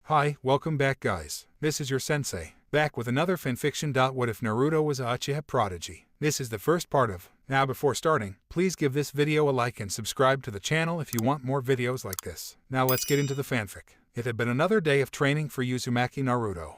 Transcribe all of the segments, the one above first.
Hi, welcome back guys. This is your sensei, back with another fanfiction. What if Naruto was a Uchiha Prodigy? This is the first part of. Now before starting, please give this video a like and subscribe to the channel if you want more videos like this. Now let's get into the fanfic. It had been another day of training for Uzumaki Naruto.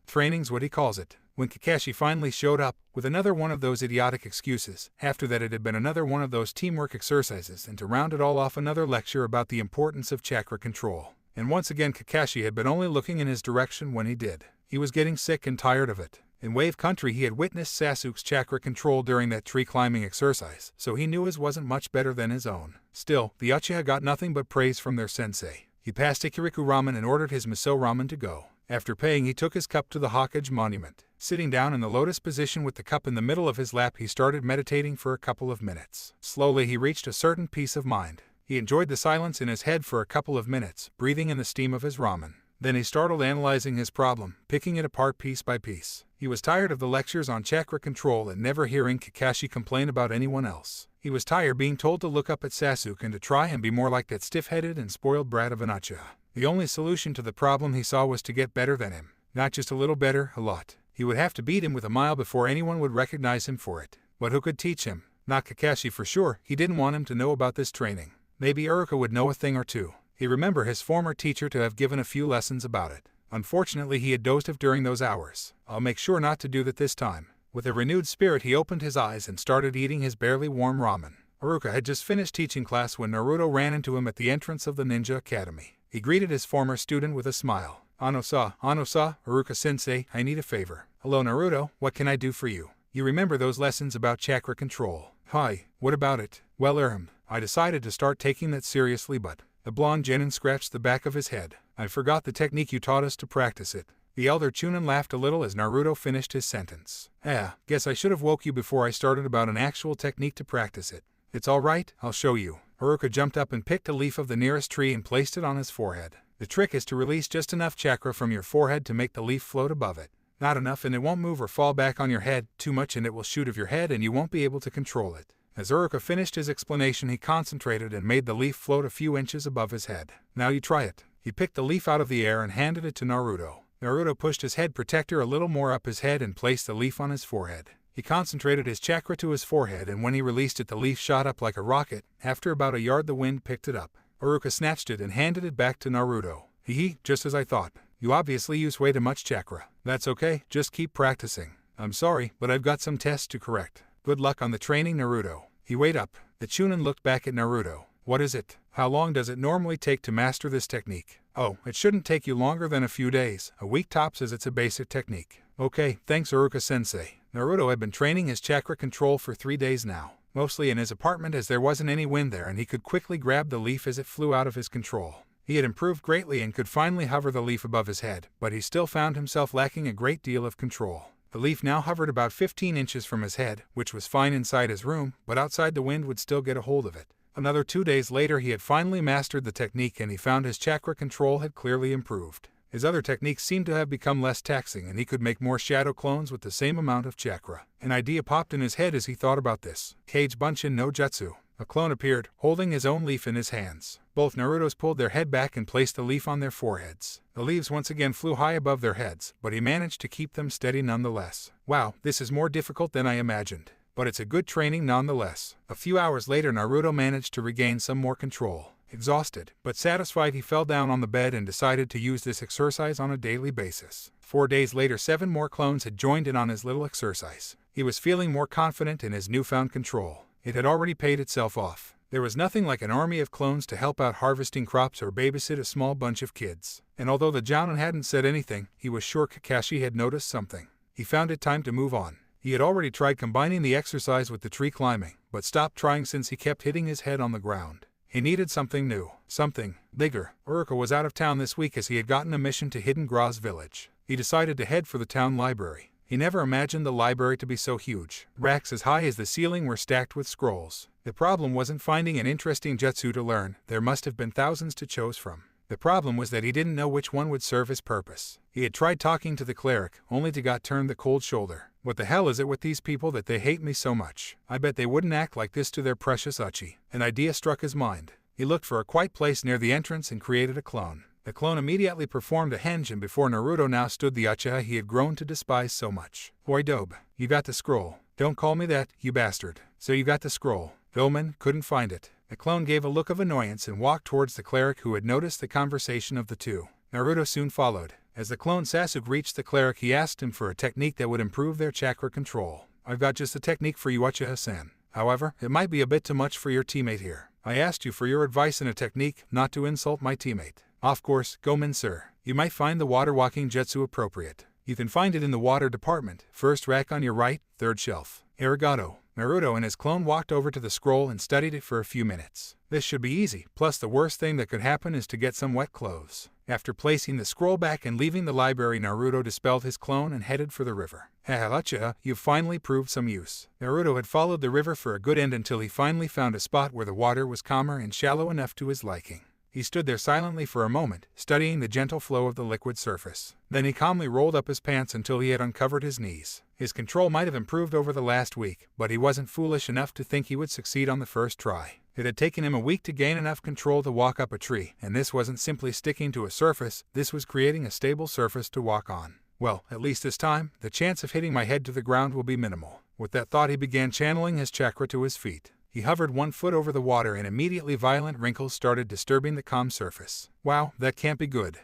Training's what he calls it. When Kakashi finally showed up, with another one of those idiotic excuses, after that it had been another one of those teamwork exercises, and to round it all off another lecture about the importance of chakra control. And once again Kakashi had been only looking in his direction when he did. He was getting sick and tired of it. In Wave Country he had witnessed Sasuke's chakra control during that tree climbing exercise, so he knew his wasn't much better than his own. Still, the Uchiha got nothing but praise from their sensei. He passed Iruka Ramen and ordered his miso ramen to go. After paying he took his cup to the Hokage monument. Sitting down in the lotus position with the cup in the middle of his lap he started meditating for a couple of minutes. Slowly he reached a certain peace of mind. He enjoyed the silence in his head for a couple of minutes, breathing in the steam of his ramen. Then he started analyzing his problem, picking it apart piece by piece. He was tired of the lectures on chakra control and never hearing Kakashi complain about anyone else. He was tired being told to look up at Sasuke and to try and be more like that stiff-headed and spoiled brat of an Uchiha. The only solution to the problem he saw was to get better than him. Not just a little better, a lot. He would have to beat him with a mile before anyone would recognize him for it. But who could teach him? Not Kakashi for sure. He didn't want him to know about this training. Maybe Iruka would know a thing or two. He remembered his former teacher to have given a few lessons about it. Unfortunately he had dozed off during those hours. I'll make sure not to do that this time. With a renewed spirit he opened his eyes and started eating his barely warm ramen. Iruka had just finished teaching class when Naruto ran into him at the entrance of the Ninja Academy. He greeted his former student with a smile. Ano-sa, Iruka-sensei, I need a favor. Hello Naruto, what can I do for you? You remember those lessons about chakra control? Hi, what about it? Well, I decided to start taking that seriously but... The blonde genin scratched the back of his head. I forgot the technique you taught us to practice it. The elder Chunin laughed a little as Naruto finished his sentence. Guess I should have woke you before I started about an actual technique to practice it. It's alright, I'll show you. Iruka jumped up and picked a leaf of the nearest tree and placed it on his forehead. The trick is to release just enough chakra from your forehead to make the leaf float above it. Not enough and it won't move or fall back on your head, too much and it will shoot of your head and you won't be able to control it. As Iruka finished his explanation he concentrated and made the leaf float a few inches above his head. Now you try it. He picked the leaf out of the air and handed it to Naruto. Naruto pushed his head protector a little more up his head and placed the leaf on his forehead. He concentrated his chakra to his forehead and when he released it the leaf shot up like a rocket. After about a yard the wind picked it up. Iruka snatched it and handed it back to Naruto. Just as I thought. You obviously use way too much chakra. That's okay, just keep practicing. I'm sorry, but I've got some tests to correct. Good luck on the training Naruto. He weighed up. The Chunin looked back at Naruto. What is it? How long does it normally take to master this technique? Oh, it shouldn't take you longer than a few days. A week tops as it's a basic technique. Okay, thanks Iruka-sensei. Naruto had been training his chakra control for 3 days now. Mostly in his apartment as there wasn't any wind there and he could quickly grab the leaf as it flew out of his control. He had improved greatly and could finally hover the leaf above his head, but he still found himself lacking a great deal of control. The leaf now hovered about 15 inches from his head, which was fine inside his room, but outside the wind would still get a hold of it. Another 2 days later he had finally mastered the technique and he found his chakra control had clearly improved. His other techniques seemed to have become less taxing and he could make more shadow clones with the same amount of chakra. An idea popped in his head as he thought about this. Kage Bunshin no Jutsu. A clone appeared, holding his own leaf in his hands. Both Narutos pulled their head back and placed the leaf on their foreheads. The leaves once again flew high above their heads, but he managed to keep them steady nonetheless. Wow, this is more difficult than I imagined. But it's a good training nonetheless. A few hours later Naruto managed to regain some more control. Exhausted, but satisfied he fell down on the bed and decided to use this exercise on a daily basis. 4 days later 7 more clones had joined in on his little exercise. He was feeling more confident in his newfound control. It had already paid itself off. There was nothing like an army of clones to help out harvesting crops or babysit a small bunch of kids. And although the Jounin hadn't said anything, he was sure Kakashi had noticed something. He found it time to move on. He had already tried combining the exercise with the tree climbing, but stopped trying since he kept hitting his head on the ground. He needed something new, something bigger. Iruka was out of town this week as he had gotten a mission to Hidden Gras village. He decided to head for the town library. He never imagined the library to be so huge. Racks as high as the ceiling were stacked with scrolls. The problem wasn't finding an interesting jutsu to learn. There must have been thousands to choose from. The problem was that he didn't know which one would serve his purpose. He had tried talking to the cleric, only to got turned the cold shoulder. What the hell is it with these people that they hate me so much? I bet they wouldn't act like this to their precious Uchi. An idea struck his mind. He looked for a quiet place near the entrance and created a clone. The clone immediately performed a henge, and before Naruto now stood the Uchiha he had grown to despise so much. Oi dobe, you got the scroll. Don't call me that, you bastard. So you got the scroll. Gomen couldn't find it. The clone gave a look of annoyance and walked towards the cleric who had noticed the conversation of the two. Naruto soon followed. As the clone Sasuke reached the cleric, he asked him for a technique that would improve their chakra control. I've got just a technique for you, Uchiha-san. However, it might be a bit too much for your teammate here. I asked you for your advice in a technique, not to insult my teammate. Of course, Gomen sir. You might find the water walking jutsu appropriate. You can find it in the water department, first rack on your right, third shelf. Arigato. Naruto and his clone walked over to the scroll and studied it for a few minutes. This should be easy, plus the worst thing that could happen is to get some wet clothes. After placing the scroll back and leaving the library, Naruto dispelled his clone and headed for the river. Haha, Uchiha, you've finally proved some use. Naruto had followed the river for a good end until he finally found a spot where the water was calmer and shallow enough to his liking. He stood there silently for a moment, studying the gentle flow of the liquid surface. Then he calmly rolled up his pants until he had uncovered his knees. His control might have improved over the last week, but he wasn't foolish enough to think he would succeed on the first try. It had taken him a week to gain enough control to walk up a tree, and this wasn't simply sticking to a surface, this was creating a stable surface to walk on. Well, at least this time, the chance of hitting my head to the ground will be minimal. With that thought, he began channeling his chakra to his feet. He hovered 1 foot over the water and immediately violent wrinkles started disturbing the calm surface. Wow, that can't be good.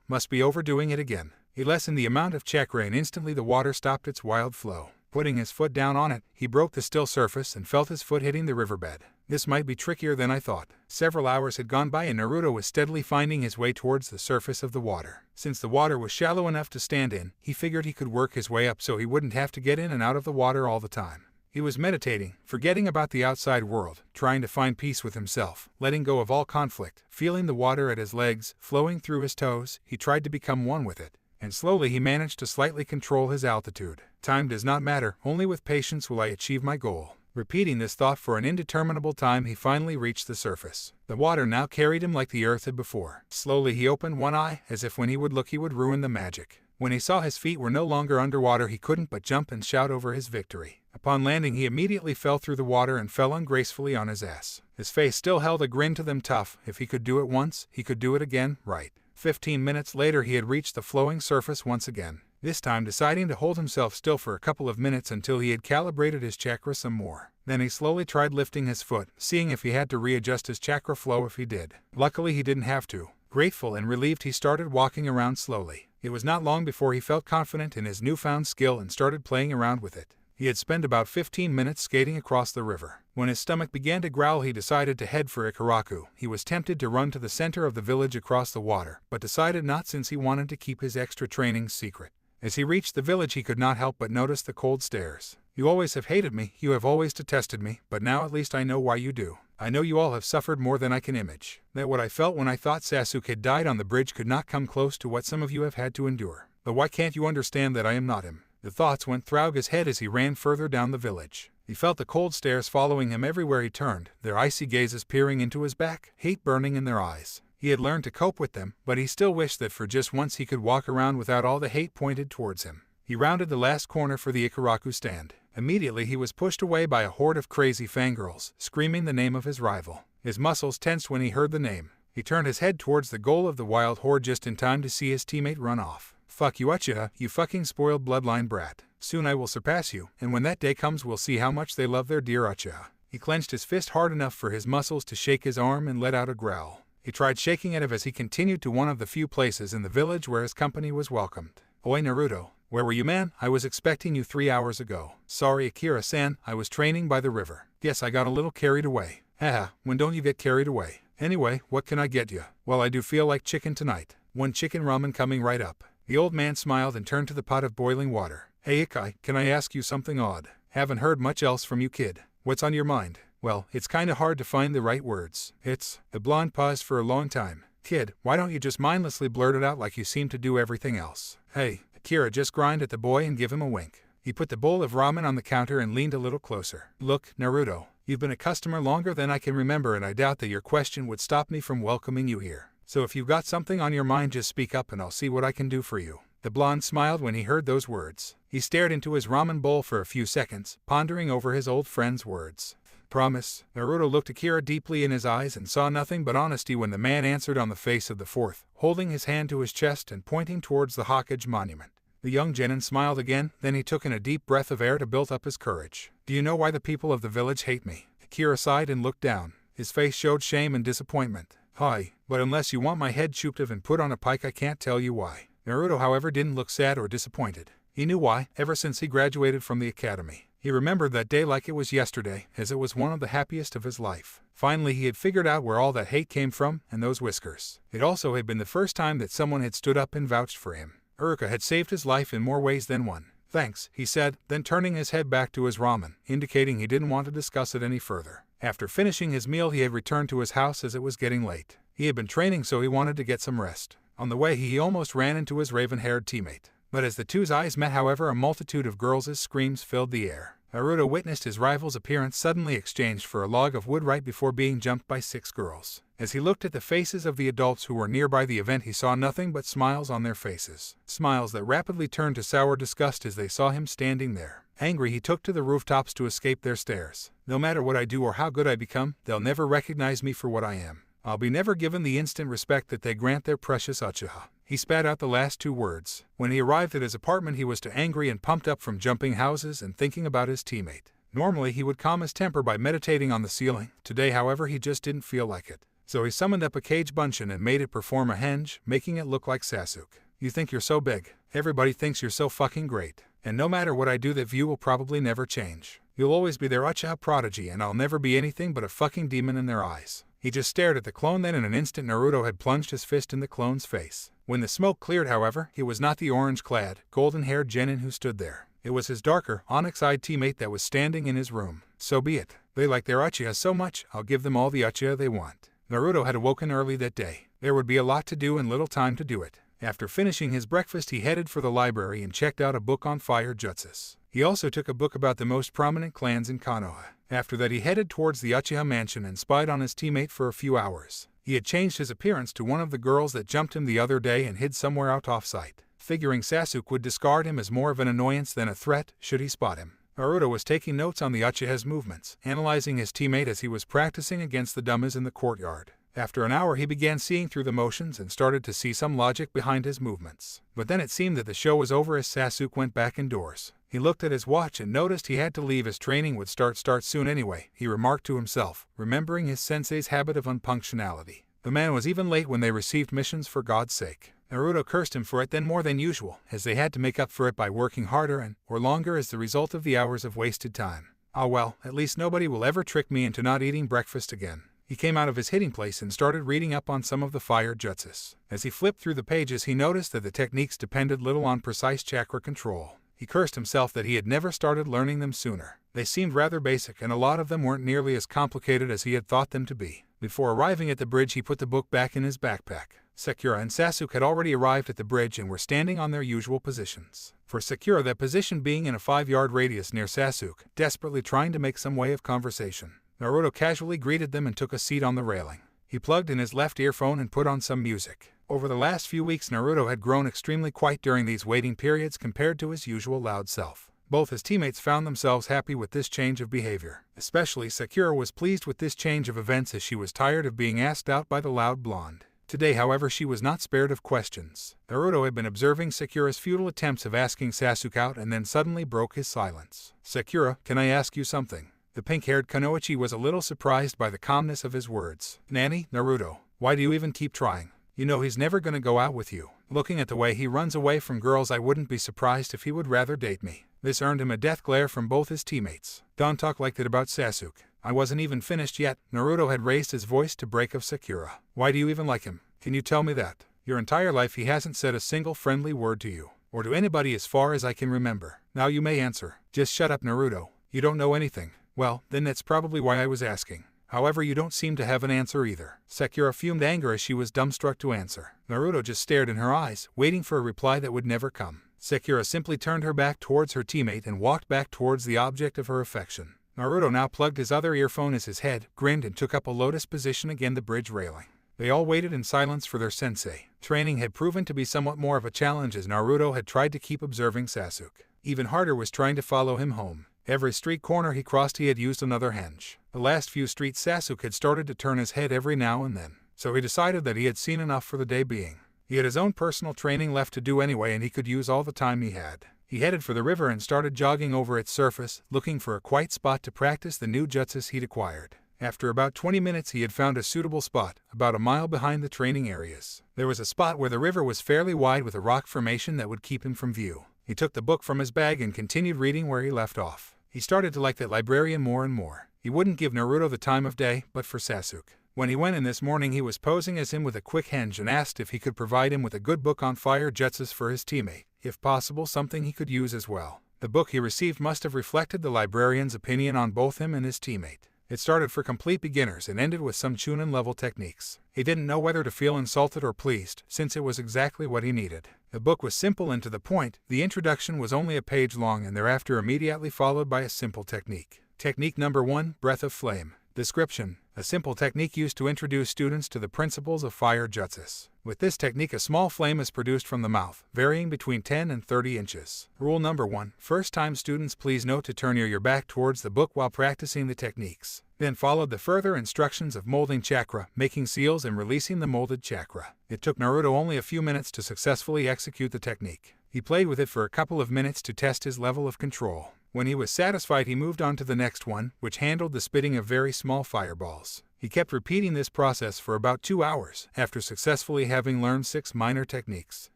Must be overdoing it again. He lessened the amount of chakra and instantly the water stopped its wild flow. Putting his foot down on it, he broke the still surface and felt his foot hitting the riverbed. This might be trickier than I thought. Several hours had gone by and Naruto was steadily finding his way towards the surface of the water. Since the water was shallow enough to stand in, he figured he could work his way up so he wouldn't have to get in and out of the water all the time. He was meditating, forgetting about the outside world, trying to find peace with himself, letting go of all conflict, feeling the water at his legs, flowing through his toes. He tried to become one with it, and slowly he managed to slightly control his altitude. Time does not matter, only with patience will I achieve my goal. Repeating this thought for an indeterminable time, he finally reached the surface. The water now carried him like the earth had before. Slowly he opened one eye, as if when he would look he would ruin the magic. When he saw his feet were no longer underwater, he couldn't but jump and shout over his victory. Upon landing, he immediately fell through the water and fell ungracefully on his ass. His face still held a grin to them tough. If he could do it once, he could do it again, right? 15 minutes later he had reached the flowing surface once again, this time deciding to hold himself still for a couple of minutes until he had calibrated his chakra some more. Then he slowly tried lifting his foot, seeing if he had to readjust his chakra flow if he did. Luckily he didn't have to. Grateful and relieved, he started walking around slowly. It was not long before he felt confident in his newfound skill and started playing around with it. He had spent about 15 minutes skating across the river. When his stomach began to growl, he decided to head for Ikaraku. He was tempted to run to the center of the village across the water, but decided not since he wanted to keep his extra training secret. As he reached the village, he could not help but notice the cold stares. You always have hated me, you have always detested me, but now at least I know why you do. I know you all have suffered more than I can image. That what I felt when I thought Sasuke had died on the bridge could not come close to what some of you have had to endure. But why can't you understand that I am not him? The thoughts went through his head as he ran further down the village. He felt the cold stares following him everywhere he turned, their icy gazes peering into his back, hate burning in their eyes. He had learned to cope with them, but he still wished that for just once he could walk around without all the hate pointed towards him. He rounded the last corner for the Ikaraku stand. Immediately he was pushed away by a horde of crazy fangirls, screaming the name of his rival. His muscles tensed when he heard the name. He turned his head towards the goal of the wild horde just in time to see his teammate run off. Fuck you, Uchiha, you fucking spoiled bloodline brat. Soon I will surpass you, and when that day comes we'll see how much they love their dear Uchiha. He clenched his fist hard enough for his muscles to shake his arm and let out a growl. He tried shaking it as he continued to one of the few places in the village where his company was welcomed. Oi Naruto, where were you, man? I was expecting you 3 hours ago. Sorry Akira-san, I was training by the river. Yes, I got a little carried away. Haha, when don't you get carried away? Anyway, what can I get you? Well, I do feel like chicken tonight. One chicken ramen coming right up. The old man smiled and turned to the pot of boiling water. Hey Ikai, can I ask you something odd? Haven't heard much else from you, kid. What's on your mind? Well, it's kinda hard to find the right words. The blonde paused for a long time. Kid, why don't you just mindlessly blurt it out like you seem to do everything else? Hey, Akira just grinned at the boy and give him a wink. He put the bowl of ramen on the counter and leaned a little closer. Look, Naruto, you've been a customer longer than I can remember and I doubt that your question would stop me from welcoming you here. So if you've got something on your mind, just speak up and I'll see what I can do for you. The blonde smiled when he heard those words. He stared into his ramen bowl for a few seconds, pondering over his old friend's words. Promise? Naruto looked Akira deeply in his eyes and saw nothing but honesty when the man answered on the face of the fourth, holding his hand to his chest and pointing towards the Hokage monument. The young genin smiled again, then he took in a deep breath of air to build up his courage. Do you know why the people of the village hate me? Akira sighed and looked down. His face showed shame and disappointment. Hi, but unless you want my head chopped off and put on a pike, I can't tell you why. Naruto, however, didn't look sad or disappointed. He knew why, ever since he graduated from the academy. He remembered that day like it was yesterday, as it was one of the happiest of his life. Finally, he had figured out where all that hate came from, and those whiskers. It also had been the first time that someone had stood up and vouched for him. Iruka had saved his life in more ways than one. Thanks, he said, then turning his head back to his ramen, indicating he didn't want to discuss it any further. After finishing his meal, he had returned to his house as it was getting late. He had been training, so he wanted to get some rest. On the way, he almost ran into his raven-haired teammate. But as the two's eyes met, however, a multitude of girls' screams filled the air. Naruto witnessed his rival's appearance suddenly exchanged for a log of wood right before being jumped by 6 girls. As he looked at the faces of the adults who were nearby the event, he saw nothing but smiles on their faces. Smiles that rapidly turned to sour disgust as they saw him standing there. Angry, he took to the rooftops to escape their stares. No matter what I do or how good I become, they'll never recognize me for what I am. I'll be never given the instant respect that they grant their precious Uchiha. He spat out the last 2 words. When he arrived at his apartment, he was too angry and pumped up from jumping houses and thinking about his teammate. Normally, he would calm his temper by meditating on the ceiling. Today, however, he just didn't feel like it. So he summoned up a cage bunshin and made it perform a henge, making it look like Sasuke. You think you're so big. Everybody thinks you're so fucking great. And no matter what I do, that view will probably never change. You'll always be their Uchiha Prodigy, and I'll never be anything but a fucking demon in their eyes. He just stared at the clone, then in an instant Naruto had plunged his fist in the clone's face. When the smoke cleared, however, it was not the orange-clad, golden-haired genin who stood there. It was his darker, onyx-eyed teammate that was standing in his room. So be it. They like their Uchiha so much, I'll give them all the Uchiha they want. Naruto had awoken early that day. There would be a lot to do and little time to do it. After finishing his breakfast, he headed for the library and checked out a book on fire jutsus. He also took a book about the most prominent clans in Konoha. After that, he headed towards the Uchiha mansion and spied on his teammate for a few hours. He had changed his appearance to one of the girls that jumped him the other day and hid somewhere out off sight, figuring Sasuke would discard him as more of an annoyance than a threat should he spot him. Naruto was taking notes on the Uchiha's movements, analyzing his teammate as he was practicing against the dummies in the courtyard. After an hour, he began seeing through the motions and started to see some logic behind his movements. But then it seemed that the show was over as Sasuke went back indoors. He looked at his watch and noticed he had to leave as training would start soon anyway, he remarked to himself, remembering his sensei's habit of unpunctuality. The man was even late when they received missions, for God's sake. Naruto cursed him for it then more than usual, as they had to make up for it by working harder or longer as the result of the hours of wasted time. Ah well, at least nobody will ever trick me into not eating breakfast again. He came out of his hiding place and started reading up on some of the fire jutsus. As he flipped through the pages, he noticed that the techniques depended little on precise chakra control. He cursed himself that he had never started learning them sooner. They seemed rather basic, and a lot of them weren't nearly as complicated as he had thought them to be. Before arriving at the bridge, he put the book back in his backpack. Sakura and Sasuke had already arrived at the bridge and were standing on their usual positions. For Sakura, that position being in a 5-yard radius near Sasuke, desperately trying to make some way of conversation. Naruto casually greeted them and took a seat on the railing. He plugged in his left earphone and put on some music. Over the last few weeks, Naruto had grown extremely quiet during these waiting periods compared to his usual loud self. Both his teammates found themselves happy with this change of behavior. Especially Sakura was pleased with this change of events, as she was tired of being asked out by the loud blonde. Today, however, she was not spared of questions. Naruto had been observing Sakura's futile attempts of asking Sasuke out and then suddenly broke his silence. "Sakura, can I ask you something?" The pink-haired Kunoichi was a little surprised by the calmness of his words. "Nanny, Naruto, why do you even keep trying? You know he's never going to go out with you. Looking at the way he runs away from girls, I wouldn't be surprised if he would rather date me." This earned him a death glare from both his teammates. "Don't talk like that about Sasuke. I wasn't even finished yet." Naruto had raised his voice to break of Sakura. "Why do you even like him? Can you tell me that? Your entire life he hasn't said a single friendly word to you, or to anybody as far as I can remember. Now you may answer." "Just shut up, Naruto. You don't know anything." "Well, then that's probably why I was asking. However, you don't seem to have an answer either." Sakura fumed anger as she was dumbstruck to answer. Naruto just stared in her eyes, waiting for a reply that would never come. Sakura simply turned her back towards her teammate and walked back towards the object of her affection. Naruto now plugged his other earphone as his head, grinned and took up a lotus position against the bridge railing. They all waited in silence for their sensei. Training had proven to be somewhat more of a challenge as Naruto had tried to keep observing Sasuke. Even harder was trying to follow him home. Every street corner he crossed he had used another henge. The last few streets Sasuke had started to turn his head every now and then, so he decided that he had seen enough for the day being. He had his own personal training left to do anyway, and he could use all the time he had. He headed for the river and started jogging over its surface, looking for a quiet spot to practice the new jutsus he'd acquired. After about 20 minutes he had found a suitable spot, about a mile behind the training areas. There was a spot where the river was fairly wide with a rock formation that would keep him from view. He took the book from his bag and continued reading where he left off. He started to like that librarian more and more. He wouldn't give Naruto the time of day, but for Sasuke. When he went in this morning he was posing as him with a quick henge and asked if he could provide him with a good book on fire jutsus for his teammate, if possible something he could use as well. The book he received must have reflected the librarian's opinion on both him and his teammate. It started for complete beginners and ended with some Chunin level techniques. He didn't know whether to feel insulted or pleased, since it was exactly what he needed. The book was simple and to the point. The introduction was only a page long and thereafter immediately followed by a simple technique. Technique number 1, Breath of Flame. Description: a simple technique used to introduce students to the principles of fire jutsus. With this technique a small flame is produced from the mouth, varying between 10 and 30 inches. Rule number 1. First time students please note to turn your back towards the book while practicing the techniques. Then followed the further instructions of molding chakra, making seals and releasing the molded chakra. It took Naruto only a few minutes to successfully execute the technique. He played with it for a couple of minutes to test his level of control. When he was satisfied he moved on to the next one, which handled the spitting of very small fireballs. He kept repeating this process for about 2 hours, after successfully having learned 6 minor techniques.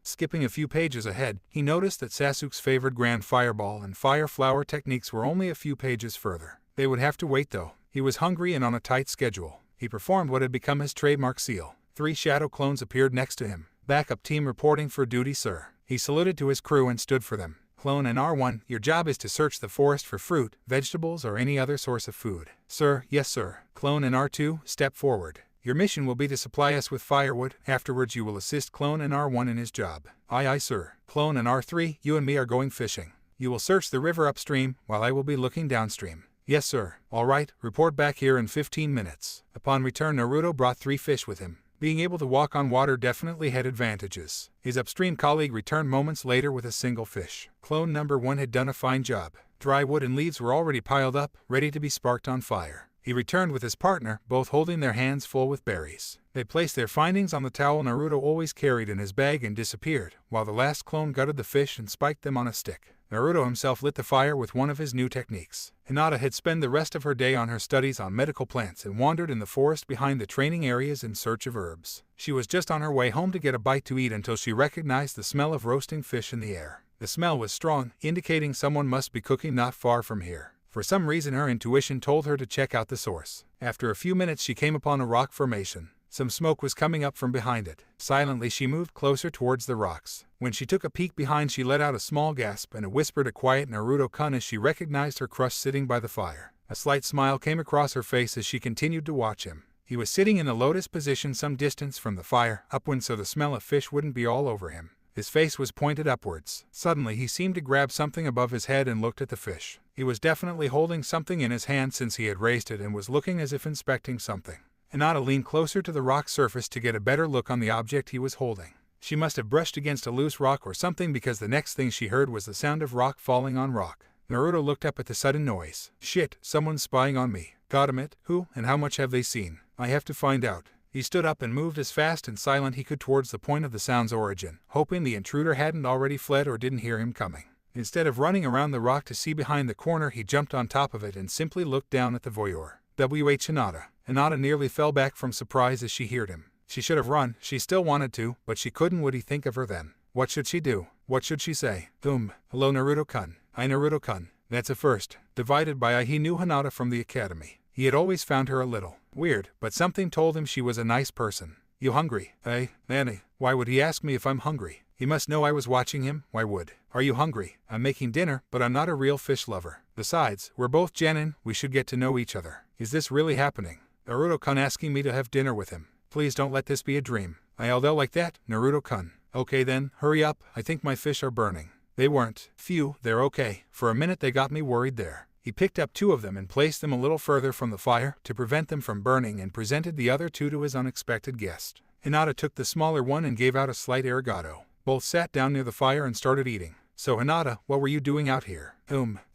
Skipping a few pages ahead, he noticed that Sasuke's favored Grand Fireball and Fire Flower techniques were only a few pages further. They would have to wait though. He was hungry and on a tight schedule. He performed what had become his trademark seal. 3 shadow clones appeared next to him. Backup team reporting for duty, sir. He saluted to his crew and stood for them. Clone and R1, your job is to search the forest for fruit, vegetables, or any other source of food. Sir, yes sir. Clone and R2, step forward. Your mission will be to supply us with firewood. Afterwards you will assist Clone and R1 in his job. Aye aye sir. Clone and R3, you and me are going fishing. You will search the river upstream, while I will be looking downstream. Yes sir. Alright, report back here in 15 minutes. Upon return Naruto brought 3 fish with him. Being able to walk on water definitely had advantages. His upstream colleague returned moments later with a single fish. Clone number 1 had done a fine job. Dry wood and leaves were already piled up, ready to be sparked on fire. He returned with his partner, both holding their hands full with berries. They placed their findings on the towel Naruto always carried in his bag and disappeared, while the last clone gutted the fish and spiked them on a stick. Naruto himself lit the fire with one of his new techniques. Hinata had spent the rest of her day on her studies on medical plants and wandered in the forest behind the training areas in search of herbs. She was just on her way home to get a bite to eat until she recognized the smell of roasting fish in the air. The smell was strong, indicating someone must be cooking not far from here. For some reason her intuition told her to check out the source. After a few minutes she came upon a rock formation. Some smoke was coming up from behind it. Silently she moved closer towards the rocks. When she took a peek behind she let out a small gasp and a whisper to quiet Naruto-kun as she recognized her crush sitting by the fire. A slight smile came across her face as she continued to watch him. He was sitting in the lotus position some distance from the fire, upwind so the smell of fish wouldn't be all over him. His face was pointed upwards. Suddenly he seemed to grab something above his head and looked at the fish. He was definitely holding something in his hand since he had raised it and was looking as if inspecting something. Hinata leaned closer to the rock surface to get a better look on the object he was holding. She must have brushed against a loose rock or something because the next thing she heard was the sound of rock falling on rock. Naruto looked up at the sudden noise. Shit, someone's spying on me. Got him it? Who and how much have they seen? I have to find out. He stood up and moved as fast and silent he could towards the point of the sound's origin, hoping the intruder hadn't already fled or didn't hear him coming. Instead of running around the rock to see behind the corner he jumped on top of it and simply looked down at the voyeur. Hinata. Hinata nearly fell back from surprise as she heard him. She should have run, she still wanted to, but she couldn't. Would he think of her then? What should she do? What should she say? Hello Naruto-kun. Hi Naruto-kun. That's a first. Divided by I. He knew Hinata from the academy. He had always found her a little weird, but something told him she was a nice person. You hungry? Hey, Nanny. Why would he ask me if I'm hungry? He must know I was watching him. Why would? Are you hungry? I'm making dinner, but I'm not a real fish lover. Besides, we're both genin, we should get to know each other. Is this really happening? Naruto-kun asking me to have dinner with him. Please don't let this be a dream. I yelled out like that, Naruto-kun. Okay then, hurry up, I think my fish are burning. They weren't. Phew, they're okay. For a minute they got me worried there. He picked up 2 of them and placed them a little further from the fire to prevent them from burning and presented the other 2 to his unexpected guest. Hinata took the smaller one and gave out a slight arigato. Both sat down near the fire and started eating. So Hinata, what were you doing out here?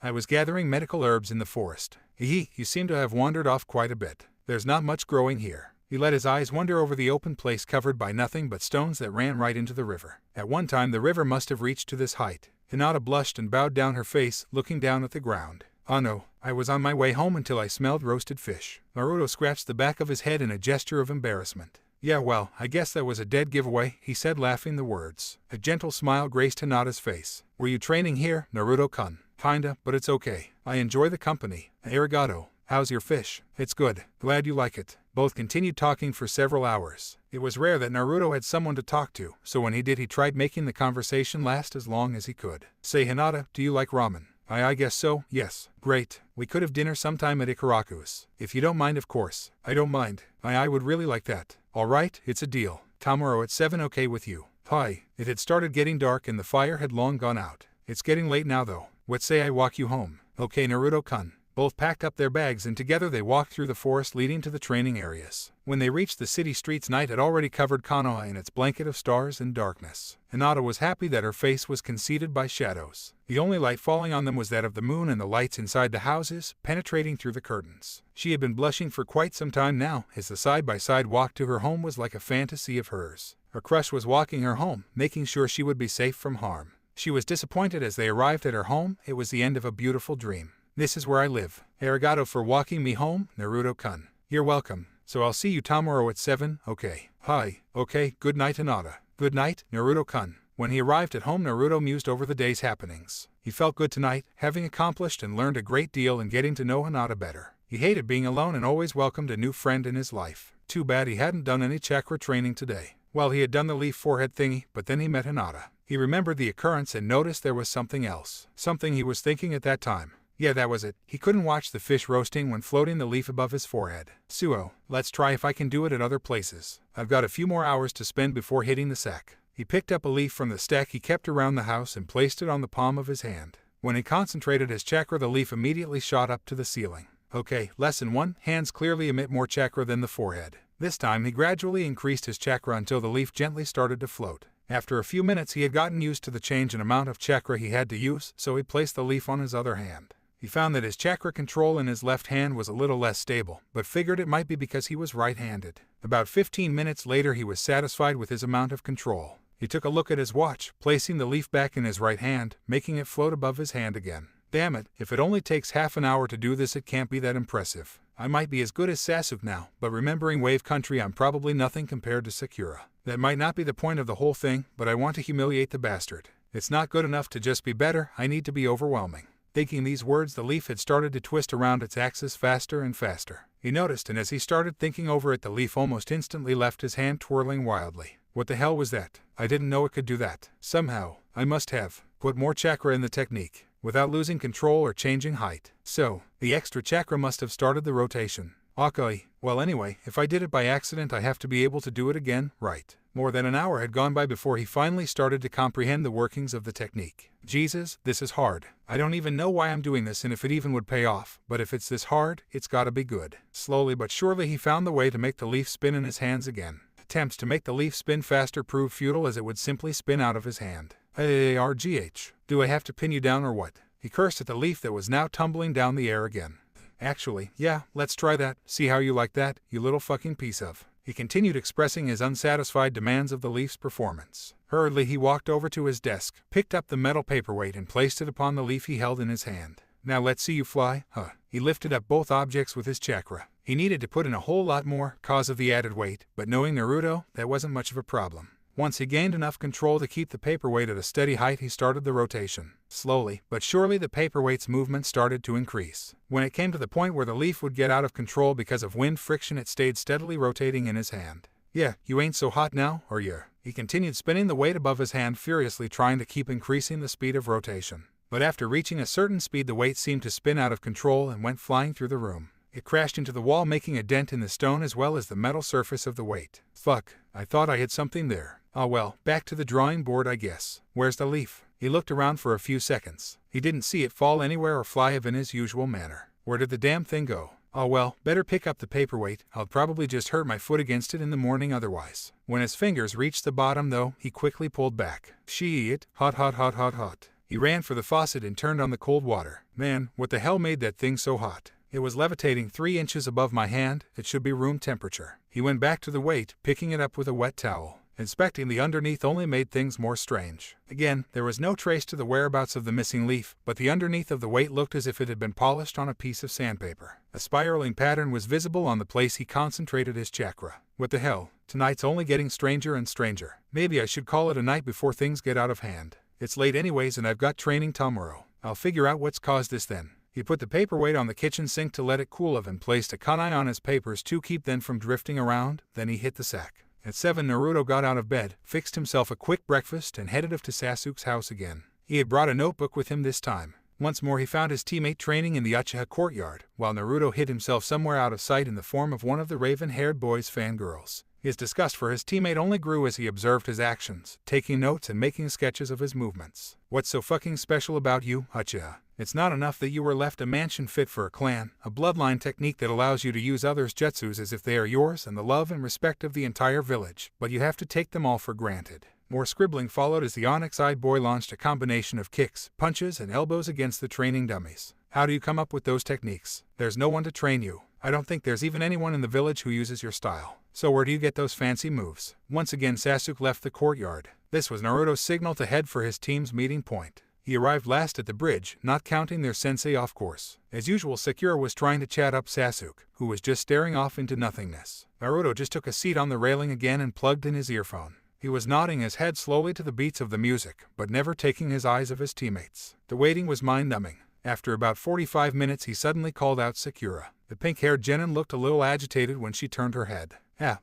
I was gathering medical herbs in the forest. You seem to have wandered off quite a bit. There's not much growing here. He let his eyes wander over the open place covered by nothing but stones that ran right into the river. At one time the river must have reached to this height. Hinata blushed and bowed down her face, looking down at the ground. Oh no, I was on my way home until I smelled roasted fish. Naruto scratched the back of his head in a gesture of embarrassment. Yeah, well, I guess that was a dead giveaway, he said, laughing the words. A gentle smile graced Hinata's face. Were you training here, Naruto-kun? Kinda, but it's okay. I enjoy the company. Arigato. How's your fish? It's good. Glad you like it. Both continued talking for several hours. It was rare that Naruto had someone to talk to, so when he did he tried making the conversation last as long as he could. Say Hinata, do you like ramen? I guess so, yes. Great. We could have dinner sometime at Ikaraku's. If you don't mind, of course. I don't mind. I would really like that. Alright, it's a deal. Tomorrow at 7, okay with you? Hi. It had started getting dark and the fire had long gone out. It's getting late now though. What say I walk you home? Okay, Naruto-kun. Both packed up their bags and together they walked through the forest leading to the training areas. When they reached the city streets, night had already covered Konoha in its blanket of stars and darkness. Hinata was happy that her face was concealed by shadows. The only light falling on them was that of the moon and the lights inside the houses, penetrating through the curtains. She had been blushing for quite some time now, as the side-by-side walk to her home was like a fantasy of hers. Her crush was walking her home, making sure she would be safe from harm. She was disappointed as they arrived at her home. It was the end of a beautiful dream. This is where I live. Arigato for walking me home, Naruto-kun. You're welcome. So I'll see you tomorrow at 7, okay? Hi. Okay, good night, Hinata. Good night, Naruto-kun. When he arrived at home, Naruto mused over the day's happenings. He felt good tonight, having accomplished and learned a great deal and getting to know Hinata better. He hated being alone and always welcomed a new friend in his life. Too bad he hadn't done any chakra training today. Well, he had done the leaf forehead thingy, but then he met Hinata. He remembered the occurrence and noticed there was something else. Something he was thinking at that time. Yeah, that was it. He couldn't watch the fish roasting when floating the leaf above his forehead. Suo, let's try if I can do it at other places. I've got a few more hours to spend before hitting the sack. He picked up a leaf from the stack he kept around the house and placed it on the palm of his hand. When he concentrated his chakra, the leaf immediately shot up to the ceiling. Okay, lesson 1, hands clearly emit more chakra than the forehead. This time he gradually increased his chakra until the leaf gently started to float. After a few minutes he had gotten used to the change in amount of chakra he had to use, so he placed the leaf on his other hand. He found that his chakra control in his left hand was a little less stable, but figured it might be because he was right-handed. About 15 minutes later he was satisfied with his amount of control. He took a look at his watch, placing the leaf back in his right hand, making it float above his hand again. Damn it, if it only takes half an hour to do this, it can't be that impressive. I might be as good as Sasuke now, but remembering Wave Country, I'm probably nothing compared to Sakura. That might not be the point of the whole thing, but I want to humiliate the bastard. It's not good enough to just be better, I need to be overwhelming. Thinking these words, the leaf had started to twist around its axis faster and faster. He noticed, and as he started thinking over it, the leaf almost instantly left his hand, twirling wildly. What the hell was that? I didn't know it could do that. Somehow, I must have put more chakra in the technique, without losing control or changing height. So, the extra chakra must have started the rotation. Okay, well anyway, if I did it by accident, I have to be able to do it again, right? More than an hour had gone by before he finally started to comprehend the workings of the technique. Jesus, this is hard. I don't even know why I'm doing this and if it even would pay off, but if it's this hard, it's gotta be good. Slowly but surely he found the way to make the leaf spin in his hands again. Attempts to make the leaf spin faster proved futile, as it would simply spin out of his hand. ARGH. Do I have to pin you down or what? He cursed at the leaf that was now tumbling down the air again. Actually, yeah, let's try that. See how you like that, you little fucking piece of. He continued expressing his unsatisfied demands of the leaf's performance. Hurriedly he walked over to his desk, picked up the metal paperweight and placed it upon the leaf he held in his hand. Now let's see you fly, huh? He lifted up both objects with his chakra. He needed to put in a whole lot more, cause of the added weight, but knowing Naruto, that wasn't much of a problem. Once he gained enough control to keep the paperweight at a steady height, he started the rotation. Slowly, but surely the paperweight's movement started to increase. When it came to the point where the leaf would get out of control because of wind friction, it stayed steadily rotating in his hand. Yeah, you ain't so hot now, are you? He continued spinning the weight above his hand furiously, trying to keep increasing the speed of rotation. But after reaching a certain speed, the weight seemed to spin out of control and went flying through the room. It crashed into the wall, making a dent in the stone as well as the metal surface of the weight. Fuck, I thought I hit something there. Oh well, back to the drawing board I guess. Where's the leaf? He looked around for a few seconds. He didn't see it fall anywhere or fly in his usual manner. Where did the damn thing go? Oh well, better pick up the paperweight. I'll probably just hurt my foot against it in the morning otherwise. When his fingers reached the bottom though, he quickly pulled back. Shit, hot hot hot hot hot. He ran for the faucet and turned on the cold water. Man, what the hell made that thing so hot? It was levitating 3 inches above my hand. It should be room temperature. He went back to the weight, picking it up with a wet towel. Inspecting the underneath only made things more strange. Again, there was no trace to the whereabouts of the missing leaf, but the underneath of the weight looked as if it had been polished on a piece of sandpaper. A spiraling pattern was visible on the place he concentrated his chakra. What the hell? Tonight's only getting stranger and stranger. Maybe I should call it a night before things get out of hand. It's late anyways and I've got training tomorrow. I'll figure out what's caused this then. He put the paperweight on the kitchen sink to let it cool off and placed a kunai on his papers to keep them from drifting around. Then he hit the sack. At 7, Naruto got out of bed, fixed himself a quick breakfast, and headed off to Sasuke's house again. He had brought a notebook with him this time. Once more he found his teammate training in the Uchiha courtyard, while Naruto hid himself somewhere out of sight in the form of one of the raven-haired boy's fangirls. His disgust for his teammate only grew as he observed his actions, taking notes and making sketches of his movements. What's so fucking special about you, Uchiha? It's not enough that you were left a mansion fit for a clan, a bloodline technique that allows you to use others' jutsus as if they are yours and the love and respect of the entire village, but you have to take them all for granted. More scribbling followed as the onyx-eyed boy launched a combination of kicks, punches, and elbows against the training dummies. How do you come up with those techniques? There's no one to train you. I don't think there's even anyone in the village who uses your style. So where do you get those fancy moves? Once again Sasuke left the courtyard. This was Naruto's signal to head for his team's meeting point. He arrived last at the bridge, not counting their sensei off course. As usual, Sakura was trying to chat up Sasuke, who was just staring off into nothingness. Naruto just took a seat on the railing again and plugged in his earphone. He was nodding his head slowly to the beats of the music, but never taking his eyes off his teammates. The waiting was mind-numbing. After about 45 minutes he suddenly called out Sakura. The pink-haired genin looked a little agitated when she turned her head.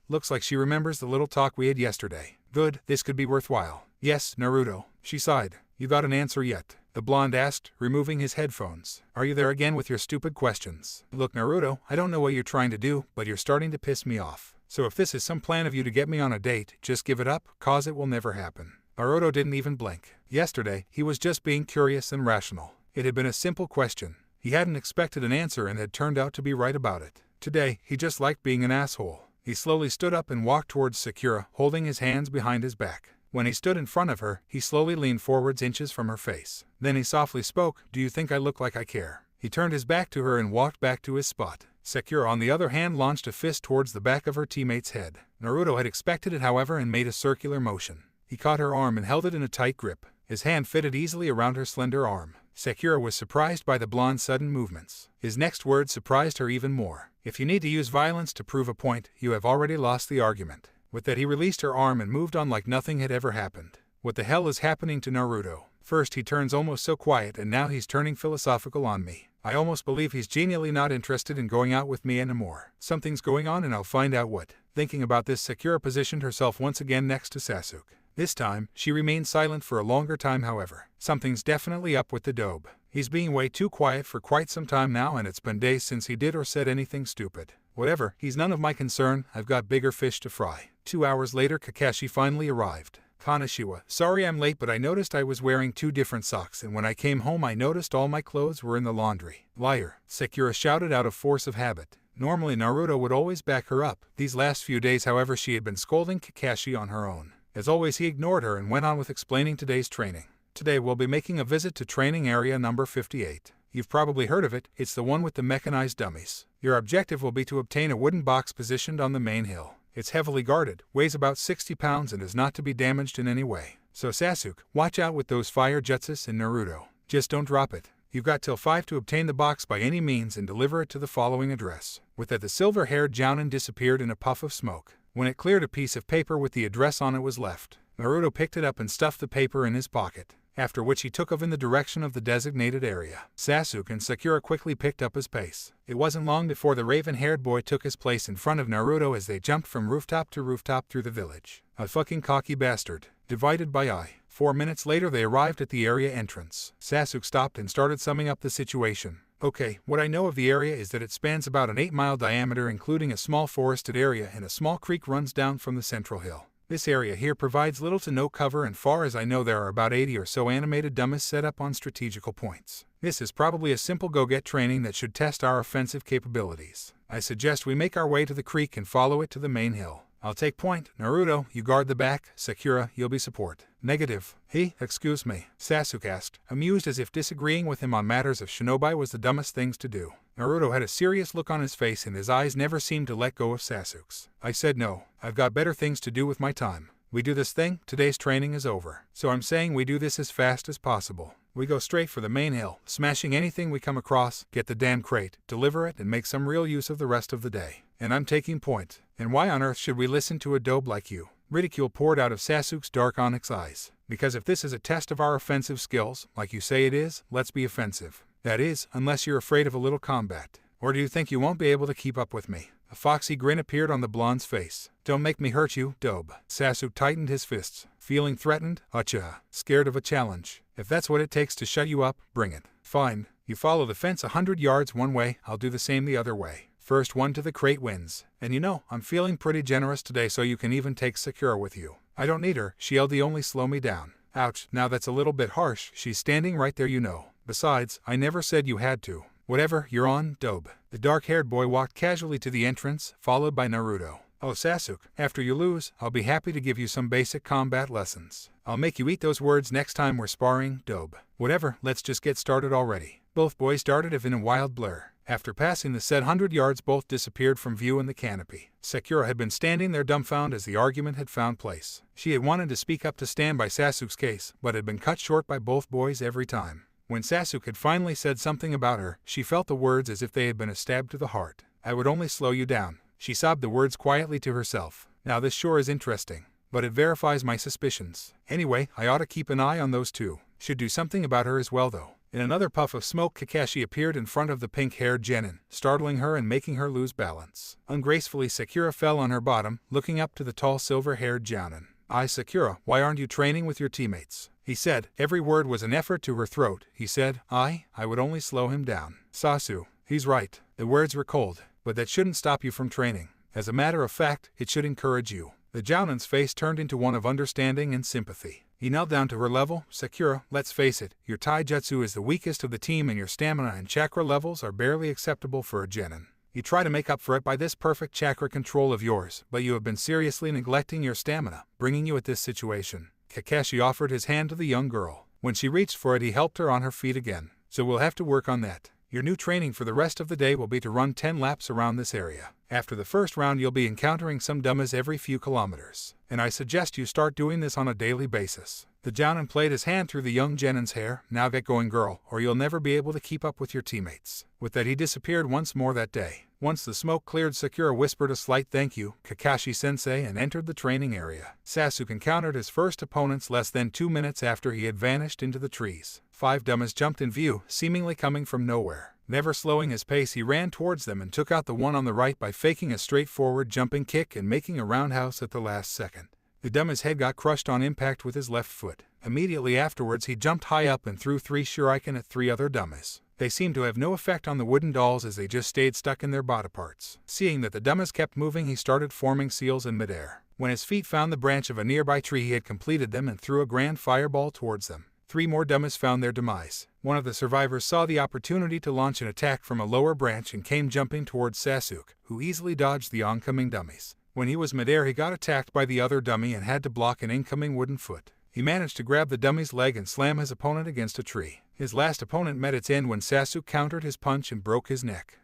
Looks like she remembers the little talk we had yesterday. Good, this could be worthwhile. Yes, Naruto, she sighed. You got an answer yet? The blonde asked, removing his headphones. Are you there again with your stupid questions? Look, Naruto, I don't know what you're trying to do, but you're starting to piss me off. So if this is some plan of you to get me on a date, just give it up, cause it will never happen. Naruto didn't even blink. Yesterday, he was just being curious and rational. It had been a simple question. He hadn't expected an answer and had turned out to be right about it. Today, he just liked being an asshole. He slowly stood up and walked towards Sakura, holding his hands behind his back. When he stood in front of her, he slowly leaned forwards inches from her face. Then he softly spoke, "Do you think I look like I care?" He turned his back to her and walked back to his spot. Sakura, on the other hand, launched a fist towards the back of her teammate's head. Naruto had expected it, however, and made a circular motion. He caught her arm and held it in a tight grip. His hand fitted easily around her slender arm. Sakura was surprised by the blonde's sudden movements. His next words surprised her even more. If you need to use violence to prove a point, you have already lost the argument. With that, he released her arm and moved on like nothing had ever happened. What the hell is happening to Naruto? First he turns almost so quiet and now he's turning philosophical on me. I almost believe he's genuinely not interested in going out with me anymore. Something's going on and I'll find out what. Thinking about this, Sakura positioned herself once again next to Sasuke. This time, she remained silent for a longer time, however. Something's definitely up with the dobe. He's being way too quiet for quite some time now, and it's been days since he did or said anything stupid. Whatever, he's none of my concern. I've got bigger fish to fry. 2 hours later, Kakashi finally arrived. Kaneshiwa, sorry I'm late, but I noticed I was wearing 2 different socks, and when I came home I noticed all my clothes were in the laundry. Liar, Sakura shouted out of force of habit. Normally Naruto would always back her up. These last few days, however, she had been scolding Kakashi on her own. As always, he ignored her and went on with explaining today's training. Today we'll be making a visit to training area number 58. You've probably heard of it, it's the one with the mechanized dummies. Your objective will be to obtain a wooden box positioned on the main hill. It's heavily guarded, weighs about 60 pounds and is not to be damaged in any way. So Sasuke, watch out with those fire jutsus in Naruto. Just don't drop it. You've got till 5 to obtain the box by any means and deliver it to the following address. With that, the silver-haired jounin disappeared in a puff of smoke. When it cleared, a piece of paper with the address on it was left. Naruto picked it up and stuffed the paper in his pocket, after which he took off in the direction of the designated area. Sasuke and Sakura quickly picked up his pace. It wasn't long before the raven-haired boy took his place in front of Naruto as they jumped from rooftop to rooftop through the village. A fucking cocky bastard. Divided by eye. 4 minutes later they arrived at the area entrance. Sasuke stopped and started summing up the situation. Okay, what I know of the area is that it spans about an 8-mile diameter, including a small forested area, and a small creek runs down from the central hill. This area here provides little to no cover, and far as I know there are about 80 or so animated dummies set up on strategical points. This is probably a simple go-get training that should test our offensive capabilities. I suggest we make our way to the creek and follow it to the main hill. I'll take point. Naruto, you guard the back. Sakura, you'll be support. Negative. Excuse me, Sasuke asked, amused as if disagreeing with him on matters of shinobi was the dumbest things to do. Naruto had a serious look on his face and his eyes never seemed to let go of Sasuke's. I said no. I've got better things to do with my time. We do this thing, today's training is over. So I'm saying we do this as fast as possible. We go straight for the main hill, smashing anything we come across, get the damn crate, deliver it, and make some real use of the rest of the day. And I'm taking point. And why on earth should we listen to a dope like you? Ridicule poured out of Sasuke's dark onyx eyes. Because if this is a test of our offensive skills, like you say it is, let's be offensive. That is, unless you're afraid of a little combat. Or do you think you won't be able to keep up with me? A foxy grin appeared on the blonde's face. Don't make me hurt you, dope. Sasuke tightened his fists, feeling threatened. Uchiha, scared of a challenge. If that's what it takes to shut you up, bring it. Fine. You follow the fence 100 yards one way, I'll do the same the other way. First one to the crate wins. And you know, I'm feeling pretty generous today, so you can even take Sakura with you. I don't need her, she'll only slow me down. Ouch, now that's a little bit harsh, she's standing right there, you know. Besides, I never said you had to. Whatever, you're on, dope. The dark-haired boy walked casually to the entrance, followed by Naruto. Oh Sasuke, after you lose, I'll be happy to give you some basic combat lessons. I'll make you eat those words next time we're sparring, dope. Whatever, let's just get started already. Both boys darted off in a wild blur. After passing the said 100 yards, both disappeared from view in the canopy. Sakura had been standing there dumbfounded as the argument had found place. She had wanted to speak up to stand by Sasuke's case, but had been cut short by both boys every time. When Sasuke had finally said something about her, she felt the words as if they had been a stab to the heart. I would only slow you down. She sobbed the words quietly to herself. Now this sure is interesting, but it verifies my suspicions. Anyway, I ought to keep an eye on those two. Should do something about her as well though. In another puff of smoke, Kakashi appeared in front of the pink-haired genin, startling her and making her lose balance. Ungracefully, Sakura fell on her bottom, looking up to the tall silver-haired genin. Sakura, why aren't you training with your teammates? He said. Every word was an effort to her throat. He said, I would only slow him down. Sasuke, he's right. The words were cold, but that shouldn't stop you from training. As a matter of fact, it should encourage you. The Jounin's face turned into one of understanding and sympathy. He knelt down to her level. Sakura, let's face it, your taijutsu is the weakest of the team and your stamina and chakra levels are barely acceptable for a genin. You try to make up for it by this perfect chakra control of yours, but you have been seriously neglecting your stamina, bringing you at this situation. Kakashi offered his hand to the young girl. When she reached for it, he helped her on her feet again. So we'll have to work on that. Your new training for the rest of the day will be to run 10 laps around this area. After the first round, you'll be encountering some dummies every few kilometers. And I suggest you start doing this on a daily basis. The Jounin played his hand through the young genin's hair. Now get going, girl, or you'll never be able to keep up with your teammates. With that, he disappeared once more that day. Once the smoke cleared, Sakura whispered a slight thank you, Kakashi-sensei, and entered the training area. Sasuke encountered his first opponents less than 2 minutes after he had vanished into the trees. 5 dummies jumped in view, seemingly coming from nowhere. Never slowing his pace, he ran towards them and took out the one on the right by faking a straightforward jumping kick and making a roundhouse at the last second. The dummy's head got crushed on impact with his left foot. Immediately afterwards, he jumped high up and threw 3 shuriken at 3 other dummies. They seemed to have no effect on the wooden dolls as they just stayed stuck in their body parts. Seeing that the dummies kept moving, he started forming seals in midair. When his feet found the branch of a nearby tree, he had completed them and threw a grand fireball towards them. 3 more dummies found their demise. One of the survivors saw the opportunity to launch an attack from a lower branch and came jumping towards Sasuke, who easily dodged the oncoming dummies. When he was midair, he got attacked by the other dummy and had to block an incoming wooden foot. He managed to grab the dummy's leg and slam his opponent against a tree. His last opponent met its end when Sasuke countered his punch and broke his neck.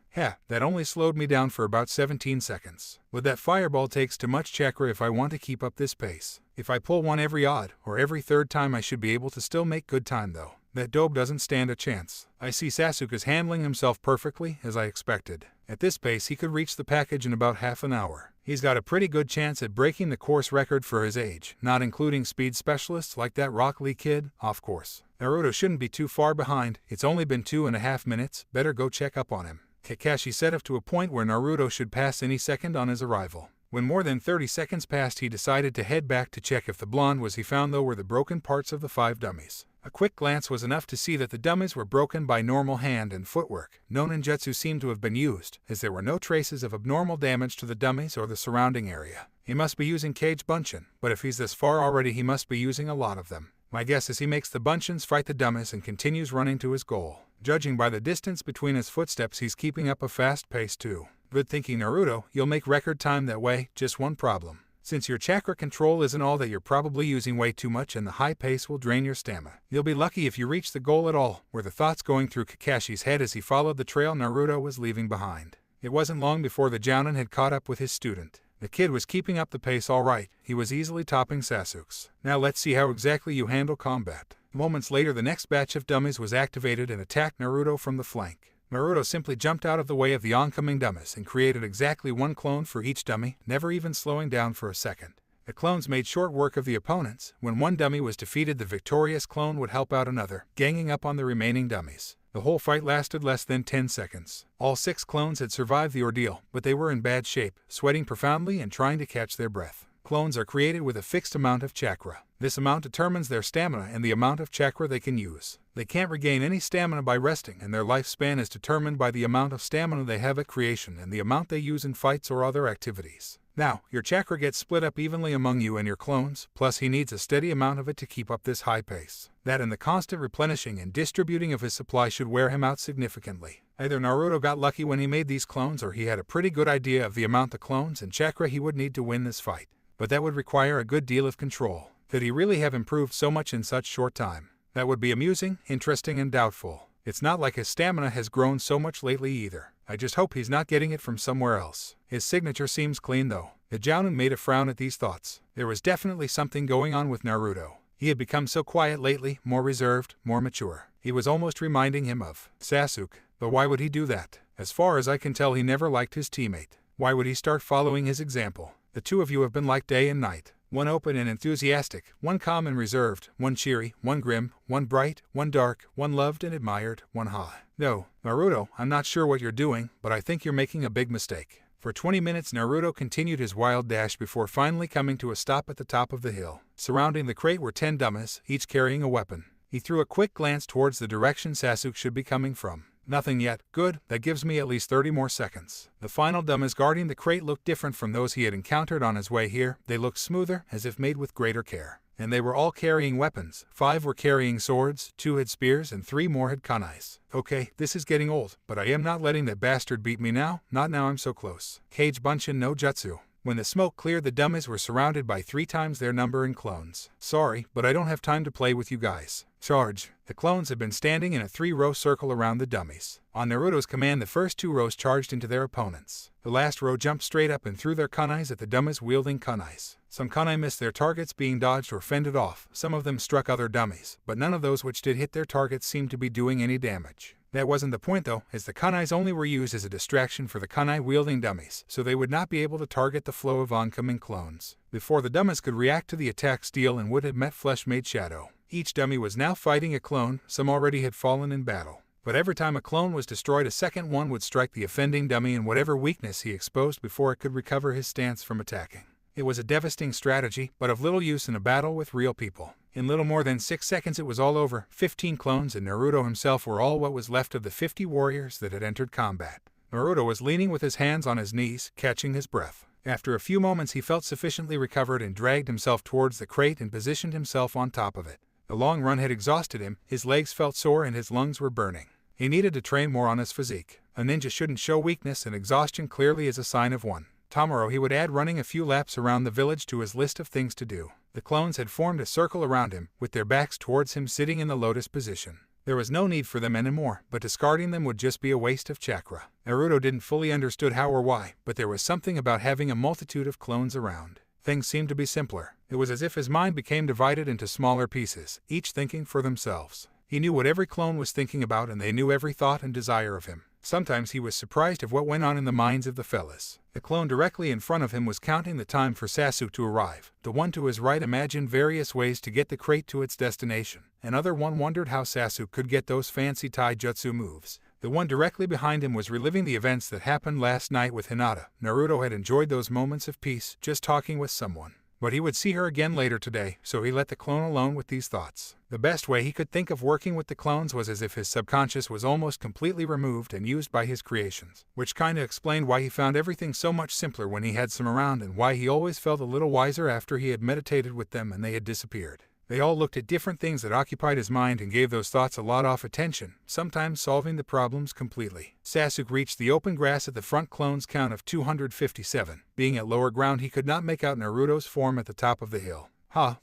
That only slowed me down for about 17 seconds. With that fireball takes too much chakra if I want to keep up this pace. If I pull one every odd, or every third time, I should be able to still make good time though. That dope doesn't stand a chance. I see Sasuke is handling himself perfectly, as I expected. At this pace, he could reach the package in about half an hour. He's got a pretty good chance at breaking the course record for his age, not including speed specialists like that Rock Lee kid, of course. Naruto shouldn't be too far behind. It's only been 2.5 minutes, better go check up on him. Kakashi set off to a point where Naruto should pass any second on his arrival. When more than 30 seconds passed, he decided to head back to check if the blonde was he found though were the broken parts of the 5 dummies. A quick glance was enough to see that the dummies were broken by normal hand and footwork. No ninjutsu seemed to have been used, as there were no traces of abnormal damage to the dummies or the surrounding area. He must be using cage bunshin, but if he's this far already, he must be using a lot of them. My guess is he makes the bunshins fight the dummies and continues running to his goal. Judging by the distance between his footsteps, he's keeping up a fast pace too. Good thinking, Naruto, you'll make record time that way. Just one problem. Since your chakra control isn't all that, you're probably using way too much and the high pace will drain your stamina. You'll be lucky if you reach the goal at all, were the thoughts going through Kakashi's head as he followed the trail Naruto was leaving behind. It wasn't long before the Jounin had caught up with his student. The kid was keeping up the pace all right. He was easily topping Sasuke's. Now let's see how exactly you handle combat. Moments later, the next batch of dummies was activated and attacked Naruto from the flank. Naruto simply jumped out of the way of the oncoming dummies and created exactly one clone for each dummy, never even slowing down for a second. The clones made short work of the opponents. When one dummy was defeated, the victorious clone would help out another, ganging up on the remaining dummies. The whole fight lasted less than 10 seconds. All 6 clones had survived the ordeal, but they were in bad shape, sweating profoundly and trying to catch their breath. Clones are created with a fixed amount of chakra. This amount determines their stamina and the amount of chakra they can use. They can't regain any stamina by resting, and their lifespan is determined by the amount of stamina they have at creation and the amount they use in fights or other activities. Now, your chakra gets split up evenly among you and your clones, plus he needs a steady amount of it to keep up this high pace. That and the constant replenishing and distributing of his supply should wear him out significantly. Either Naruto got lucky when he made these clones, or he had a pretty good idea of the amount of clones and chakra he would need to win this fight. But that would require a good deal of control. Could he really have improved so much in such short time? That would be amusing, interesting, and doubtful. It's not like his stamina has grown so much lately either. I just hope he's not getting it from somewhere else. His signature seems clean though. The Jounin made a frown at these thoughts. There was definitely something going on with Naruto. He had become so quiet lately, more reserved, more mature. He was almost reminding him of Sasuke. But why would he do that? As far as I can tell, he never liked his teammate. Why would he start following his example? The two of you have been like day and night. One open and enthusiastic, one calm and reserved, one cheery, one grim, one bright, one dark, one loved and admired, one high. No, Naruto, I'm not sure what you're doing, but I think you're making a big mistake. For 20 minutes Naruto continued his wild dash before finally coming to a stop at the top of the hill. Surrounding the crate were 10 dummies, each carrying a weapon. He threw a quick glance towards the direction Sasuke should be coming from. Nothing yet. Good, that gives me at least 30 more seconds. The final dummies guarding the crate looked different from those he had encountered on his way here. They looked smoother, as if made with greater care. And they were all carrying weapons. 5 were carrying swords, 2 had spears, and 3 more had kunais. Okay, this is getting old, but I am not letting that bastard beat me now. Not now, I'm so close. Kage Bunshin no Jutsu. When the smoke cleared, the dummies were surrounded by 3 times their number in clones. Sorry, but I don't have time to play with you guys. Charge. The clones had been standing in a 3-row circle around the dummies. On Naruto's command, the first 2 rows charged into their opponents. The last row jumped straight up and threw their kunais at the dummies wielding kunais. Some kunai missed their targets, being dodged or fended off. Some of them struck other dummies, but none of those which did hit their targets seemed to be doing any damage. That wasn't the point though, as the kunais only were used as a distraction for the kunai-wielding dummies, so they would not be able to target the flow of oncoming clones. Before the dummies could react to the attack, steel and wood had met flesh-made shadow. Each dummy was now fighting a clone, some already had fallen in battle. But every time a clone was destroyed, a second one would strike the offending dummy in whatever weakness he exposed before it could recover his stance from attacking. It was a devastating strategy, but of little use in a battle with real people. In little more than 6 seconds it was all over. 15 clones and Naruto himself were all what was left of the 50 warriors that had entered combat. Naruto was leaning with his hands on his knees, catching his breath. After a few moments he felt sufficiently recovered and dragged himself towards the crate and positioned himself on top of it. The long run had exhausted him, his legs felt sore and his lungs were burning. He needed to train more on his physique. A ninja shouldn't show weakness, and exhaustion clearly is a sign of one. Tomorrow he would add running a few laps around the village to his list of things to do. The clones had formed a circle around him, with their backs towards him, sitting in the lotus position. There was no need for them anymore, but discarding them would just be a waste of chakra. Naruto didn't fully understood how or why, but there was something about having a multitude of clones around. Things seemed to be simpler. It was as if his mind became divided into smaller pieces, each thinking for themselves. He knew what every clone was thinking about, and they knew every thought and desire of him. Sometimes he was surprised of what went on in the minds of the fellas. The clone directly in front of him was counting the time for Sasuke to arrive. The one to his right imagined various ways to get the crate to its destination. Another one wondered how Sasuke could get those fancy taijutsu moves. The one directly behind him was reliving the events that happened last night with Hinata. Naruto had enjoyed those moments of peace, just talking with someone. But he would see her again later today, so he let the clone alone with these thoughts. The best way he could think of working with the clones was as if his subconscious was almost completely removed and used by his creations, which kinda explained why he found everything so much simpler when he had some around, and why he always felt a little wiser after he had meditated with them and they had disappeared. They all looked at different things that occupied his mind and gave those thoughts a lot of attention, sometimes solving the problems completely. Sasuke reached the open grass at the front clone's count of 257. Being at lower ground, he could not make out Naruto's form at the top of the hill.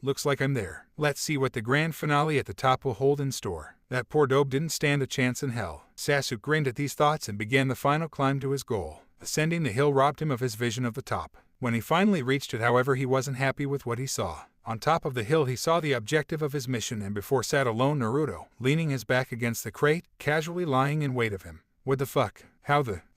Looks like I'm there. Let's see what the grand finale at the top will hold in store. That poor dope didn't stand a chance in hell. Sasuke grinned at these thoughts and began the final climb to his goal. Ascending the hill robbed him of his vision of the top. When he finally reached it, however, he wasn't happy with what he saw. On top of the hill, he saw the objective of his mission, and before sat alone Naruto, leaning his back against the crate, casually lying in wait of him. What the fuck?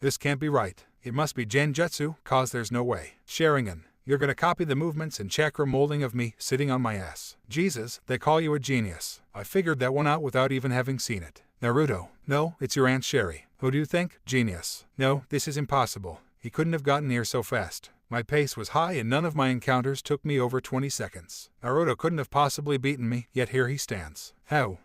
This can't be right. It must be Genjutsu, cause there's no way. Sharingan. You're gonna copy the movements and chakra molding of me sitting on my ass. Jesus, they call you a genius. I figured that one out without even having seen it. Naruto. No, it's your Aunt Sherry. Who do you think? Genius. No, this is impossible. He couldn't have gotten here so fast. My pace was high and none of my encounters took me over 20 seconds. Naruto couldn't have possibly beaten me, yet here he stands. How?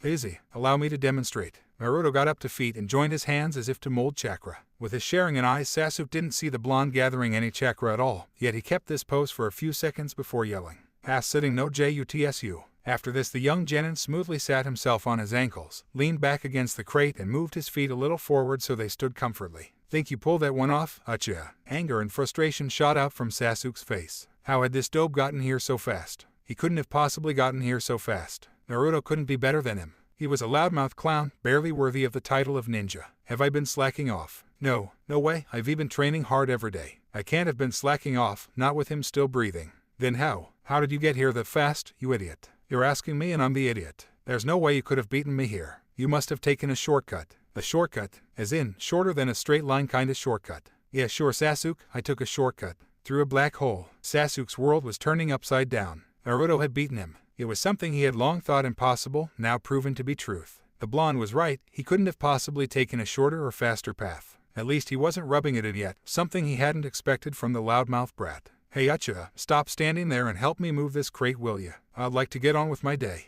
Easy. Allow me to demonstrate. Naruto got up to feet and joined his hands as if to mold chakra. With his Sharingan eyes, Sasuke didn't see the blonde gathering any chakra at all, yet he kept this pose for a few seconds before yelling. Sitting no jutsu. After this, the young genin smoothly sat himself on his ankles, leaned back against the crate and moved his feet a little forward so they stood comfortably. Think you pulled that one off, Uchiha? Anger and frustration shot out from Sasuke's face. How had this dope gotten here so fast? He couldn't have possibly gotten here so fast. Naruto couldn't be better than him. He was a loudmouth clown, barely worthy of the title of ninja. Have I been slacking off? No way, I've been training hard every day. I can't have been slacking off, not with him still breathing. Then how? How did you get here that fast, you idiot? You're asking me and I'm the idiot. There's no way you could have beaten me here. You must have taken a shortcut. A shortcut? As in, shorter than a straight line kind of shortcut. Yeah, sure, Sasuke, I took a shortcut. Through a black hole. Sasuke's world was turning upside down. Naruto had beaten him. It was something he had long thought impossible, now proven to be truth. The blonde was right, he couldn't have possibly taken a shorter or faster path. At least he wasn't rubbing it in yet, something he hadn't expected from the loudmouth brat. Hey Uchiha, stop standing there and help me move this crate, will ya? I'd like to get on with my day.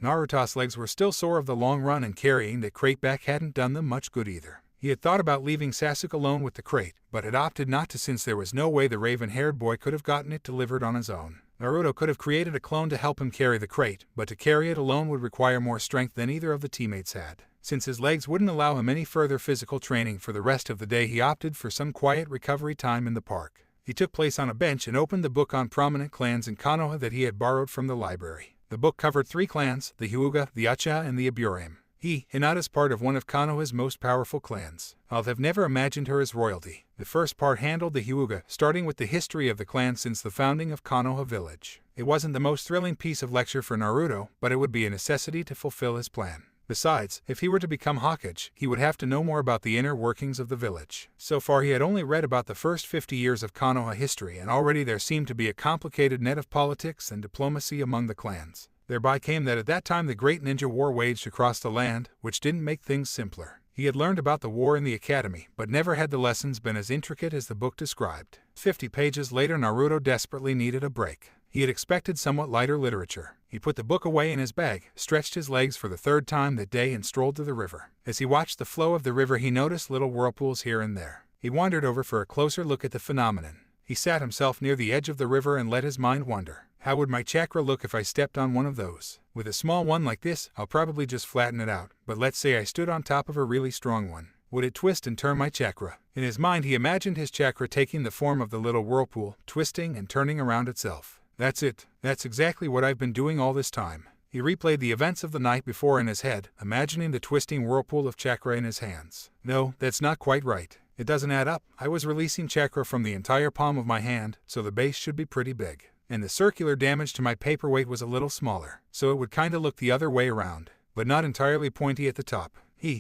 Naruto's legs were still sore of the long run, and carrying the crate back hadn't done them much good either. He had thought about leaving Sasuke alone with the crate, but had opted not to since there was no way the raven-haired boy could have gotten it delivered on his own. Naruto could have created a clone to help him carry the crate, but to carry it alone would require more strength than either of the teammates had. Since his legs wouldn't allow him any further physical training for the rest of the day, he opted for some quiet recovery time in the park. He took place on a bench and opened the book on prominent clans in Konoha that he had borrowed from the library. The book covered 3 clans, the Hyuga, the Uchiha, and the Aburame. Hinata's part of one of Konoha's most powerful clans. I'll have never imagined her as royalty. The first part handled the Hyuga, starting with the history of the clan since the founding of Konoha village. It wasn't the most thrilling piece of lecture for Naruto, but it would be a necessity to fulfill his plan. Besides, if he were to become Hokage, he would have to know more about the inner workings of the village. So far he had only read about the first 50 years of Konoha history, and already there seemed to be a complicated net of politics and diplomacy among the clans. Thereby came that at that time the great ninja war waged across the land, which didn't make things simpler. He had learned about the war in the academy, but never had the lessons been as intricate as the book described. 50 pages later, Naruto desperately needed a break. He had expected somewhat lighter literature. He put the book away in his bag, stretched his legs for the 3rd time that day, and strolled to the river. As he watched the flow of the river, he noticed little whirlpools here and there. He wandered over for a closer look at the phenomenon. He sat himself near the edge of the river and let his mind wander. How would my chakra look if I stepped on one of those? With a small one like this, I'll probably just flatten it out. But let's say I stood on top of a really strong one. Would it twist and turn my chakra? In his mind, he imagined his chakra taking the form of the little whirlpool, twisting and turning around itself. That's it. That's exactly what I've been doing all this time. He replayed the events of the night before in his head, imagining the twisting whirlpool of chakra in his hands. No, that's not quite right. It doesn't add up. I was releasing chakra from the entire palm of my hand, so the base should be pretty big. And the circular damage to my paperweight was a little smaller, so it would kinda look the other way around, but not entirely pointy at the top.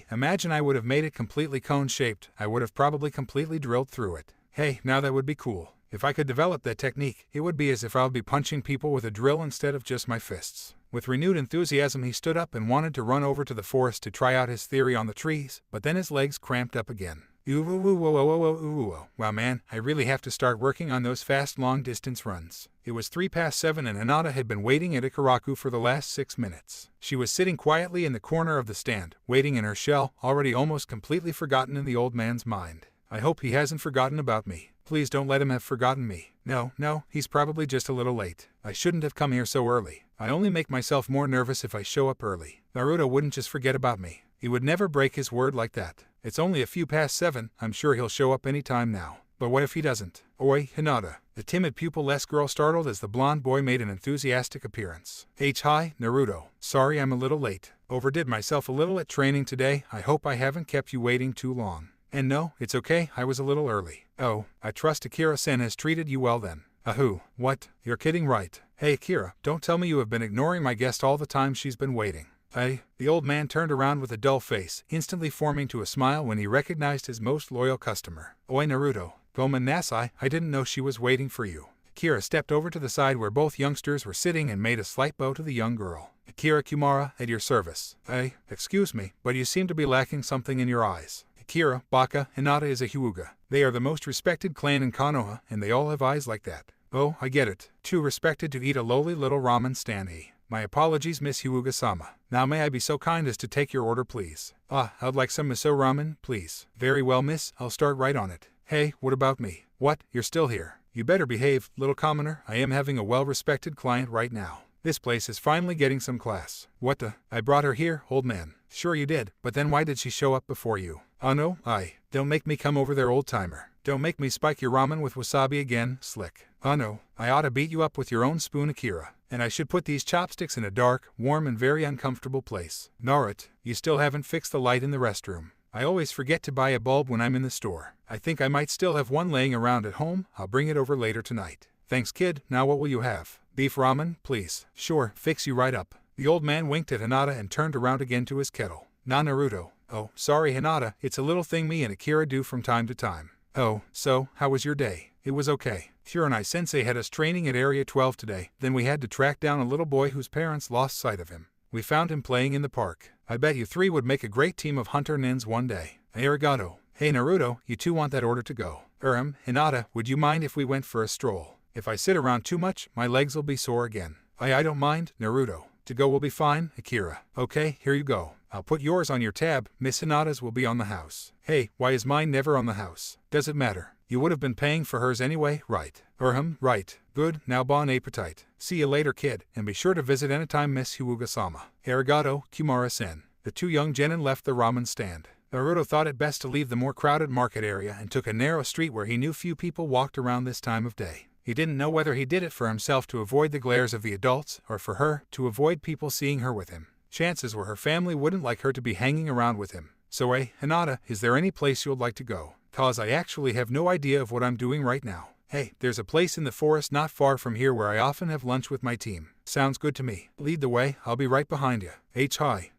Imagine I would have made it completely cone-shaped. I would have probably completely drilled through it. Hey, now that would be cool. If I could develop that technique, it would be as if I would be punching people with a drill instead of just my fists. With renewed enthusiasm, he stood up and wanted to run over to the forest to try out his theory on the trees, but then his legs cramped up again. Wow man, I really have to start working on those fast long-distance runs. It was 7:03 and Hinata had been waiting at Ikaraku for the last 6 minutes. She was sitting quietly in the corner of the stand, waiting in her shell, already almost completely forgotten in the old man's mind. I hope he hasn't forgotten about me. Please don't let him have forgotten me. No, he's probably just a little late. I shouldn't have come here so early. I only make myself more nervous if I show up early. Naruto wouldn't just forget about me. He would never break his word like that. It's only a few past 7, I'm sure he'll show up any time now. But what if he doesn't? Oi, Hinata. The timid pupil-less girl startled as the blonde boy made an enthusiastic appearance. Hi, Naruto. Sorry I'm a little late. Overdid myself a little at training today. I hope I haven't kept you waiting too long. And no, it's okay, I was a little early. Oh, I trust Akira-sen has treated you well then. Ahoo, what? You're kidding, right? Hey Akira, don't tell me you have been ignoring my guest all the time she's been waiting. The old man turned around with a dull face, instantly forming to a smile when he recognized his most loyal customer. Oi Naruto, Gomen Nasai, I didn't know she was waiting for you. Akira stepped over to the side where both youngsters were sitting and made a slight bow to the young girl. Akira Kumara, at your service. Excuse me, but you seem to be lacking something in your eyes. Akira, Baka, Hinata is a Hyuga. They are the most respected clan in Konoha, and they all have eyes like that. Oh, I get it. Too respected to eat a lowly little ramen stand. My apologies, Miss Hyuga-sama. Now may I be so kind as to take your order, please? I'd like some miso ramen, please. Very well, miss, I'll start right on it. Hey, what about me? What, you're still here? You better behave, little commoner. I am having a well-respected client right now. This place is finally getting some class. What the? I brought her here, old man. Sure you did, but then why did she show up before you? Oh no, don't make me come over there, old-timer. Don't make me spike your ramen with wasabi again, slick. Oh no, I ought to beat you up with your own spoon, Akira. And I should put these chopsticks in a dark, warm and very uncomfortable place. Naruto, you still haven't fixed the light in the restroom. I always forget to buy a bulb when I'm in the store. I think I might still have one laying around at home. I'll bring it over later tonight. Thanks, kid. Now what will you have? Beef ramen, please. Sure, fix you right up. The old man winked at Hinata and turned around again to his kettle. Nah, Naruto. Oh, sorry, Hinata. It's a little thing me and Akira do from time to time. Oh, so, how was your day? It was okay. Kurenai-sensei had us training at Area 12 today. Then we had to track down a little boy whose parents lost sight of him. We found him playing in the park. I bet you 3 would make a great team of hunter nins one day. Arigato. Hey Naruto, you 2 want that order to go. Hinata, would you mind if we went for a stroll? If I sit around too much, my legs will be sore again. I don't mind, Naruto. To go will be fine, Akira. Okay, here you go. I'll put yours on your tab. Miss Hinata's will be on the house. Hey, why is mine never on the house? Does it matter? You would have been paying for hers anyway, right? Right. Good, now bon appetite. See you later, kid, and be sure to visit anytime, Miss Hyuga-sama. Arigato, Kumara-sen. The 2 young genin left the ramen stand. Naruto thought it best to leave the more crowded market area and took a narrow street where he knew few people walked around this time of day. He didn't know whether he did it for himself to avoid the glares of the adults, or for her, to avoid people seeing her with him. Chances were her family wouldn't like her to be hanging around with him. So Hinata, is there any place you'd like to go? Cause I actually have no idea of what I'm doing right now. Hey, there's a place in the forest not far from here where I often have lunch with my team. Sounds good to me. Lead the way, I'll be right behind you.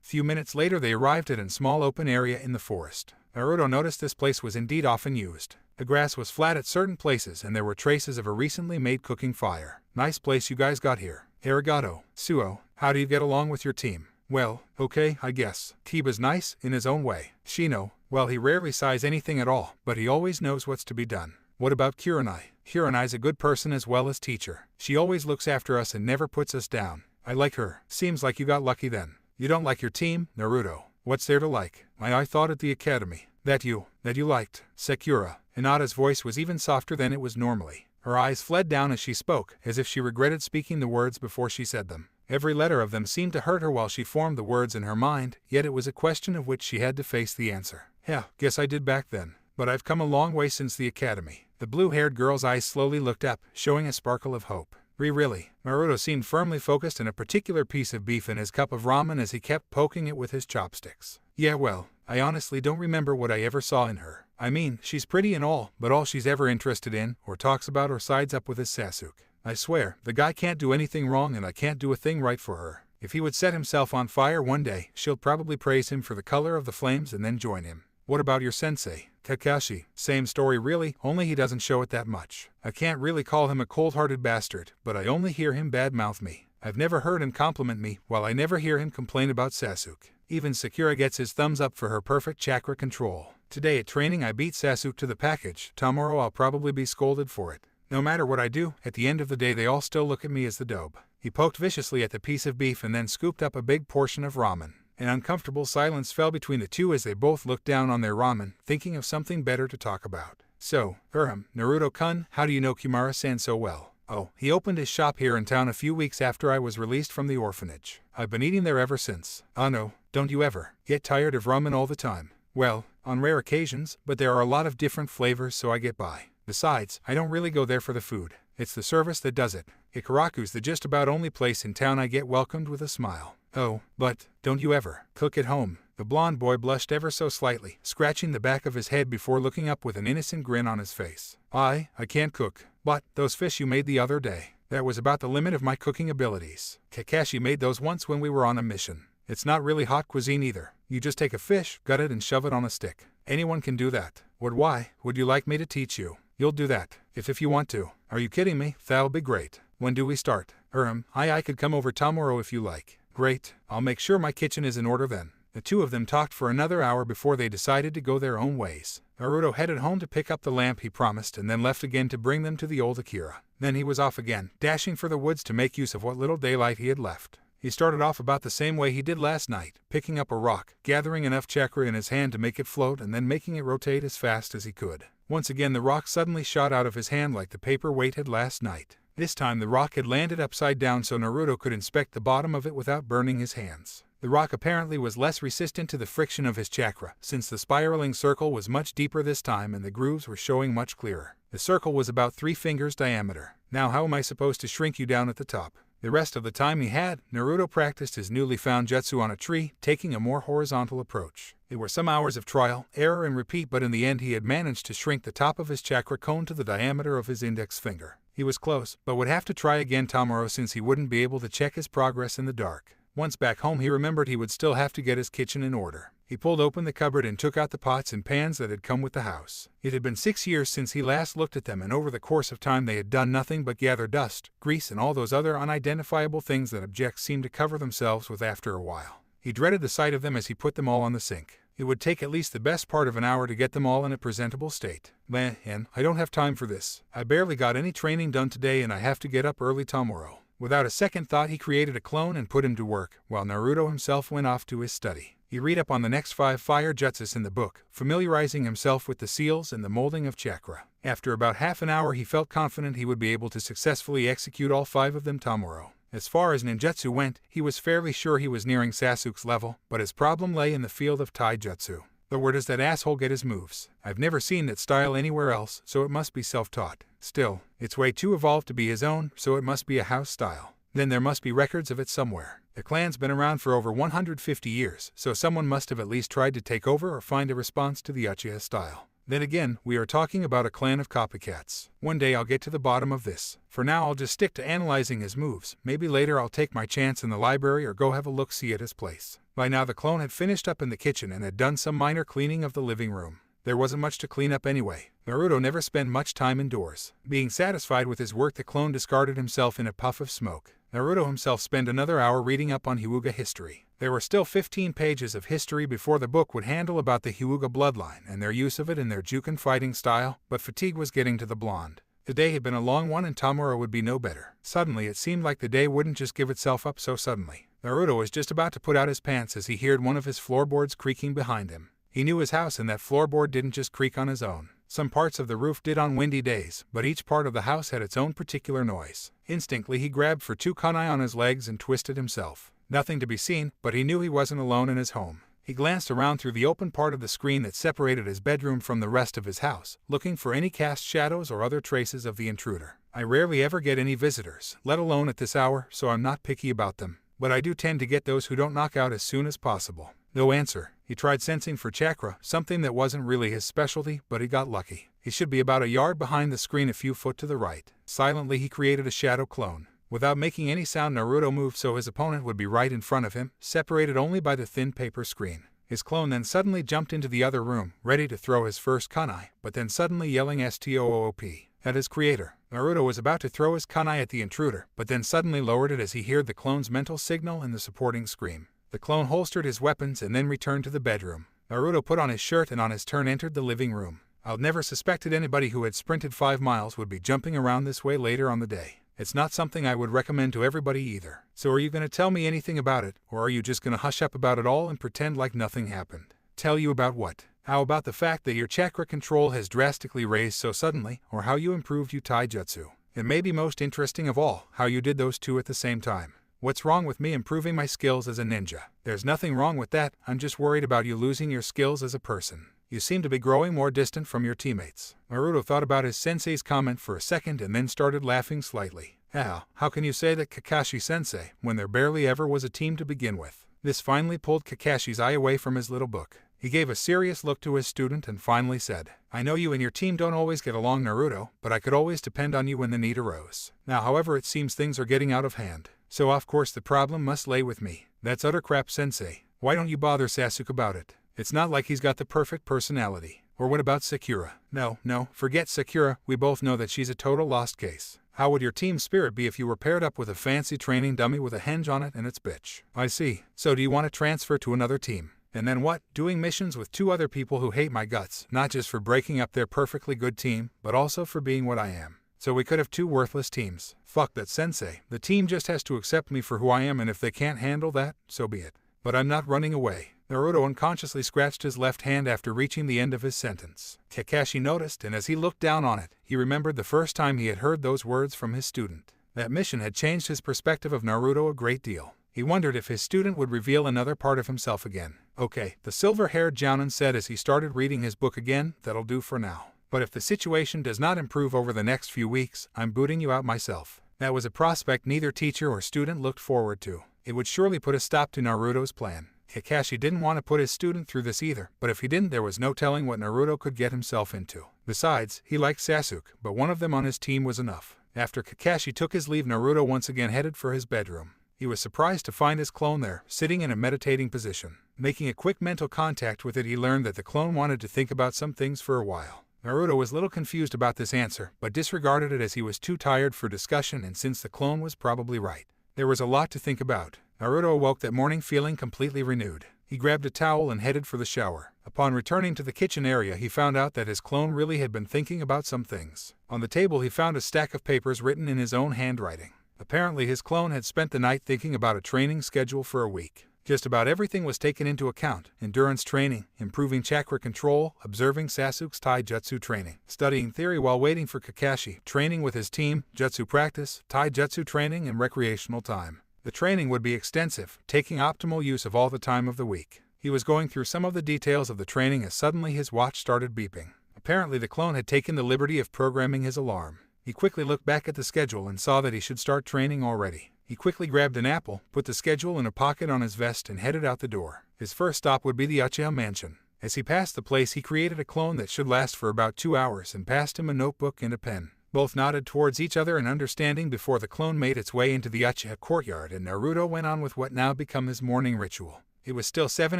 Few minutes later they arrived at a small open area in the forest. Naruto noticed this place was indeed often used. The grass was flat at certain places and there were traces of a recently made cooking fire. Nice place you guys got here. Arigato. Suo, how do you get along with your team? Well, okay, I guess. Kiba's nice, in his own way. Shino, well, he rarely sighs anything at all, but he always knows what's to be done. What about Kurenai? Kurenai's a good person as well as teacher. She always looks after us and never puts us down. I like her. Seems like you got lucky then. You don't like your team, Naruto. What's there to like? I thought at the academy. That you liked. Sakura. Hinata's voice was even softer than it was normally. Her eyes fled down as she spoke, as if she regretted speaking the words before she said them. Every letter of them seemed to hurt her while she formed the words in her mind, yet it was a question of which she had to face the answer. Yeah, guess I did back then. But I've come a long way since the academy. The blue-haired girl's eyes slowly looked up, showing a sparkle of hope. Really? Naruto seemed firmly focused on a particular piece of beef in his cup of ramen as he kept poking it with his chopsticks. Yeah, well, I honestly don't remember what I ever saw in her. I mean, she's pretty and all, but all she's ever interested in, or talks about or sides up with is Sasuke. I swear, the guy can't do anything wrong and I can't do a thing right for her. If he would set himself on fire one day, she'll probably praise him for the color of the flames and then join him. What about your sensei, Kakashi? Same story really, only he doesn't show it that much. I can't really call him a cold-hearted bastard, but I only hear him badmouth me. I've never heard him compliment me, while I never hear him complain about Sasuke. Even Sakura gets his thumbs up for her perfect chakra control. Today at training I beat Sasuke to the package. Tomorrow I'll probably be scolded for it. No matter what I do, at the end of the day they all still look at me as the dope. He poked viciously at the piece of beef and then scooped up a big portion of ramen. An uncomfortable silence fell between the two as they both looked down on their ramen, thinking of something better to talk about. So, Naruto-kun, how do you know Kimura-san so well? Oh, he opened his shop here in town a few weeks after I was released from the orphanage. I've been eating there ever since. Oh no, don't you ever get tired of ramen all the time? Well, on rare occasions, but there are a lot of different flavors so I get by. Besides, I don't really go there for the food. It's the service that does it. Ikaraku's the just about only place in town I get welcomed with a smile. Oh, but don't you ever cook at home? The blond boy blushed ever so slightly, scratching the back of his head before looking up with an innocent grin on his face. I can't cook. But those fish you made the other day, that was about the limit of my cooking abilities. Kakashi made those once when we were on a mission. It's not really hot cuisine either. You just take a fish, gut it and shove it on a stick. Anyone can do that. Why would you like me to teach you? You'll do that, if you want to. Are you kidding me? That'll be great. When do we start? I could come over tomorrow if you like. Great, I'll make sure my kitchen is in order then. The two of them talked for another hour before they decided to go their own ways. Naruto headed home to pick up the lamp he promised and then left again to bring them to the old Akira. Then he was off again, dashing for the woods to make use of what little daylight he had left. He started off about the same way he did last night, picking up a rock, gathering enough chakra in his hand to make it float and then making it rotate as fast as he could. Once again the rock suddenly shot out of his hand like the paper weight had last night. This time the rock had landed upside down so Naruto could inspect the bottom of it without burning his hands. The rock apparently was less resistant to the friction of his chakra, since the spiraling circle was much deeper this time and the grooves were showing much clearer. The circle was about 3 fingers diameter. Now how am I supposed to shrink you down at the top? The rest of the time he had, Naruto practiced his newly found jutsu on a tree, taking a more horizontal approach. It were some hours of trial, error and repeat, but in the end he had managed to shrink the top of his chakra cone to the diameter of his index finger. He was close, but would have to try again tomorrow since he wouldn't be able to check his progress in the dark. Once back home he remembered he would still have to get his kitchen in order. He pulled open the cupboard and took out the pots and pans that had come with the house. It had been 6 years since he last looked at them, and over the course of time they had done nothing but gather dust, grease and all those other unidentifiable things that objects seem to cover themselves with after a while. He dreaded the sight of them as he put them all on the sink. It would take at least the best part of an hour to get them all in a presentable state. Man, I don't have time for this. I barely got any training done today and I have to get up early tomorrow. Without a second thought he created a clone and put him to work, while Naruto himself went off to his study. He read up on the next 5 fire jutsus in the book, familiarizing himself with the seals and the molding of chakra. After about half an hour he felt confident he would be able to successfully execute all 5 of them tomorrow. As far as ninjutsu went, he was fairly sure he was nearing Sasuke's level, but his problem lay in the field of taijutsu. But where does that asshole get his moves? I've never seen that style anywhere else, so it must be self-taught. Still, it's way too evolved to be his own, so it must be a house style. Then there must be records of it somewhere. The clan's been around for over 150 years, so someone must have at least tried to take over or find a response to the Uchiha style. Then again, we are talking about a clan of copycats. One day I'll get to the bottom of this. For now I'll just stick to analyzing his moves. Maybe later I'll take my chance in the library or go have a look-see at his place. By now the clone had finished up in the kitchen and had done some minor cleaning of the living room. There wasn't much to clean up anyway. Naruto never spent much time indoors. Being satisfied with his work, the clone discarded himself in a puff of smoke. Naruto himself spent another hour reading up on Hyuga history. There were still 15 pages of history before the book would handle about the Hyuga bloodline and their use of it in their Juken fighting style, but fatigue was getting to the blonde. The day had been a long one and tomorrow would be no better. Suddenly it seemed like the day wouldn't just give itself up so suddenly. Naruto was just about to put out his pants as he heard one of his floorboards creaking behind him. He knew his house and that floorboard didn't just creak on his own. Some parts of the roof did on windy days, but each part of the house had its own particular noise. Instinctively he grabbed for 2 kunai on his legs and twisted himself. Nothing to be seen, but he knew he wasn't alone in his home. He glanced around through the open part of the screen that separated his bedroom from the rest of his house, looking for any cast shadows or other traces of the intruder. I rarely ever get any visitors, let alone at this hour, so I'm not picky about them. But I do tend to get those who don't knock out as soon as possible. No answer. He tried sensing for chakra, something that wasn't really his specialty, but he got lucky. He should be about a yard behind the screen, a few foot to the right. Silently he created a shadow clone. Without making any sound, Naruto moved so his opponent would be right in front of him, separated only by the thin paper screen. His clone then suddenly jumped into the other room, ready to throw his first kunai, but then suddenly yelling "Stoop" at his creator. Naruto was about to throw his kunai at the intruder, but then suddenly lowered it as he heard the clone's mental signal and the supporting scream. The clone holstered his weapons and then returned to the bedroom. Naruto put on his shirt and on his turn entered the living room. I'd never suspected anybody who had sprinted 5 miles would be jumping around this way later on the day. It's not something I would recommend to everybody either. So are you going to tell me anything about it, or are you just going to hush up about it all and pretend like nothing happened? Tell you about what? How about the fact that your chakra control has drastically raised so suddenly, or how you improved your taijutsu? It may be most interesting of all, how you did those two at the same time. What's wrong with me improving my skills as a ninja? There's nothing wrong with that, I'm just worried about you losing your skills as a person. You seem to be growing more distant from your teammates. Naruto thought about his sensei's comment for a second and then started laughing slightly. How can you say that Kakashi-sensei, when there barely ever was a team to begin with? This finally pulled Kakashi's eye away from his little book. He gave a serious look to his student and finally said, I know you and your team don't always get along, Naruto, but I could always depend on you when the need arose. Now, however, it seems things are getting out of hand. So of course the problem must lay with me. That's utter crap, sensei. Why don't you bother Sasuke about it? It's not like he's got the perfect personality. Or what about Sakura? No, forget Sakura, we both know that she's a total lost case. How would your team spirit be if you were paired up with a fancy training dummy with a henge on it and its bitch? I see. So do you want to transfer to another team? And then what? Doing missions with two other people who hate my guts, not just for breaking up their perfectly good team, but also for being what I am. So we could have two worthless teams. Fuck that, sensei. The team just has to accept me for who I am, and if they can't handle that, so be it. But I'm not running away. Naruto unconsciously scratched his left hand after reaching the end of his sentence. Kakashi noticed, and as he looked down on it, he remembered the first time he had heard those words from his student. That mission had changed his perspective of Naruto a great deal. He wondered if his student would reveal another part of himself again. Okay, the silver-haired Jounin said as he started reading his book again, that'll do for now. But if the situation does not improve over the next few weeks, I'm booting you out myself. That was a prospect neither teacher or student looked forward to. It would surely put a stop to Naruto's plan. Kakashi didn't want to put his student through this either, but if he didn't, there was no telling what Naruto could get himself into. Besides, he liked Sasuke, but one of them on his team was enough. After Kakashi took his leave, Naruto once again headed for his bedroom. He was surprised to find his clone there, sitting in a meditating position. Making a quick mental contact with it, he learned that the clone wanted to think about some things for a while. Naruto was a little confused about this answer, but disregarded it as he was too tired for discussion, and since the clone was probably right. There was a lot to think about. Naruto awoke that morning feeling completely renewed. He grabbed a towel and headed for the shower. Upon returning to the kitchen area, he found out that his clone really had been thinking about some things. On the table, he found a stack of papers written in his own handwriting. Apparently, his clone had spent the night thinking about a training schedule for a week. Just about everything was taken into account: endurance training, improving chakra control, observing Sasuke's taijutsu training, studying theory while waiting for Kakashi, training with his team, jutsu practice, taijutsu training, and recreational time. The training would be extensive, taking optimal use of all the time of the week. He was going through some of the details of the training as suddenly his watch started beeping. Apparently the clone had taken the liberty of programming his alarm. He quickly looked back at the schedule and saw that he should start training already. He quickly grabbed an apple, put the schedule in a pocket on his vest, and headed out the door. His first stop would be the Uchiha mansion. As he passed the place, he created a clone that should last for about 2 hours and passed him a notebook and a pen. Both nodded towards each other in understanding before the clone made its way into the Uchiha courtyard, and Naruto went on with what now became his morning ritual. It was still 7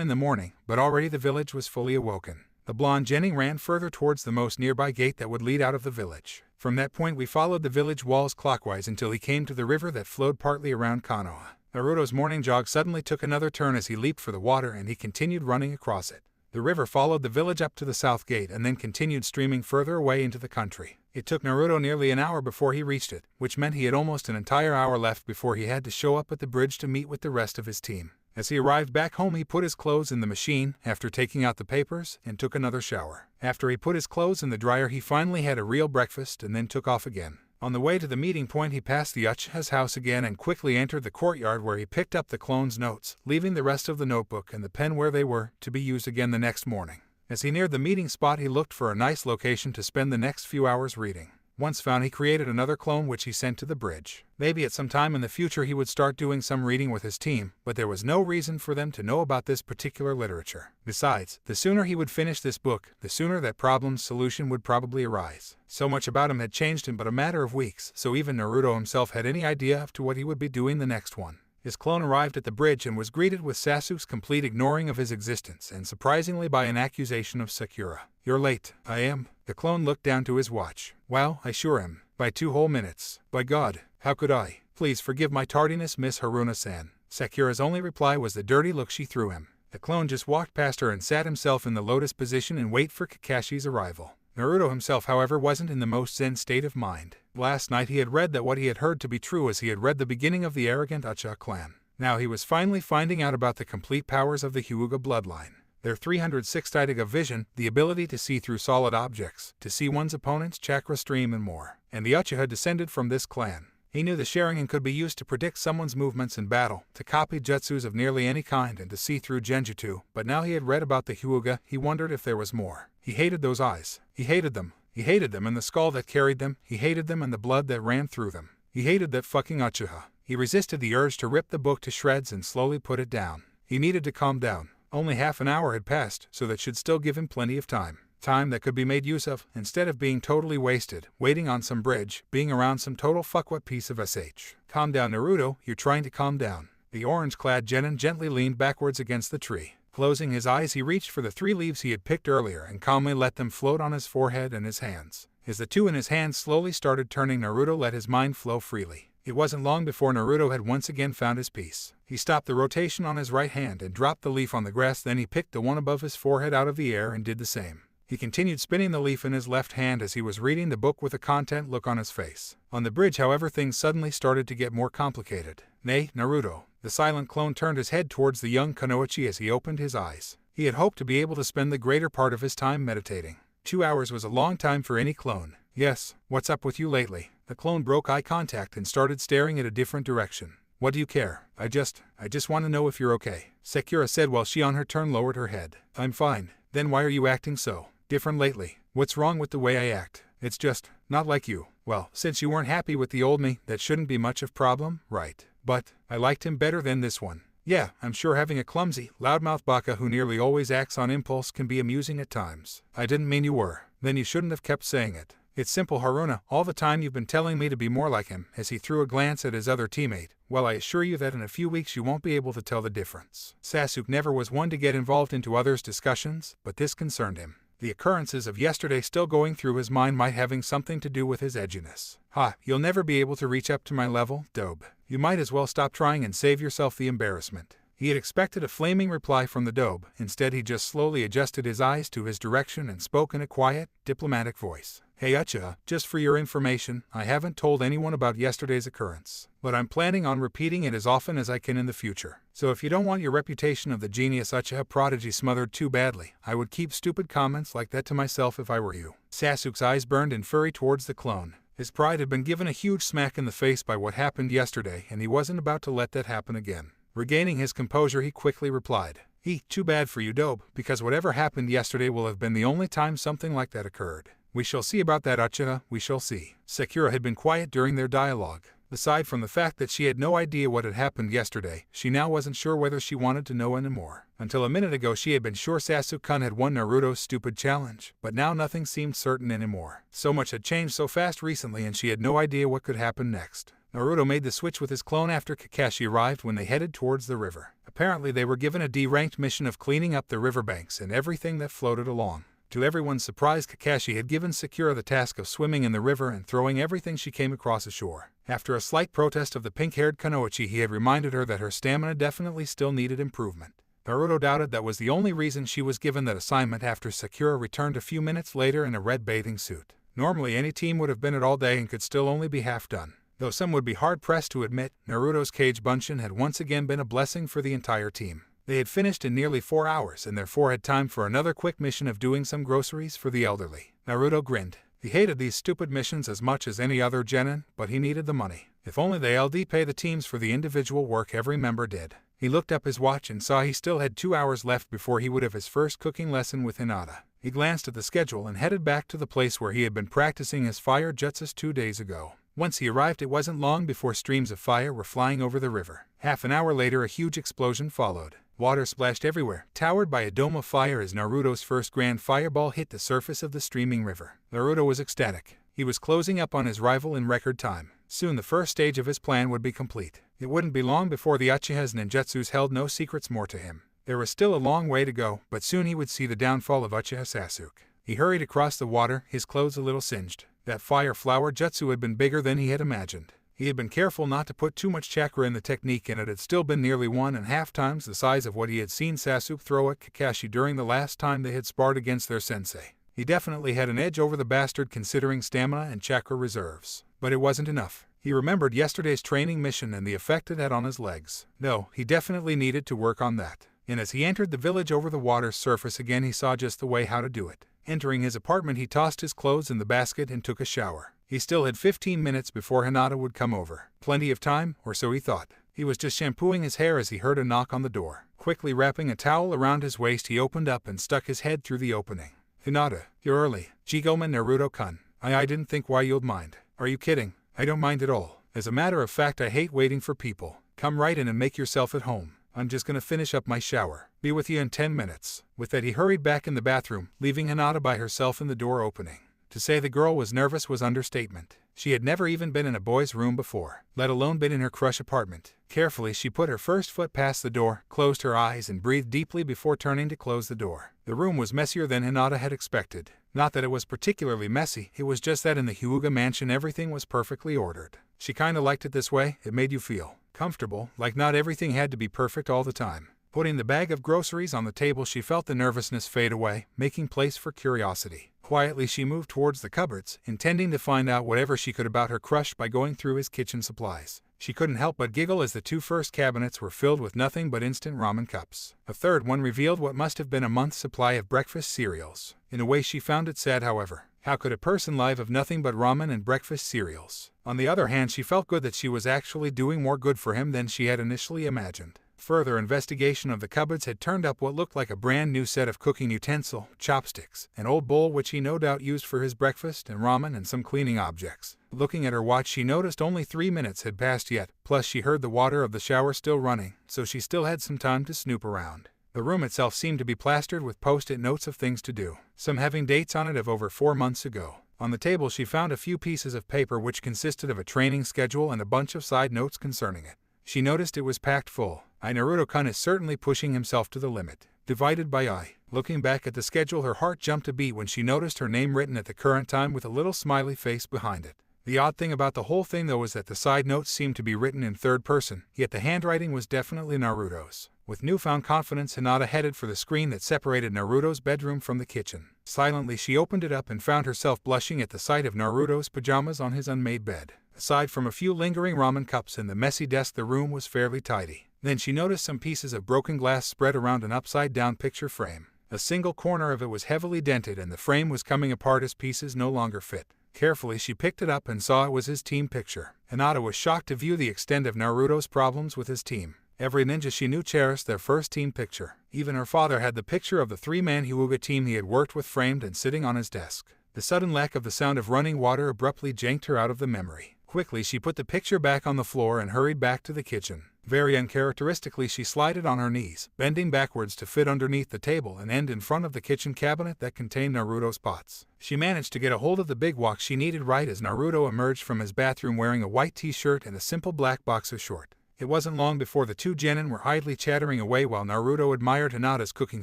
in the morning, but already the village was fully awoken. The blonde Genin ran further towards the most nearby gate that would lead out of the village. From that point we followed the village walls clockwise until he came to the river that flowed partly around Konoha. Naruto's morning jog suddenly took another turn as he leaped for the water, and he continued running across it. The river followed the village up to the south gate and then continued streaming further away into the country. It took Naruto nearly an hour before he reached it, which meant he had almost an entire hour left before he had to show up at the bridge to meet with the rest of his team. As he arrived back home, he put his clothes in the machine, after taking out the papers, and took another shower. After he put his clothes in the dryer, he finally had a real breakfast and then took off again. On the way to the meeting point, he passed the Uchiha's house again and quickly entered the courtyard, where he picked up the clone's notes, leaving the rest of the notebook and the pen where they were, to be used again the next morning. As he neared the meeting spot, he looked for a nice location to spend the next few hours reading. Once found, he created another clone which he sent to the bridge. Maybe at some time in the future he would start doing some reading with his team, but there was no reason for them to know about this particular literature. Besides, the sooner he would finish this book, the sooner that problem's solution would probably arise. So much about him had changed in but a matter of weeks, so even Naruto himself had any idea of to what he would be doing the next one. His clone arrived at the bridge and was greeted with Sasuke's complete ignoring of his existence, and surprisingly by an accusation of Sakura. "You're late." "I am." The clone looked down to his watch. "Wow, I sure am. By 2 whole minutes. By God, how could I? Please forgive my tardiness, Miss Haruna-san." Sakura's only reply was the dirty look she threw him. The clone just walked past her and sat himself in the lotus position and wait for Kakashi's arrival. Naruto himself, however, wasn't in the most zen state of mind. Last night he had read that what he had heard to be true, as he had read the beginning of the arrogant Uchiha clan. Now he was finally finding out about the complete powers of the Hyuga bloodline. Their 306 Taiga vision, the ability to see through solid objects, to see one's opponent's chakra stream and more. And the Uchiha descended from this clan. He knew the Sharingan could be used to predict someone's movements in battle, to copy jutsus of nearly any kind and to see through genjutsu, but now he had read about the Hyuga, he wondered if there was more. He hated those eyes. He hated them. He hated them and the skull that carried them, he hated them and the blood that ran through them. He hated that fucking Uchiha. He resisted the urge to rip the book to shreds and slowly put it down. He needed to calm down. Only half an hour had passed, so that should still give him plenty of time. Time that could be made use of, instead of being totally wasted, waiting on some bridge, being around some total fuckwhat piece of SH. Calm down, Naruto, you're trying to calm down. The orange-clad genin gently leaned backwards against the tree. Closing his eyes, he reached for the 3 leaves he had picked earlier and calmly let them float on his forehead and his hands. As the 2 in his hands slowly started turning, Naruto let his mind flow freely. It wasn't long before Naruto had once again found his peace. He stopped the rotation on his right hand and dropped the leaf on the grass, then he picked the one above his forehead out of the air and did the same. He continued spinning the leaf in his left hand as he was reading the book with a content look on his face. On the bridge, however, things suddenly started to get more complicated. Nay, Naruto. The silent clone turned his head towards the young Kunoichi as he opened his eyes. He had hoped to be able to spend the greater part of his time meditating. 2 hours was a long time for any clone. Yes, what's up with you lately? The clone broke eye contact and started staring at a different direction. What do you care? I just want to know if you're okay, Sakura said while she on her turn lowered her head. I'm fine. Then why are you acting so different lately? What's wrong with the way I act? It's just not like you. Well, since you weren't happy with the old me, that shouldn't be much of a problem, right? But I liked him better than this one. Yeah, I'm sure having a clumsy, loudmouth baka who nearly always acts on impulse can be amusing at times. I didn't mean you were. Then you shouldn't have kept saying it. It's simple, Haruna. All the time you've been telling me to be more like him, as he threw a glance at his other teammate. Well, I assure you that in a few weeks you won't be able to tell the difference. Sasuke never was one to get involved into others' discussions, but this concerned him. The occurrences of yesterday still going through his mind might having something to do with his edginess. Ha, you'll never be able to reach up to my level, Dobe. You might as well stop trying and save yourself the embarrassment. He had expected a flaming reply from the Dobe. Instead, he just slowly adjusted his eyes to his direction and spoke in a quiet, diplomatic voice. Hey Uchiha, just for your information, I haven't told anyone about yesterday's occurrence, but I'm planning on repeating it as often as I can in the future. So if you don't want your reputation of the genius Uchiha Prodigy smothered too badly, I would keep stupid comments like that to myself if I were you. Sasuke's eyes burned in fury towards the clone. His pride had been given a huge smack in the face by what happened yesterday, and he wasn't about to let that happen again. Regaining his composure, he quickly replied, Too bad for you, Dobe, because whatever happened yesterday will have been the only time something like that occurred. We shall see about that, Uchiha, we shall see. Sakura had been quiet during their dialogue. Aside from the fact that she had no idea what had happened yesterday, she now wasn't sure whether she wanted to know anymore. Until a minute ago she had been sure Sasuke-kun had won Naruto's stupid challenge, but now nothing seemed certain anymore. So much had changed so fast recently and she had no idea what could happen next. Naruto made the switch with his clone after Kakashi arrived when they headed towards the river. Apparently they were given a D-ranked mission of cleaning up the riverbanks and everything that floated along. To everyone's surprise, Kakashi had given Sakura the task of swimming in the river and throwing everything she came across ashore. After a slight protest of the pink-haired Kunoichi, he had reminded her that her stamina definitely still needed improvement. Naruto doubted that was the only reason she was given that assignment after Sakura returned a few minutes later in a red bathing suit. Normally any team would have been it all day and could still only be half done. Though some would be hard-pressed to admit, Naruto's Kage Bunshin had once again been a blessing for the entire team. They had finished in nearly 4 hours and therefore had time for another quick mission of doing some groceries for the elderly. Naruto grinned. He hated these stupid missions as much as any other genin, but he needed the money. If only the LD pay the teams for the individual work every member did. He looked up his watch and saw he still had 2 hours left before he would have his first cooking lesson with Hinata. He glanced at the schedule and headed back to the place where he had been practicing his fire jutsus 2 days ago. Once he arrived, it wasn't long before streams of fire were flying over the river. Half an hour later, a huge explosion followed. Water splashed everywhere, towered by a dome of fire as Naruto's first grand fireball hit the surface of the streaming river. Naruto was ecstatic. He was closing up on his rival in record time. Soon the first stage of his plan would be complete. It wouldn't be long before the Uchiha's ninjutsus held no secrets more to him. There was still a long way to go, but soon he would see the downfall of Uchiha Sasuke. He hurried across the water, his clothes a little singed. That fire flower jutsu had been bigger than he had imagined. He had been careful not to put too much chakra in the technique, and it had still been nearly 1.5 times the size of what he had seen Sasuke throw at Kakashi during the last time they had sparred against their sensei. He definitely had an edge over the bastard considering stamina and chakra reserves. But it wasn't enough. He remembered yesterday's training mission and the effect it had on his legs. No, he definitely needed to work on that. and as he entered the village over the water's surface again he saw just the way how to do it. Entering his apartment he tossed his clothes in the basket and took a shower. He still had 15 minutes before Hinata would come over. Plenty of time, or so he thought. He was just shampooing his hair as he heard a knock on the door. Quickly wrapping a towel around his waist he opened up and stuck his head through the opening. Hinata, you're early. Jigomen Naruto-kun. I didn't think why you'd mind. Are you kidding? I don't mind at all. As a matter of fact I hate waiting for people. Come right in and make yourself at home. I'm just gonna finish up my shower. Be with you in 10 minutes. With that he hurried back in the bathroom, leaving Hinata by herself in the door opening. To say the girl was nervous was understatement. She had never even been in a boy's room before, let alone been in her crush apartment. Carefully she put her first foot past the door, closed her eyes and breathed deeply before turning to close the door. The room was messier than Hinata had expected. Not that it was particularly messy, it was just that in the Hyuga mansion everything was perfectly ordered. She kinda liked it this way, it made you feel comfortable, like not everything had to be perfect all the time. Putting the bag of groceries on the table she felt the nervousness fade away, making place for curiosity. Quietly she moved towards the cupboards, intending to find out whatever she could about her crush by going through his kitchen supplies. She couldn't help but giggle as the two first cabinets were filled with nothing but instant ramen cups. A third one revealed what must have been a month's supply of breakfast cereals. In a way she found it sad, however. How could a person live of nothing but ramen and breakfast cereals? On the other hand, she felt good that she was actually doing more good for him than she had initially imagined. Further investigation of the cupboards had turned up what looked like a brand new set of cooking utensil, chopsticks, an old bowl which he no doubt used for his breakfast, and ramen and some cleaning objects. Looking at her watch she noticed only 3 minutes had passed yet, plus she heard the water of the shower still running, so she still had some time to snoop around. The room itself seemed to be plastered with post-it notes of things to do, some having dates on it of over 4 months ago. On the table she found a few pieces of paper which consisted of a training schedule and a bunch of side notes concerning it. She noticed it was packed full. Naruto-kun is certainly pushing himself to the limit. Divided by I. Looking back at the schedule her heart jumped a beat when she noticed her name written at the current time with a little smiley face behind it. The odd thing about the whole thing though was that the side notes seemed to be written in third person, yet the handwriting was definitely Naruto's. With newfound confidence Hinata headed for the screen that separated Naruto's bedroom from the kitchen. Silently she opened it up and found herself blushing at the sight of Naruto's pajamas on his unmade bed. Aside from a few lingering ramen cups and the messy desk the room was fairly tidy. Then she noticed some pieces of broken glass spread around an upside-down picture frame. A single corner of it was heavily dented and the frame was coming apart as pieces no longer fit. Carefully she picked it up and saw it was his team picture. Hinata was shocked to view the extent of Naruto's problems with his team. Every ninja she knew cherished their first team picture. Even her father had the picture of the 3-man Hyuga team he had worked with framed and sitting on his desk. The sudden lack of the sound of running water abruptly janked her out of the memory. Quickly she put the picture back on the floor and hurried back to the kitchen. Very uncharacteristically she slided on her knees, bending backwards to fit underneath the table and end in front of the kitchen cabinet that contained Naruto's pots. She managed to get a hold of the big wok she needed right as Naruto emerged from his bathroom wearing a white t-shirt and a simple black boxer short. It wasn't long before the two genin were idly chattering away while Naruto admired Hinata's cooking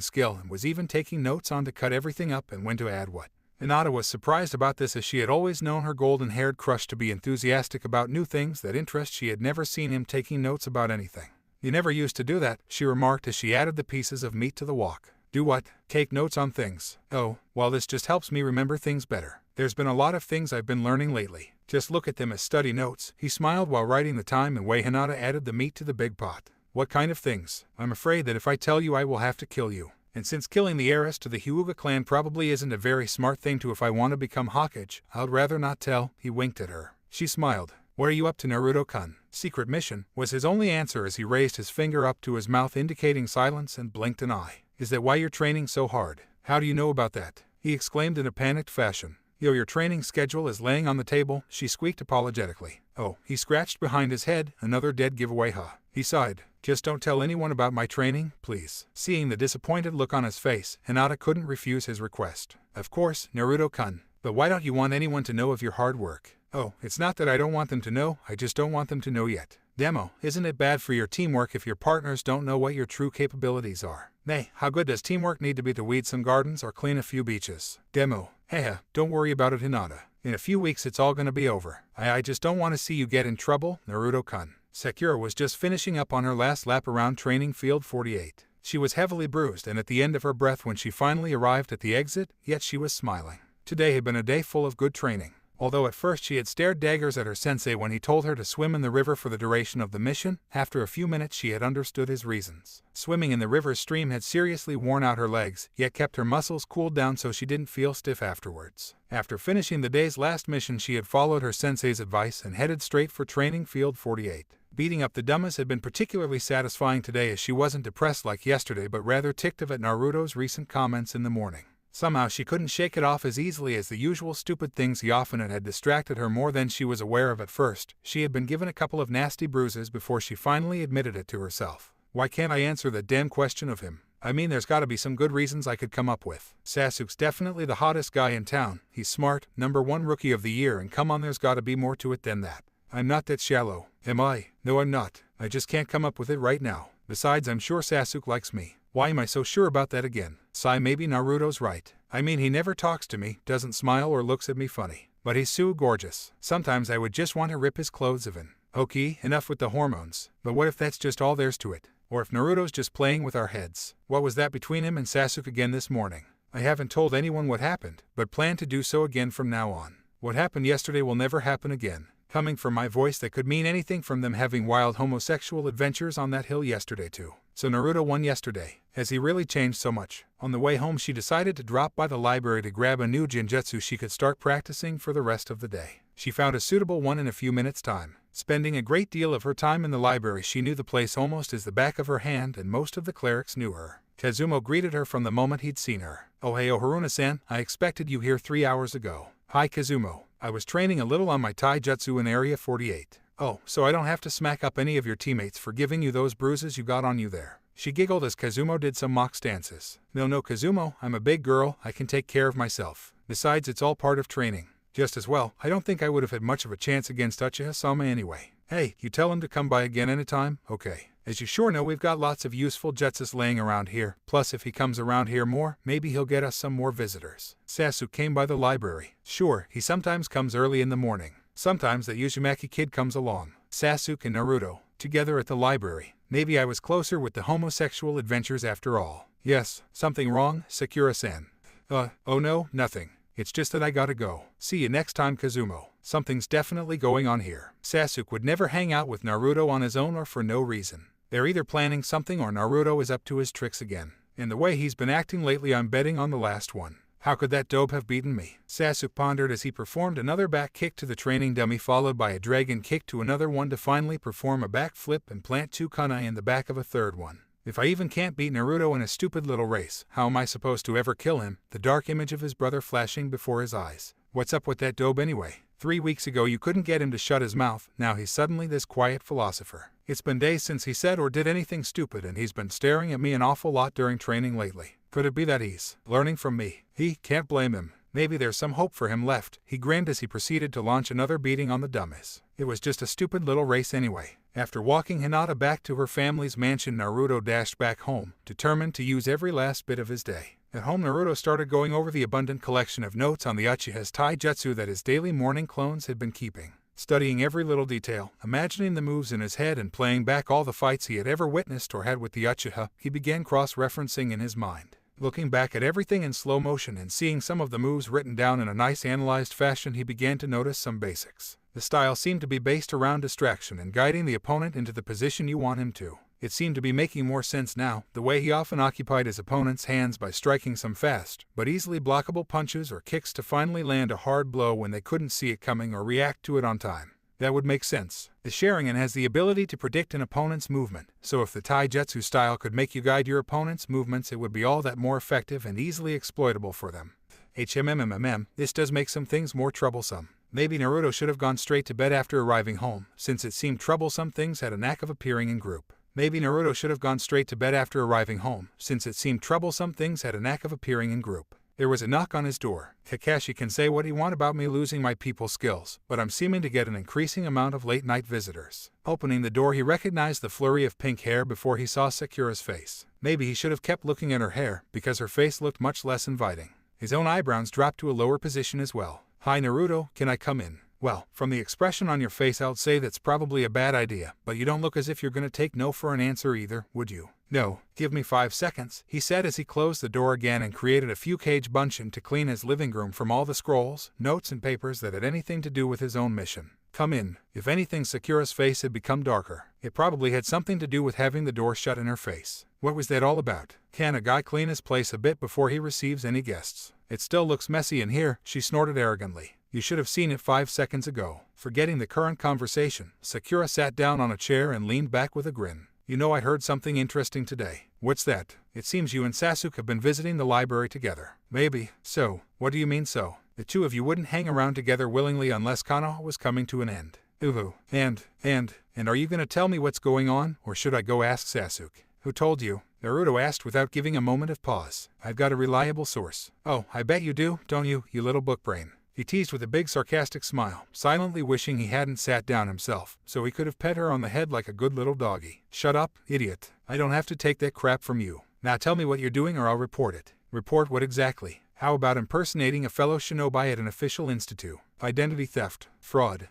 skill and was even taking notes on to cut everything up and when to add what. Hinata was surprised about this as she had always known her golden-haired crush to be enthusiastic about new things that interest. She had never seen him taking notes about anything. "You never used to do that," she remarked as she added the pieces of meat to the wok. "Do what? Take notes on things? Oh, well this just helps me remember things better. There's been a lot of things I've been learning lately. Just look at them as study notes." He smiled while writing the time and way Hinata added the meat to the big pot. "What kind of things? I'm afraid that if I tell you I will have to kill you. And since killing the heiress to the Hyuga clan probably isn't a very smart thing to if I want to become Hokage, I'd rather not tell." He winked at her. She smiled. "What are you up to, Naruto-kun?" "Secret mission," was his only answer as he raised his finger up to his mouth indicating silence and blinked an eye. "Is that why you're training so hard? How do you know about that?" he exclaimed in a panicked fashion. Your training schedule is laying on the table," she squeaked apologetically. "Oh," he scratched behind his head, "another dead giveaway, huh?" He sighed. "Just don't tell anyone about my training, please." Seeing the disappointed look on his face, Hinata couldn't refuse his request. "Of course, Naruto-kun. But why don't you want anyone to know of your hard work?" "Oh, it's not that I don't want them to know, I just don't want them to know yet." "Demo, isn't it bad for your teamwork if your partners don't know what your true capabilities are? Nay, how good does teamwork need to be to weed some gardens or clean a few beaches?" "Demo, hey, don't worry about it, Hinata. In a few weeks it's all gonna be over. I just don't want to see you get in trouble, Naruto-kun." Sakura was just finishing up on her last lap around training field 48. She was heavily bruised and at the end of her breath when she finally arrived at the exit, yet she was smiling. Today had been a day full of good training. Although at first she had stared daggers at her sensei when he told her to swim in the river for the duration of the mission, after a few minutes she had understood his reasons. Swimming in the river's stream had seriously worn out her legs, yet kept her muscles cooled down so she didn't feel stiff afterwards. After finishing the day's last mission, she had followed her sensei's advice and headed straight for training field 48. Beating up the dummies had been particularly satisfying today, as she wasn't depressed like yesterday but rather ticked off at Naruto's recent comments in the morning. Somehow she couldn't shake it off as easily as the usual stupid things he often had distracted her more than she was aware of at first. She had been given a couple of nasty bruises before she finally admitted it to herself. Why can't I answer that damn question of him? I mean, there's gotta be some good reasons I could come up with. Sasuke's definitely the hottest guy in town. He's smart, #1 rookie of the year, and come on, there's gotta be more to it than that. I'm not that shallow, am I? No, I'm not. I just can't come up with it right now. Besides, I'm sure Sasuke likes me. Why am I so sure about that again? Sigh, maybe Naruto's right. I mean, he never talks to me, doesn't smile or looks at me funny. But he's so gorgeous. Sometimes I would just want to rip his clothes even. Okay, enough with the hormones. But what if that's just all there's to it? Or if Naruto's just playing with our heads? What was that between him and Sasuke again this morning? I haven't told anyone what happened, but plan to do so again from now on. What happened yesterday will never happen again. Coming from my voice, that could mean anything from them having wild homosexual adventures on that hill yesterday too. So Naruto won yesterday. Has he really changed so much? On the way home she decided to drop by the library to grab a new genjutsu she could start practicing for the rest of the day. She found a suitable one in a few minutes' time. Spending a great deal of her time in the library, she knew the place almost as the back of her hand, and most of the clerics knew her. Kazumo greeted her from the moment he'd seen her. "Oh hey, Haruna-san, I expected you here 3 hours ago." "Hi Kazumo. I was training a little on my taijutsu in Area 48. "Oh, so I don't have to smack up any of your teammates for giving you those bruises you got on you there." She giggled as Kazumo did some mock stances. No, Kazumo, I'm a big girl, I can take care of myself. Besides, it's all part of training. Just as well, I don't think I would have had much of a chance against Uchiha-sama anyway. Hey, you tell him to come by again anytime? Okay. As you sure know, we've got lots of useful jutsus laying around here, plus if he comes around here more, maybe he'll get us some more visitors. Sasuke came by the library. Sure, he sometimes comes early in the morning. Sometimes that Uzumaki kid comes along. Sasuke and Naruto, together at the library. Maybe I was closer with the homosexual adventures after all. Yes, something wrong, Sakura-san? Oh no, nothing. It's just that I gotta go. See you next time, Kazumo. Something's definitely going on here. Sasuke would never hang out with Naruto on his own or for no reason. They're either planning something or Naruto is up to his tricks again. In the way he's been acting lately, I'm betting on the last one. How could that dope have beaten me? Sasuke pondered as he performed another back kick to the training dummy, followed by a dragon kick to another one, to finally perform a back flip and plant 2 kunai in the back of a third one. If I even can't beat Naruto in a stupid little race, how am I supposed to ever kill him? The dark image of his brother flashing before his eyes. What's up with that dope anyway? 3 weeks ago you couldn't get him to shut his mouth, now he's suddenly this quiet philosopher. It's been days since he said or did anything stupid, and he's been staring at me an awful lot during training lately. Could it be that he's learning from me? He can't blame him. Maybe there's some hope for him left. He grinned as he proceeded to launch another beating on the dummies. It was just a stupid little race anyway. After walking Hinata back to her family's mansion, Naruto dashed back home, determined to use every last bit of his day. At home, Naruto started going over the abundant collection of notes on the Uchiha's taijutsu that his daily morning clones had been keeping. Studying every little detail, imagining the moves in his head, and playing back all the fights he had ever witnessed or had with the Uchiha, he began cross-referencing in his mind. Looking back at everything in slow motion and seeing some of the moves written down in a nice analyzed fashion, he began to notice some basics. The style seemed to be based around distraction and guiding the opponent into the position you want him to. It seemed to be making more sense now, the way he often occupied his opponent's hands by striking some fast, but easily blockable punches or kicks to finally land a hard blow when they couldn't see it coming or react to it on time. That would make sense. The Sharingan has the ability to predict an opponent's movement, so if the taijutsu style could make you guide your opponent's movements, it would be all that more effective and easily exploitable for them. This does make some things more troublesome. Maybe Naruto should have gone straight to bed after arriving home, since it seemed troublesome things had a knack of appearing in group. Maybe Naruto should have gone straight to bed after arriving home, since it seemed troublesome things had a knack of appearing in group. There was a knock on his door. Kakashi can say what he want about me losing my people skills, but I'm seeming to get an increasing amount of late-night visitors. Opening the door, he recognized the flurry of pink hair before he saw Sakura's face. Maybe he should have kept looking at her hair, because her face looked much less inviting. His own eyebrows dropped to a lower position as well. "Hi Naruto, can I come in?" Well, from the expression on your face I'd say that's probably a bad idea, but you don't look as if you're gonna take no for an answer either, would you? No, give me 5 seconds, he said as he closed the door again and created a few cage bunchen to clean his living room from all the scrolls, notes and papers that had anything to do with his own mission. Come in. If anything, Sakura's face had become darker. It probably had something to do with having the door shut in her face. What was that all about? Can a guy clean his place a bit before he receives any guests? It still looks messy in here, she snorted arrogantly. You should have seen it 5 seconds ago. Forgetting the current conversation, Sakura sat down on a chair and leaned back with a grin. You know, I heard something interesting today. What's that? It seems you and Sasuke have been visiting the library together. Maybe. So, what do you mean so? The two of you wouldn't hang around together willingly unless Konoha was coming to an end. Uhu. And are you gonna tell me what's going on, or should I go ask Sasuke? Who told you? Naruto asked without giving a moment of pause. I've got a reliable source. Oh, I bet you do, don't you, you little book brain? He teased with a big sarcastic smile, silently wishing he hadn't sat down himself, so he could have pet her on the head like a good little doggy. Shut up, idiot. I don't have to take that crap from you. Now tell me what you're doing or I'll report it. Report what exactly? How about impersonating a fellow shinobi at an official institute? Identity theft. Fraud.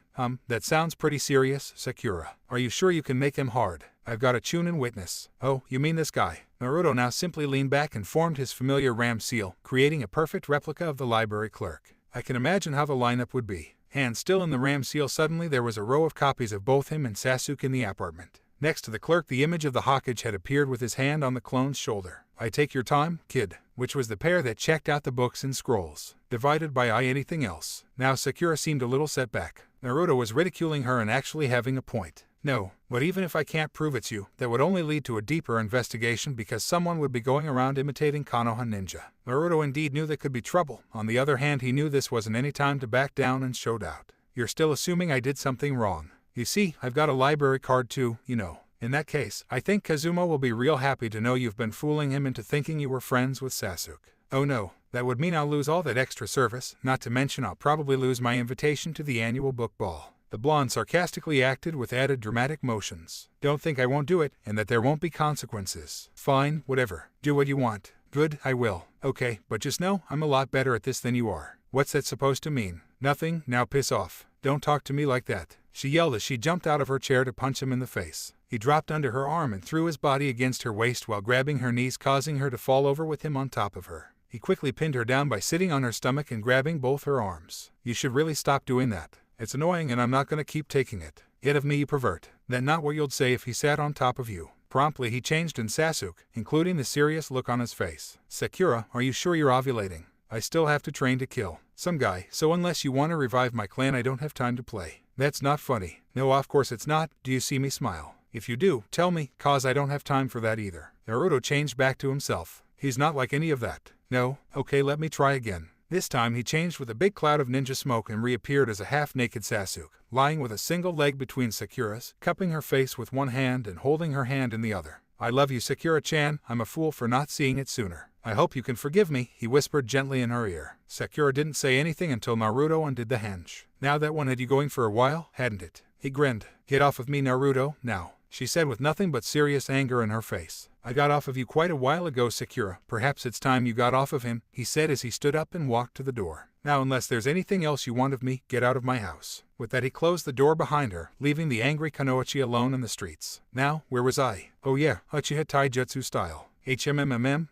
That sounds pretty serious, Sakura. Are you sure you can make him hard? I've got a Chunin witness. Oh, you mean this guy? Naruto now simply leaned back and formed his familiar ram seal, creating a perfect replica of the library clerk. I can imagine how the lineup would be. Hands still in the ram seal, suddenly there was a row of copies of both him and Sasuke in the apartment. Next to the clerk, the image of the Hokage had appeared with his hand on the clone's shoulder. I take your time, kid, which was the pair that checked out the books and scrolls. Divided by I anything else. Now Sakura seemed a little set back. Naruto was ridiculing her and actually having a point. No, but even if I can't prove it's you, that would only lead to a deeper investigation because someone would be going around imitating Konoha ninja. Naruto indeed knew there could be trouble. On the other hand, he knew this wasn't any time to back down and showed out. You're still assuming I did something wrong. You see, I've got a library card too, you know. In that case, I think Kazuma will be real happy to know you've been fooling him into thinking you were friends with Sasuke. Oh no, that would mean I'll lose all that extra service, not to mention I'll probably lose my invitation to the annual book ball. The blonde sarcastically acted with added dramatic motions. Don't think I won't do it, and that there won't be consequences. Fine, whatever. Do what you want. Good, I will. Okay, but just know, I'm a lot better at this than you are. What's that supposed to mean? Nothing, now piss off. Don't talk to me like that. She yelled as she jumped out of her chair to punch him in the face. He dropped under her arm and threw his body against her waist while grabbing her knees, causing her to fall over with him on top of her. He quickly pinned her down by sitting on her stomach and grabbing both her arms. You should really stop doing that. It's annoying and I'm not gonna keep taking it. Get of me, you pervert. That not what you'd say if he sat on top of you. Promptly he changed in Sasuke, including the serious look on his face. Sakura, are you sure you're ovulating? I still have to train to kill some guy, so unless you want to revive my clan I don't have time to play. That's not funny. No, of course it's not. Do you see me smile? If you do, tell me, cause I don't have time for that either. Naruto changed back to himself. He's not like any of that. No? Okay, let me try again. This time he changed with a big cloud of ninja smoke and reappeared as a half-naked Sasuke, lying with a single leg between Sakura's, cupping her face with one hand and holding her hand in the other. I love you, Sakura-chan. I'm a fool for not seeing it sooner. I hope you can forgive me, he whispered gently in her ear. Sakura didn't say anything until Naruto undid the henge. Now that one had you going for a while, hadn't it? He grinned. Get off of me, Naruto, now, she said with nothing but serious anger in her face. I got off of you quite a while ago, Sakura. Perhaps it's time you got off of him, he said as he stood up and walked to the door. Now unless there's anything else you want of me, get out of my house. With that he closed the door behind her, leaving the angry Kunoichi alone in the streets. Now, where was I? Oh yeah, Uchiha taijutsu style.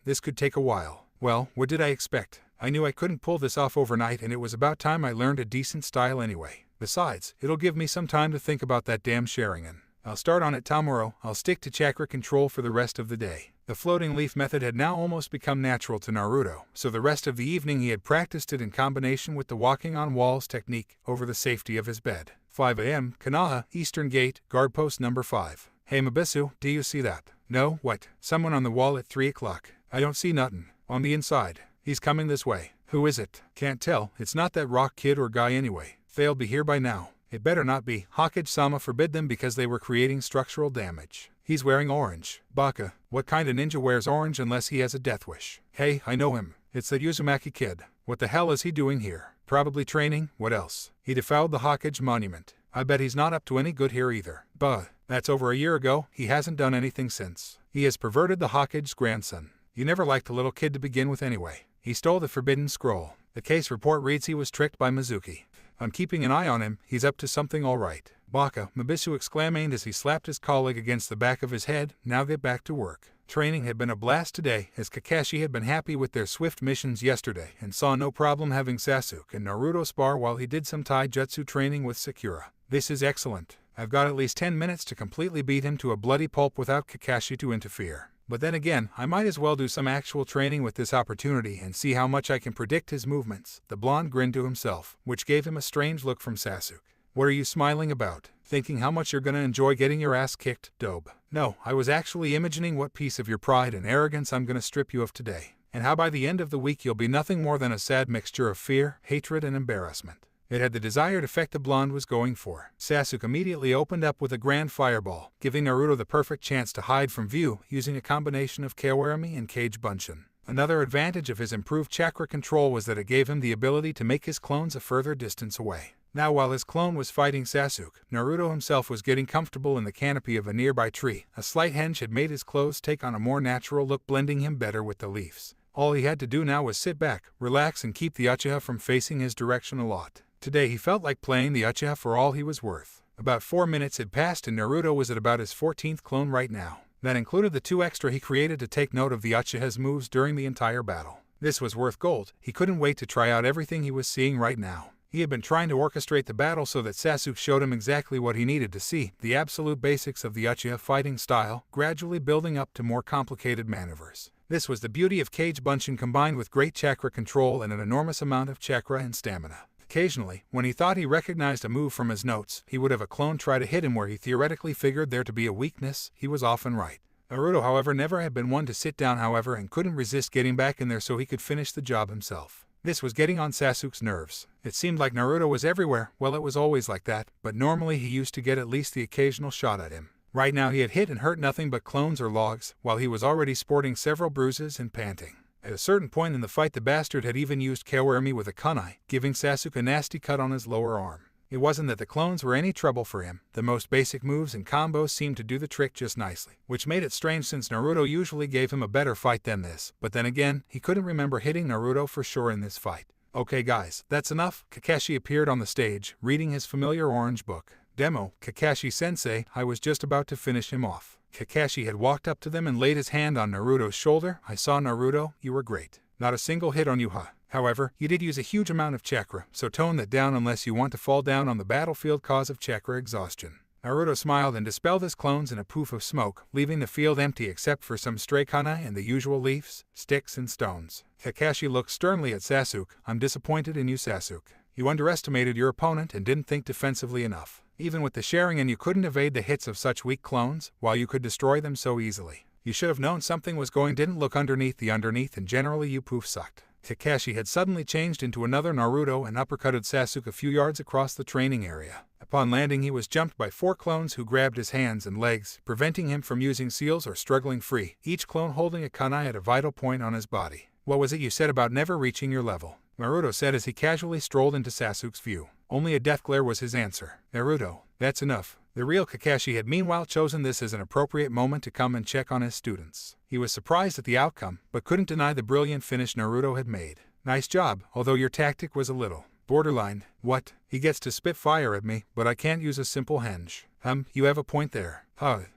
This could take a while. Well, what did I expect? I knew I couldn't pull this off overnight and it was about time I learned a decent style anyway. Besides, it'll give me some time to think about that damn Sharingan. I'll start on it tomorrow. I'll stick to chakra control for the rest of the day. The floating leaf method had now almost become natural to Naruto, so the rest of the evening he had practiced it in combination with the walking on walls technique over the safety of his bed. 5 a.m. Konoha, Eastern Gate, guard post number 5. Hey Mabisu, do you see that? No, what? Someone on the wall at 3 o'clock. I don't see nothing. On the inside. He's coming this way. Who is it? Can't tell. It's not that rock kid or guy anyway. They'll be here by now. It better not be. Hokage-sama forbid them because they were creating structural damage. He's wearing orange. Baka. What kind of ninja wears orange unless he has a death wish? Hey, I know him. It's that Uzumaki kid. What the hell is he doing here? Probably training. What else? He defiled the Hokage monument. I bet he's not up to any good here either. Buh. That's over a year ago. He hasn't done anything since. He has perverted the Hokage's grandson. You never liked the little kid to begin with anyway. He stole the forbidden scroll. The case report reads he was tricked by Mizuki. I'm keeping an eye on him, he's up to something all right. Baka, Mabisu exclaimed as he slapped his colleague against the back of his head. Now get back to work. Training had been a blast today, as Kakashi had been happy with their swift missions yesterday and saw no problem having Sasuke and Naruto spar while he did some taijutsu training with Sakura. This is excellent. I've got at least 10 minutes to completely beat him to a bloody pulp without Kakashi to interfere. But then again, I might as well do some actual training with this opportunity and see how much I can predict his movements. The blonde grinned to himself, which gave him a strange look from Sasuke. What are you smiling about? Thinking how much you're gonna enjoy getting your ass kicked, Dobe? No, I was actually imagining what piece of your pride and arrogance I'm gonna strip you of today. And how by the end of the week you'll be nothing more than a sad mixture of fear, hatred, and embarrassment. It had the desired effect the blonde was going for. Sasuke immediately opened up with a grand fireball, giving Naruto the perfect chance to hide from view using a combination of Kawarami and Cage Bunshin. Another advantage of his improved chakra control was that it gave him the ability to make his clones a further distance away. Now while his clone was fighting Sasuke, Naruto himself was getting comfortable in the canopy of a nearby tree. A slight hinge had made his clothes take on a more natural look, blending him better with the leaves. All he had to do now was sit back, relax, and keep the Uchiha from facing his direction a lot. Today he felt like playing the Uchiha for all he was worth. About 4 minutes had passed and Naruto was at about his 14th clone right now. That included the 2 extra he created to take note of the Uchiha's moves during the entire battle. This was worth gold. He couldn't wait to try out everything he was seeing right now. He had been trying to orchestrate the battle so that Sasuke showed him exactly what he needed to see, the absolute basics of the Uchiha fighting style, gradually building up to more complicated maneuvers. This was the beauty of Cage Bunshin combined with great chakra control and an enormous amount of chakra and stamina. Occasionally, when he thought he recognized a move from his notes, he would have a clone try to hit him where he theoretically figured there to be a weakness. He was often right. Naruto, however, never had been one to sit down, however, and couldn't resist getting back in there so he could finish the job himself. This was getting on Sasuke's nerves. It seemed like Naruto was everywhere. Well, it was always like that, but normally he used to get at least the occasional shot at him. Right now he had hit and hurt nothing but clones or logs, while he was already sporting several bruises and panting. At a certain point in the fight, the bastard had even used Kawarami with a kunai, giving Sasuke a nasty cut on his lower arm. It wasn't that the clones were any trouble for him. The most basic moves and combos seemed to do the trick just nicely, which made it strange since Naruto usually gave him a better fight than this. But then again, he couldn't remember hitting Naruto for sure in this fight. Okay guys, that's enough. Kakashi appeared on the stage, reading his familiar orange book. Demo, Kakashi-sensei, I was just about to finish him off. Kakashi had walked up to them and laid his hand on Naruto's shoulder. I saw Naruto, you were great. Not a single hit on you, huh? However, you did use a huge amount of chakra, so tone that down unless you want to fall down on the battlefield cause of chakra exhaustion. Naruto smiled and dispelled his clones in a poof of smoke, leaving the field empty except for some stray kunai and the usual leaves, sticks, and stones. Kakashi looked sternly at Sasuke. I'm disappointed in you, Sasuke. You underestimated your opponent and didn't think defensively enough. Even with the sharing, and you couldn't evade the hits of such weak clones, while you could destroy them so easily. You should have known something was going. Didn't look underneath the underneath, and generally you poof sucked. Kakashi had suddenly changed into another Naruto and uppercutted Sasuke a few yards across the training area. Upon landing, he was jumped by 4 clones who grabbed his hands and legs, preventing him from using seals or struggling free, each clone holding a kunai at a vital point on his body. What was it you said about never reaching your level? Naruto said as he casually strolled into Sasuke's view. Only a death glare was his answer. Naruto, that's enough. The real Kakashi had meanwhile chosen this as an appropriate moment to come and check on his students. He was surprised at the outcome, but couldn't deny the brilliant finish Naruto had made. Nice job, although your tactic was a little borderline. What? He gets to spit fire at me, but I can't use a simple henge. You have a point there.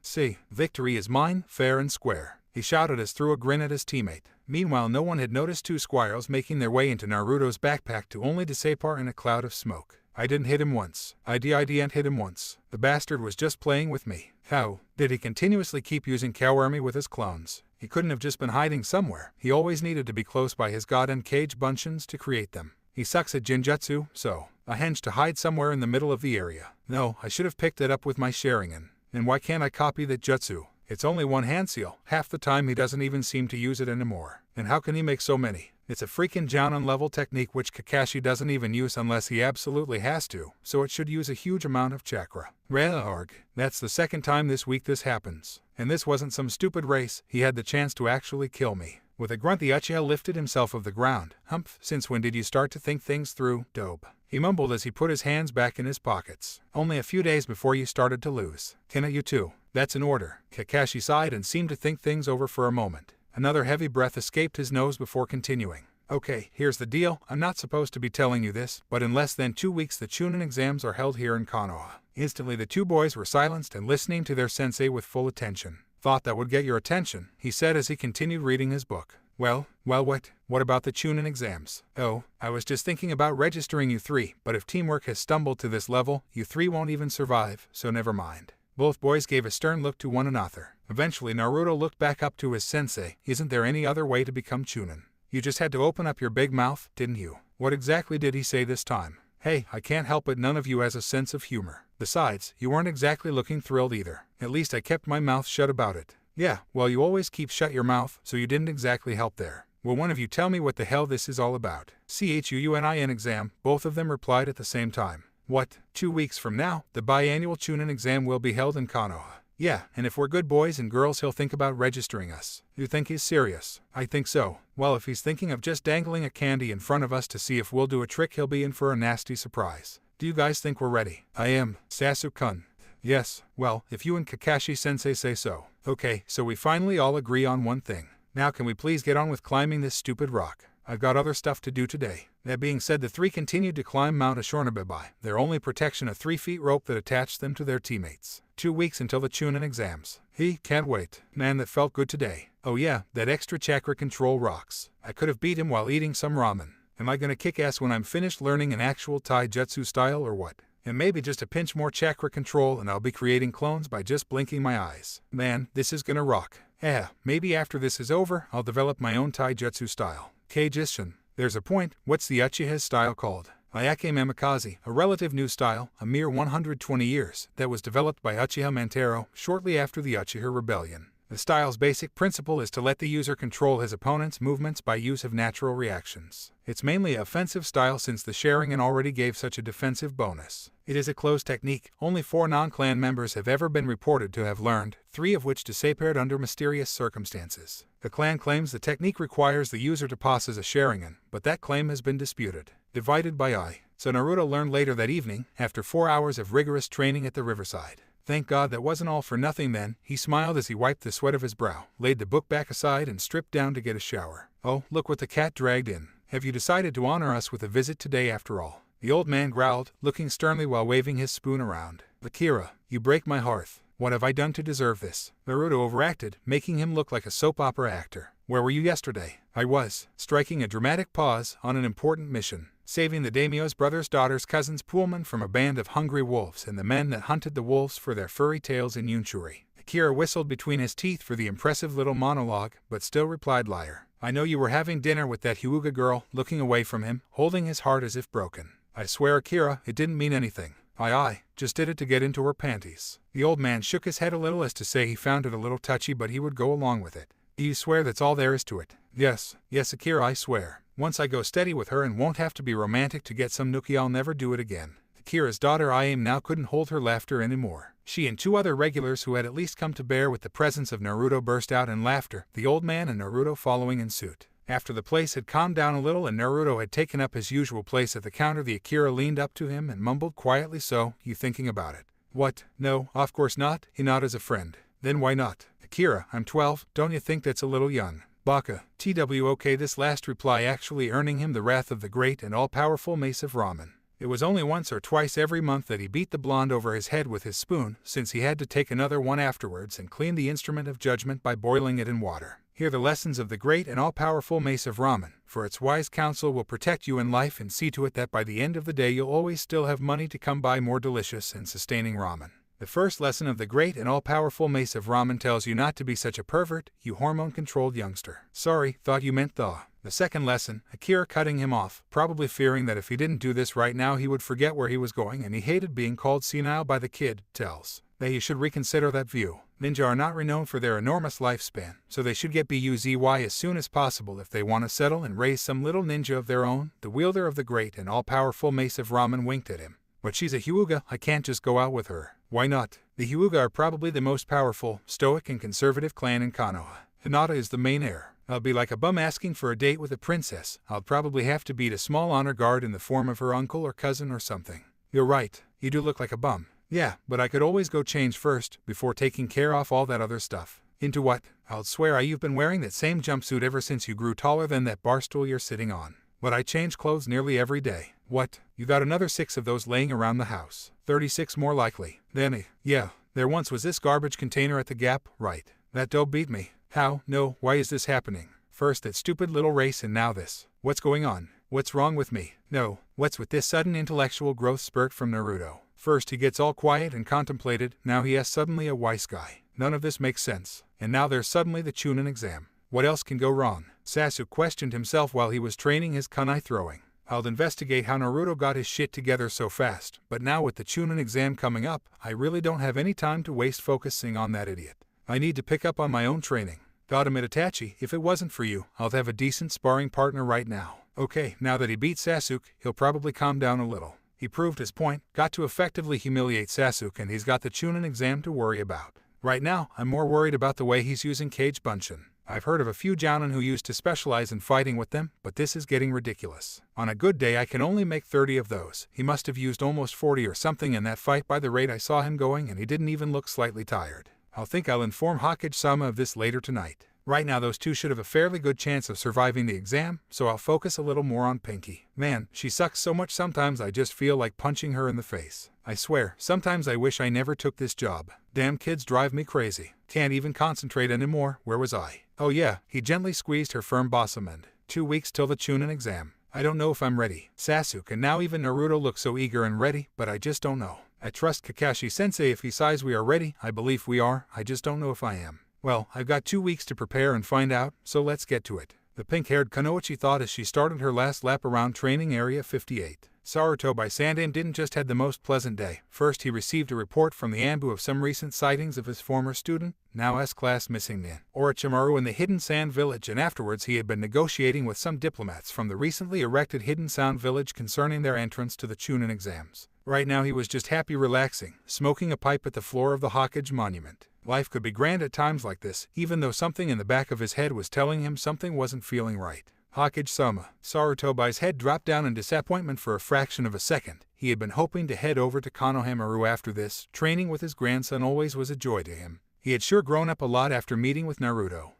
See, victory is mine, fair and square. He shouted as through a grin at his teammate. Meanwhile, no one had noticed 2 squirrels making their way into Naruto's backpack to only disappear in a cloud of smoke. I didn't hit him once. I didn't hit him once. The bastard was just playing with me. How did he continuously keep using Kawarami with his clones? He couldn't have just been hiding somewhere. He always needed to be close by his god and Cage Bunshins to create them. He sucks at Jinjutsu, so a henge to hide somewhere in the middle of the area. No, I should have picked it up with my Sharingan. And why can't I copy that jutsu? It's only 1 hand seal. Half the time he doesn't even seem to use it anymore. And how can he make so many? It's a freaking Jounin level technique which Kakashi doesn't even use unless he absolutely has to, so it should use a huge amount of chakra. That's the 2nd time this week this happens. And this wasn't some stupid race. He had the chance to actually kill me. With a grunt, the Uchiha lifted himself off the ground. Since when did you start to think things through, Dobe? He mumbled as he put his hands back in his pockets. Only a few days before you started to lose. Can you too? That's an order. Kakashi sighed and seemed to think things over for a moment. Another heavy breath escaped his nose before continuing. Okay, here's the deal. I'm not supposed to be telling you this, but in less than 2 weeks the Chunin exams are held here in Konoha. Instantly the two boys were silenced and listening to their sensei with full attention. Thought that would get your attention, he said as he continued reading his book. Well, what about the Chunin exams? Oh, I was just thinking about registering you three, but if teamwork has stumbled to this level, you three won't even survive, so never mind. Both boys gave a stern look to one another. Eventually Naruto looked back up to his sensei. Isn't there any other way to become Chunin? You just had to open up your big mouth, didn't you? What exactly did he say this time? Hey, I can't help it, none of you has a sense of humor. Besides, you weren't exactly looking thrilled either. At least I kept my mouth shut about it. Yeah, well, you always keep shut your mouth, so you didn't exactly help there. Will one of you tell me what the hell this is all about? Chunin exam, both of them replied at the same time. What? 2 weeks from now, the biannual Chunin exam will be held in Konoha. Yeah, and if we're good boys and girls he'll think about registering us. You think he's serious? I think so. Well, if he's thinking of just dangling a candy in front of us to see if we'll do a trick, he'll be in for a nasty surprise. Do you guys think we're ready? I am, Sasuke-kun. Yes, well, if you and Kakashi-sensei say so. Okay, so we finally all agree on one thing. Now can we please get on with climbing this stupid rock? I've got other stuff to do today. That being said, the three continued to climb Mount Ashornabibai, their only protection a 3-foot rope that attached them to their teammates. 2 weeks until the Chunin exams. Can't wait. Man, that felt good today. Oh yeah, that extra chakra control rocks. I could have beat him while eating some ramen. Am I gonna kick ass when I'm finished learning an actual taijutsu style or what? And maybe just a pinch more chakra control and I'll be creating clones by just blinking my eyes. Man, this is gonna rock. Yeah, maybe after this is over, I'll develop my own taijutsu style. Keijutsu. There's a point. What's the Uchiha's style called? Ayake Mamikaze, a relative new style, a mere 120 years, that was developed by Uchiha Mantaro shortly after the Uchiha Rebellion. The style's basic principle is to let the user control his opponent's movements by use of natural reactions. It's mainly an offensive style since the Sharingan already gave such a defensive bonus. It is a closed technique. Only 4 non-clan members have ever been reported to have learned, 3 of which disappeared under mysterious circumstances. The clan claims the technique requires the user to pause as a Sharingan, but that claim has been disputed. Divided by eye. So Naruto learned later that evening, after 4 hours of rigorous training at the riverside. Thank God that wasn't all for nothing then, he smiled as he wiped the sweat of his brow, laid the book back aside and stripped down to get a shower. Oh, look what the cat dragged in. Have you decided to honor us with a visit today after all? The old man growled, looking sternly while waving his spoon around. Akira, you break my hearth. What have I done to deserve this? Naruto overacted, making him look like a soap opera actor. Where were you yesterday? I was, striking a dramatic pause, on an important mission. Saving the daimyo's brother's daughter's cousin's Pullman from a band of hungry wolves and the men that hunted the wolves for their furry tails in Yunchuri. Akira whistled between his teeth for the impressive little monologue, but still replied, liar. I know you were having dinner with that Hyuga girl, looking away from him, holding his heart as if broken. I swear, Akira, it didn't mean anything. I just did it to get into her panties. The old man shook his head a little as to say he found it a little touchy, but he would go along with it. Do you swear that's all there is to it? Yes, Akira, I swear. Once I go steady with her and won't have to be romantic to get some nookie, I'll never do it again. Akira's daughter Ayame now couldn't hold her laughter anymore. She and 2 other regulars who had at least come to bear with the presence of Naruto burst out in laughter, the old man and Naruto following in suit. After the place had calmed down a little and Naruto had taken up his usual place at the counter, the Akira leaned up to him and mumbled quietly, so, you thinking about it? What? No, of course not. Hinata's a friend. Then why not? Akira, I'm 12, don't you think that's a little young? Baka, TWOK, this last reply actually earning him the wrath of the great and all-powerful mace of Ramen. It was only once or twice every month that he beat the blonde over his head with his spoon, since he had to take another one afterwards and clean the instrument of judgment by boiling it in water. Hear the lessons of the great and all-powerful mace of Ramen, for its wise counsel will protect you in life and see to it that by the end of the day you'll always still have money to come buy more delicious and sustaining ramen. The first lesson of the great and all-powerful mace of Ramen tells you not to be such a pervert, you hormone-controlled youngster. Sorry, thought you meant thaw. The second lesson, Akira cutting him off, probably fearing that if he didn't do this right now he would forget where he was going and he hated being called senile by the kid, tells that he should reconsider that view. Ninja are not renowned for their enormous lifespan, so they should get BUZY as soon as possible if they want to settle and raise some little ninja of their own. The wielder of the great and all-powerful mace of Ramen winked at him. But she's a Hyuga, I can't just go out with her. Why not? The Hyuga are probably the most powerful, stoic and conservative clan in Konoha. Hinata is the main heir. I'll be like a bum asking for a date with a princess. I'll probably have to beat a small honor guard in the form of her uncle or cousin or something. You're right, you do look like a bum. Yeah, but I could always go change first, before taking care of all that other stuff. Into what? I'll swear you've been wearing that same jumpsuit ever since you grew taller than that bar stool you're sitting on. But I change clothes nearly every day. What? You got another 6 of those laying around the house. 36 more likely. Then, yeah, there once was this garbage container at the Gap, right? That dope beat me. How? No, why is this happening? First that stupid little race and now this. What's going on? What's wrong with me? No, what's with this sudden intellectual growth spurt from Naruto? First he gets all quiet and contemplated, now he has suddenly a wise guy. None of this makes sense. And now there's suddenly the Chunin exam. What else can go wrong? Sasuke questioned himself while he was training his kunai throwing. I'll investigate how Naruto got his shit together so fast, but now with the Chunin exam coming up, I really don't have any time to waste focusing on that idiot. I need to pick up on my own training. Gotta admit, Itachi, if it wasn't for you, I'll have a decent sparring partner right now. Okay, now that he beat Sasuke, he'll probably calm down a little. He proved his point, got to effectively humiliate Sasuke, and he's got the Chunin exam to worry about. Right now, I'm more worried about the way he's using Kage Bunshin. I've heard of a few jounin who used to specialize in fighting with them, but this is getting ridiculous. On a good day I can only make 30 of those. He must have used almost 40 or something in that fight by the rate I saw him going, and he didn't even look slightly tired. I'll inform Hokage-sama of this later tonight. Right now those two should have a fairly good chance of surviving the exam, so I'll focus a little more on Pinky. Man, she sucks so much sometimes I just feel like punching her in the face. I swear, sometimes I wish I never took this job. Damn kids drive me crazy. Can't even concentrate anymore. Where was I? Oh yeah, he gently squeezed her firm bosom end. 2 weeks till the Chunin exam. I don't know if I'm ready. Sasuke and now even Naruto look so eager and ready, but I just don't know. I trust Kakashi-sensei if he says we are ready. I believe we are. I just don't know if I am. Well, I've got 2 weeks to prepare and find out, so let's get to it. The pink-haired Kunoichi thought as she started her last lap around training area 58. Sarutobi-san didn't just had the most pleasant day. First he received a report from the Anbu of some recent sightings of his former student, now S-class missing Nin Orochimaru in the Hidden Sand Village, and afterwards he had been negotiating with some diplomats from the recently erected Hidden Sand Village concerning their entrance to the Chunin exams. Right now he was just happy relaxing, smoking a pipe at the floor of the Hokage monument. Life could be grand at times like this, even though something in the back of his head was telling him something wasn't feeling right. Hokage-sama. Sarutobi's head dropped down in disappointment for a fraction of a second. He had been hoping to head over to Konohamaru after this. Training with his grandson always was a joy to him. He had sure grown up a lot after meeting with Naruto.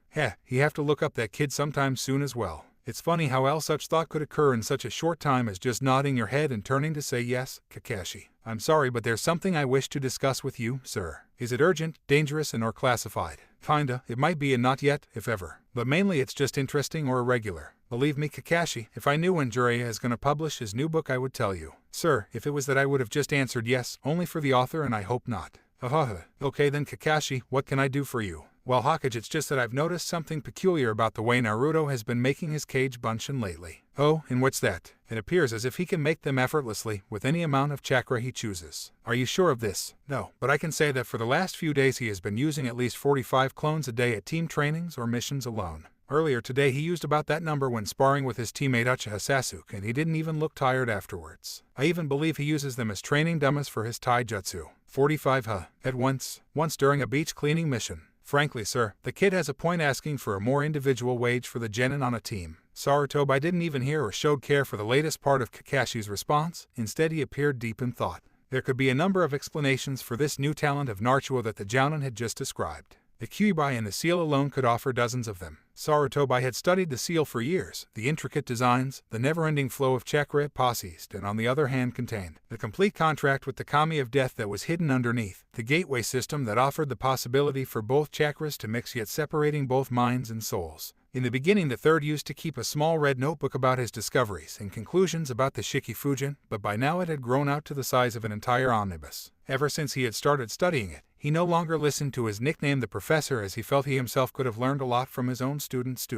He have to look up that kid sometime soon as well. It's funny how else such thought could occur in such a short time as just nodding your head and turning to say yes, Kakashi. I'm sorry, but there's something I wish to discuss with you, sir. Is it urgent, dangerous, and or classified? Kinda, it might be and not yet, if ever. But mainly it's just interesting or irregular. Believe me, Kakashi, if I knew when Jiraiya is gonna publish his new book I would tell you. Sir, if it was that I would have just answered yes, only for the author, and I hope not. Okay then Kakashi, what can I do for you? Well Hokage, it's just that I've noticed something peculiar about the way Naruto has been making his Kage Bunshin lately. Oh, and what's that? It appears as if he can make them effortlessly, with any amount of chakra he chooses. Are you sure of this? No, but I can say that for the last few days he has been using at least 45 clones a day at team trainings or missions alone. Earlier today he used about that number when sparring with his teammate Uchiha Sasuke, and he didn't even look tired afterwards. I even believe he uses them as training dummies for his taijutsu. 45 at once during a beach cleaning mission. Frankly, sir, the kid has a point asking for a more individual wage for the genin on a team. Sarutobi didn't even hear or showed care for the latest part of Kakashi's response. Instead he appeared deep in thought. There could be a number of explanations for this new talent of Naruto that the jounin had just described. The Kyuubi and the seal alone could offer dozens of them. Sarutobi had studied the seal for years, the intricate designs, the never-ending flow of chakra it possessed, and on the other hand contained the complete contract with the kami of death that was hidden underneath, the gateway system that offered the possibility for both chakras to mix yet separating both minds and souls. In the beginning the third used to keep a small red notebook about his discoveries and conclusions about the Shikifujin, but by now it had grown out to the size of an entire omnibus. Ever since he had started studying it, he no longer listened to his nickname the professor, as he felt he himself could have learned a lot from his own student.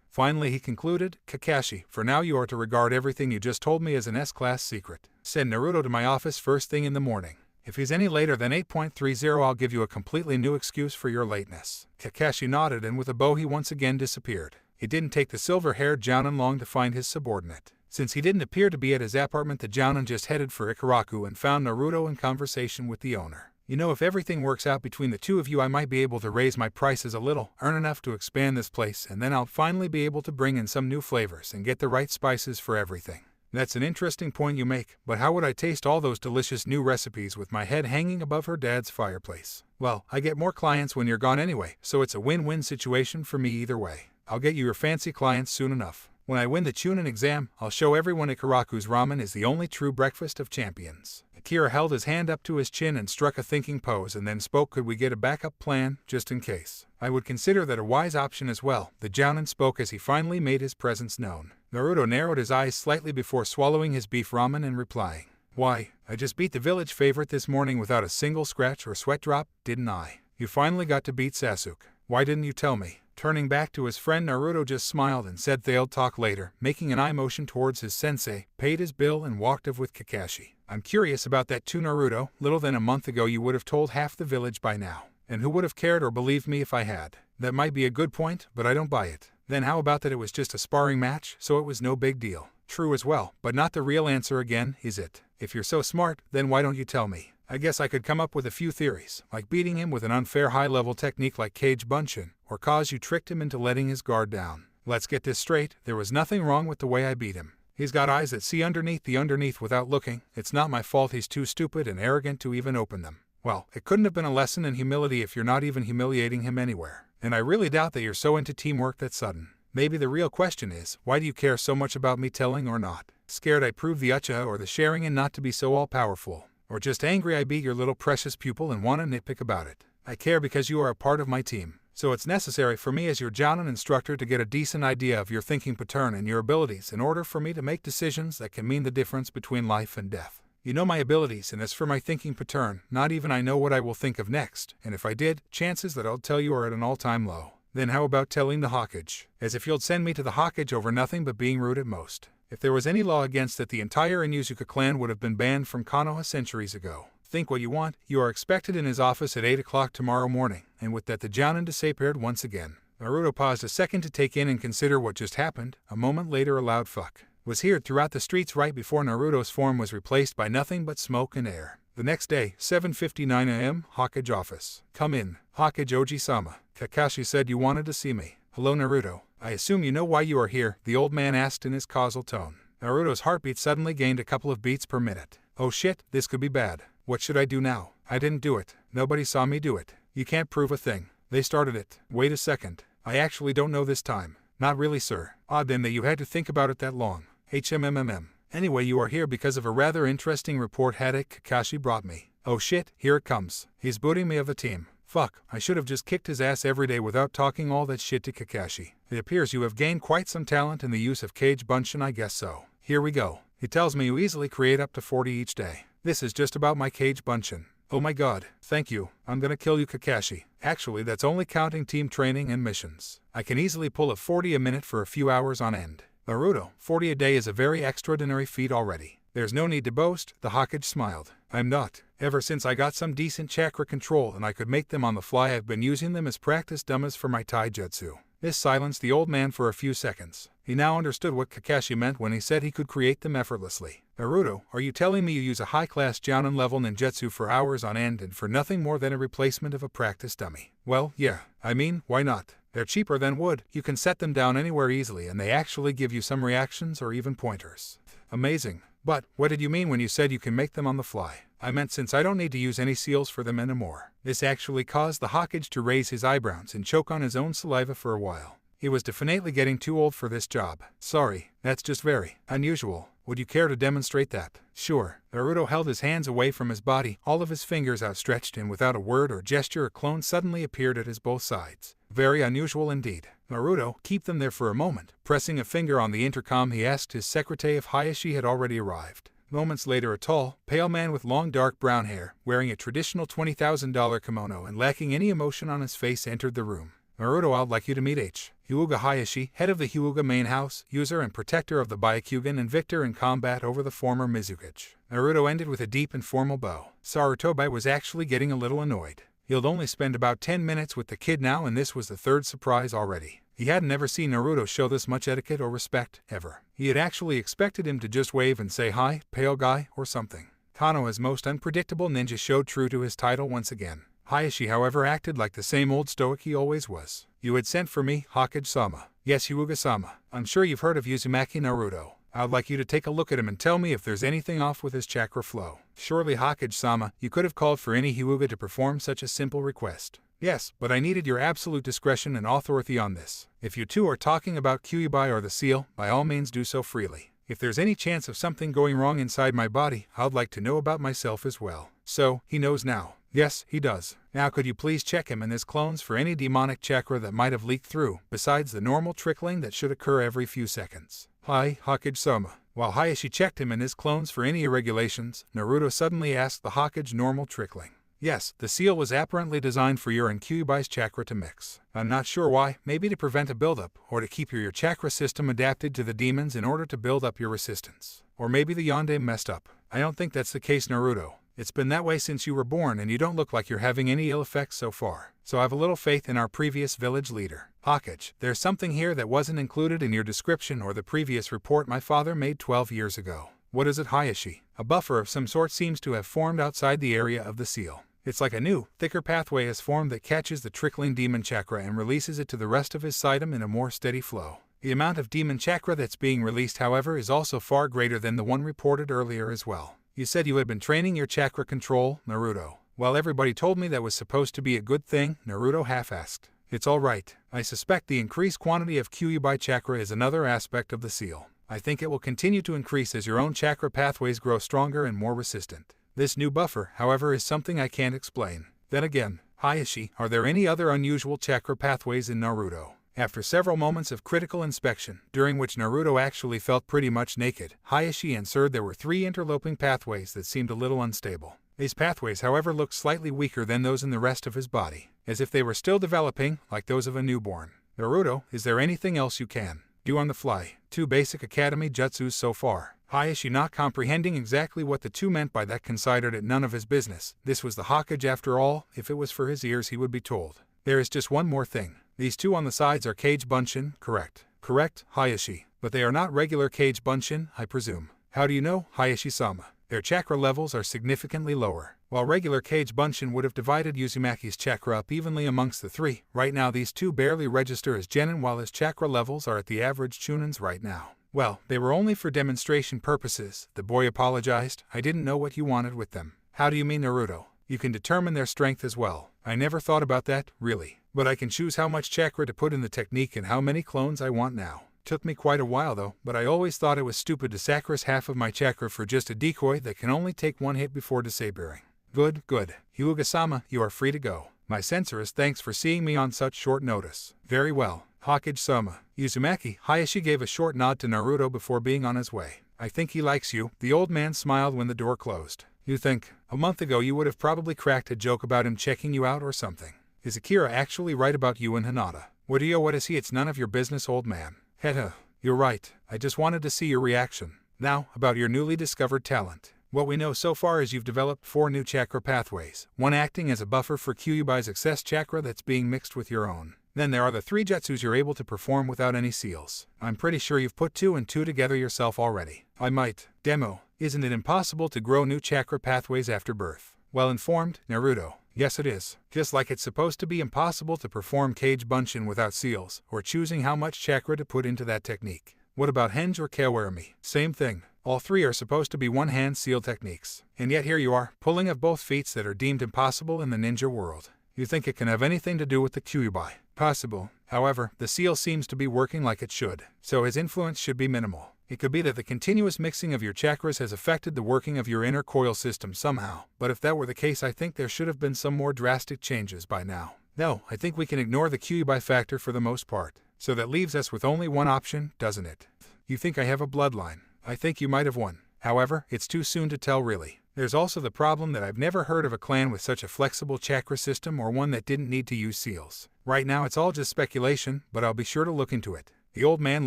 Finally he concluded, Kakashi, for now you are to regard everything you just told me as an S-class secret. Send Naruto to my office first thing in the morning. If he's any later than 8.30 I'll give you a completely new excuse for your lateness. Kakashi nodded, and with a bow he once again disappeared. It didn't take the silver-haired jounin long to find his subordinate. Since he didn't appear to be at his apartment, the jounin just headed for Ikaraku and found Naruto in conversation with the owner. You know, if everything works out between the two of you I might be able to raise my prices a little, earn enough to expand this place, and then I'll finally be able to bring in some new flavors and get the right spices for everything. That's an interesting point you make, but how would I taste all those delicious new recipes with my head hanging above her dad's fireplace? Well, I get more clients when you're gone anyway, so it's a win-win situation for me either way. I'll get you your fancy clients soon enough. When I win the Chunin exam, I'll show everyone Ikaraku's ramen is the only true breakfast of champions. Akira held his hand up to his chin and struck a thinking pose and then spoke, could we get a backup plan, just in case? I would consider that a wise option as well, the Jounin spoke as he finally made his presence known. Naruto narrowed his eyes slightly before swallowing his beef ramen and replying, why, I just beat the village favorite this morning without a single scratch or sweat drop, didn't I? You finally got to beat Sasuke. Why didn't you tell me? Turning back to his friend, Naruto just smiled and said they'll talk later, making an eye motion towards his sensei, paid his bill and walked off with Kakashi. I'm curious about that too, Naruto. Little than a month ago you would have told half the village by now. And who would have cared or believed me if I had? That might be a good point, but I don't buy it. Then how about that it was just a sparring match, so it was no big deal? True as well, but not the real answer again, is it? If you're so smart, then why don't you tell me? I guess I could come up with a few theories, like beating him with an unfair high-level technique like cage bunshin, or cause you tricked him into letting his guard down. Let's get this straight, there was nothing wrong with the way I beat him. He's got eyes that see underneath the underneath without looking. It's not my fault he's too stupid and arrogant to even open them. Well, it couldn't have been a lesson in humility if you're not even humiliating him anywhere. And I really doubt that you're so into teamwork that sudden. Maybe the real question is, why do you care so much about me telling or not? Scared I prove the Uchiha or the sharing and not to be so all-powerful? Or just angry I beat your little precious pupil and want to nitpick about it? I care because you are a part of my team. So it's necessary for me as your Jounin instructor to get a decent idea of your thinking pattern and your abilities in order for me to make decisions that can mean the difference between life and death. You know my abilities, and as for my thinking pattern, not even I know what I will think of next, and if I did, chances that I'll tell you are at an all-time low. Then how about telling the Hokage? As if you'd send me to the Hokage over nothing but being rude at most. If there was any law against it, the entire Inuzuka clan would have been banned from Konoha centuries ago. Think what you want, you are expected in his office at 8 o'clock tomorrow morning, and with that the Jounin disappeared once again. Naruto paused a second to take in and consider what just happened. A moment later a loud fuck was heard throughout the streets right before Naruto's form was replaced by nothing but smoke and air. The next day, 7:59 a.m., Hokage office. Come in, Hokage Oji-sama. Kakashi said you wanted to see me. Hello Naruto. I assume you know why you are here, the old man asked in his causal tone. Naruto's heartbeat suddenly gained a couple of beats per minute. Oh shit, this could be bad. What should I do now? I didn't do it. Nobody saw me do it. You can't prove a thing. They started it. Wait a second. I actually don't know this time. Not really, sir. Odd then that you had to think about it that long. HMMMM. Anyway, you are here because of a rather interesting report Kakashi brought me. Oh shit, here it comes. He's booting me of the team. Fuck, I should have just kicked his ass every day without talking all that shit to Kakashi. It appears you have gained quite some talent in the use of cage bunshin, I guess so. Here we go. He tells me you easily create up to 40 each day. This is just about my cage bunshin. Oh my god, thank you. I'm gonna kill you Kakashi. Actually that's only counting team training and missions. I can easily pull a 40 a minute for a few hours on end. Naruto, 40 a day is a very extraordinary feat already. There's no need to boast, the Hokage smiled. I'm not. Ever since I got some decent chakra control and I could make them on the fly, I've been using them as practice dummies for my taijutsu. This silenced the old man for a few seconds. He now understood what Kakashi meant when he said he could create them effortlessly. Naruto, are you telling me you use a high-class Jounin level ninjutsu for hours on end and for nothing more than a replacement of a practice dummy? Well, yeah. I mean, why not? They're cheaper than wood, you can set them down anywhere easily and they actually give you some reactions or even pointers. Amazing. But, what did you mean when you said you can make them on the fly? I meant since I don't need to use any seals for them anymore. This actually caused the Hokage to raise his eyebrows and choke on his own saliva for a while. He was definitely getting too old for this job. Sorry, that's just very unusual. Would you care to demonstrate that? Sure. Naruto held his hands away from his body, all of his fingers outstretched, and without a word or gesture a clone suddenly appeared at his both sides. Very unusual indeed. Naruto, keep them there for a moment. Pressing a finger on the intercom he asked his secretary if Hayashi had already arrived. Moments later a tall, pale man with long dark brown hair, wearing a traditional $20,000 kimono and lacking any emotion on his face entered the room. Naruto, I'd like you to meet Hyuga Hayashi, head of the Hyuga main house, user and protector of the Byakugan and victor in combat over the former Mizukage. Naruto ended with a deep and formal bow. Sarutobi was actually getting a little annoyed. He'll only spend about 10 minutes with the kid now, and this was the third surprise already. He hadn't ever seen Naruto show this much etiquette or respect, ever. He had actually expected him to just wave and say hi, pale guy, or something. Konoha's most unpredictable ninja showed true to his title once again. Hayashi, however, acted like the same old stoic he always was. You had sent for me, Hokage-sama. Yes, Hyuga-sama. I'm sure you've heard of Uzumaki Naruto. I'd like you to take a look at him and tell me if there's anything off with his chakra flow. Surely Hokage-sama, you could have called for any Hyuga to perform such a simple request. Yes, but I needed your absolute discretion and authority on this. If you two are talking about Kyuubi or the seal, by all means do so freely. If there's any chance of something going wrong inside my body, I'd like to know about myself as well. So, he knows now. Yes, he does. Now could you please check him and his clones for any demonic chakra that might have leaked through, besides the normal trickling that should occur every few seconds. Hi, Hokage-sama. While Hayashi checked him and his clones for any irregulations, Naruto suddenly asked the Hokage normal trickling. Yes, the seal was apparently designed for your and Kyuubi's chakra to mix. I'm not sure why, maybe to prevent a buildup, or to keep your chakra system adapted to the demons in order to build up your resistance. Or maybe the Yonde messed up. I don't think that's the case, Naruto. It's been that way since you were born and you don't look like you're having any ill effects so far. So I have a little faith in our previous village leader. Hokage, there's something here that wasn't included in your description or the previous report my father made 12 years ago. What is it, Hayashi? A buffer of some sort seems to have formed outside the area of the seal. It's like a new, thicker pathway has formed that catches the trickling demon chakra and releases it to the rest of his Saidam in a more steady flow. The amount of demon chakra that's being released, however, is also far greater than the one reported earlier as well. You said you had been training your chakra control, Naruto. Well, everybody told me that was supposed to be a good thing, Naruto half-asked. It's all right. I suspect the increased quantity of Kyuubi chakra is another aspect of the seal. I think it will continue to increase as your own chakra pathways grow stronger and more resistant. This new buffer, however, is something I can't explain. Then again, Hayashi, are there any other unusual chakra pathways in Naruto? After several moments of critical inspection, during which Naruto actually felt pretty much naked, Hayashi answered there were 3 interloping pathways that seemed a little unstable. These pathways, however, looked slightly weaker than those in the rest of his body, as if they were still developing, like those of a newborn. Naruto, is there anything else you can do on the fly? 2 basic academy jutsus so far. Hayashi, not comprehending exactly what the 2 meant by that, considered it none of his business. This was the Hokage after all. If it was for his ears he would be told. There is just one more thing. These 2 on the sides are Kage Bunshin, correct? Correct, Hayashi. But they are not regular Kage Bunshin, I presume. How do you know, Hayashi-sama? Their chakra levels are significantly lower. While regular Kage Bunshin would have divided Uzumaki's chakra up evenly amongst the 3, right now these 2 barely register as genin while his chakra levels are at the average Chunin's right now. Well, they were only for demonstration purposes, the boy apologized. I didn't know what you wanted with them. How do you mean, Naruto? You can determine their strength as well. I never thought about that, really. But I can choose how much chakra to put in the technique and how many clones I want now. Took me quite a while though, but I always thought it was stupid to sacrifice half of my chakra for just a decoy that can only take 1 hit before disabling. Good, good. Hyuga-sama, you are free to go. My censoress thanks for seeing me on such short notice. Very well. Hokage-sama. Uzumaki, Hayashi gave a short nod to Naruto before being on his way. I think he likes you. The old man smiled when the door closed. You think, a month ago you would have probably cracked a joke about him checking you out or something. Is Akira actually right about you and Hinata? What is he? It's none of your business, old man. Heta, you're right. I just wanted to see your reaction. Now, about your newly discovered talent. What we know so far is you've developed 4 new chakra pathways, 1 acting as a buffer for Kyuubi's excess chakra that's being mixed with your own. Then there are the 3 jutsus you're able to perform without any seals. I'm pretty sure you've put 2 and 2 together yourself already. I might. Demo, isn't it impossible to grow new chakra pathways after birth? Well informed, Naruto. Yes it is. Just like it's supposed to be impossible to perform Kage Bunshin without seals, or choosing how much chakra to put into that technique. What about Henge or Kawarami? Same thing. All 3 are supposed to be one-hand seal techniques. And yet here you are, pulling of both feats that are deemed impossible in the ninja world. You think it can have anything to do with the Kyuubi? Possible. However, the seal seems to be working like it should, so his influence should be minimal. It could be that the continuous mixing of your chakras has affected the working of your inner coil system somehow, but if that were the case I think there should have been some more drastic changes by now. No, I think we can ignore the Kyuubi factor for the most part. So that leaves us with only one option, doesn't it? You think I have a bloodline? I think you might have one. However, it's too soon to tell really. There's also the problem that I've never heard of a clan with such a flexible chakra system or one that didn't need to use seals. Right now it's all just speculation, but I'll be sure to look into it. The old man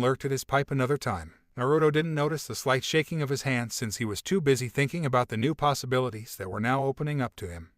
lurked at his pipe another time. Naruto didn't notice the slight shaking of his hand since he was too busy thinking about the new possibilities that were now opening up to him.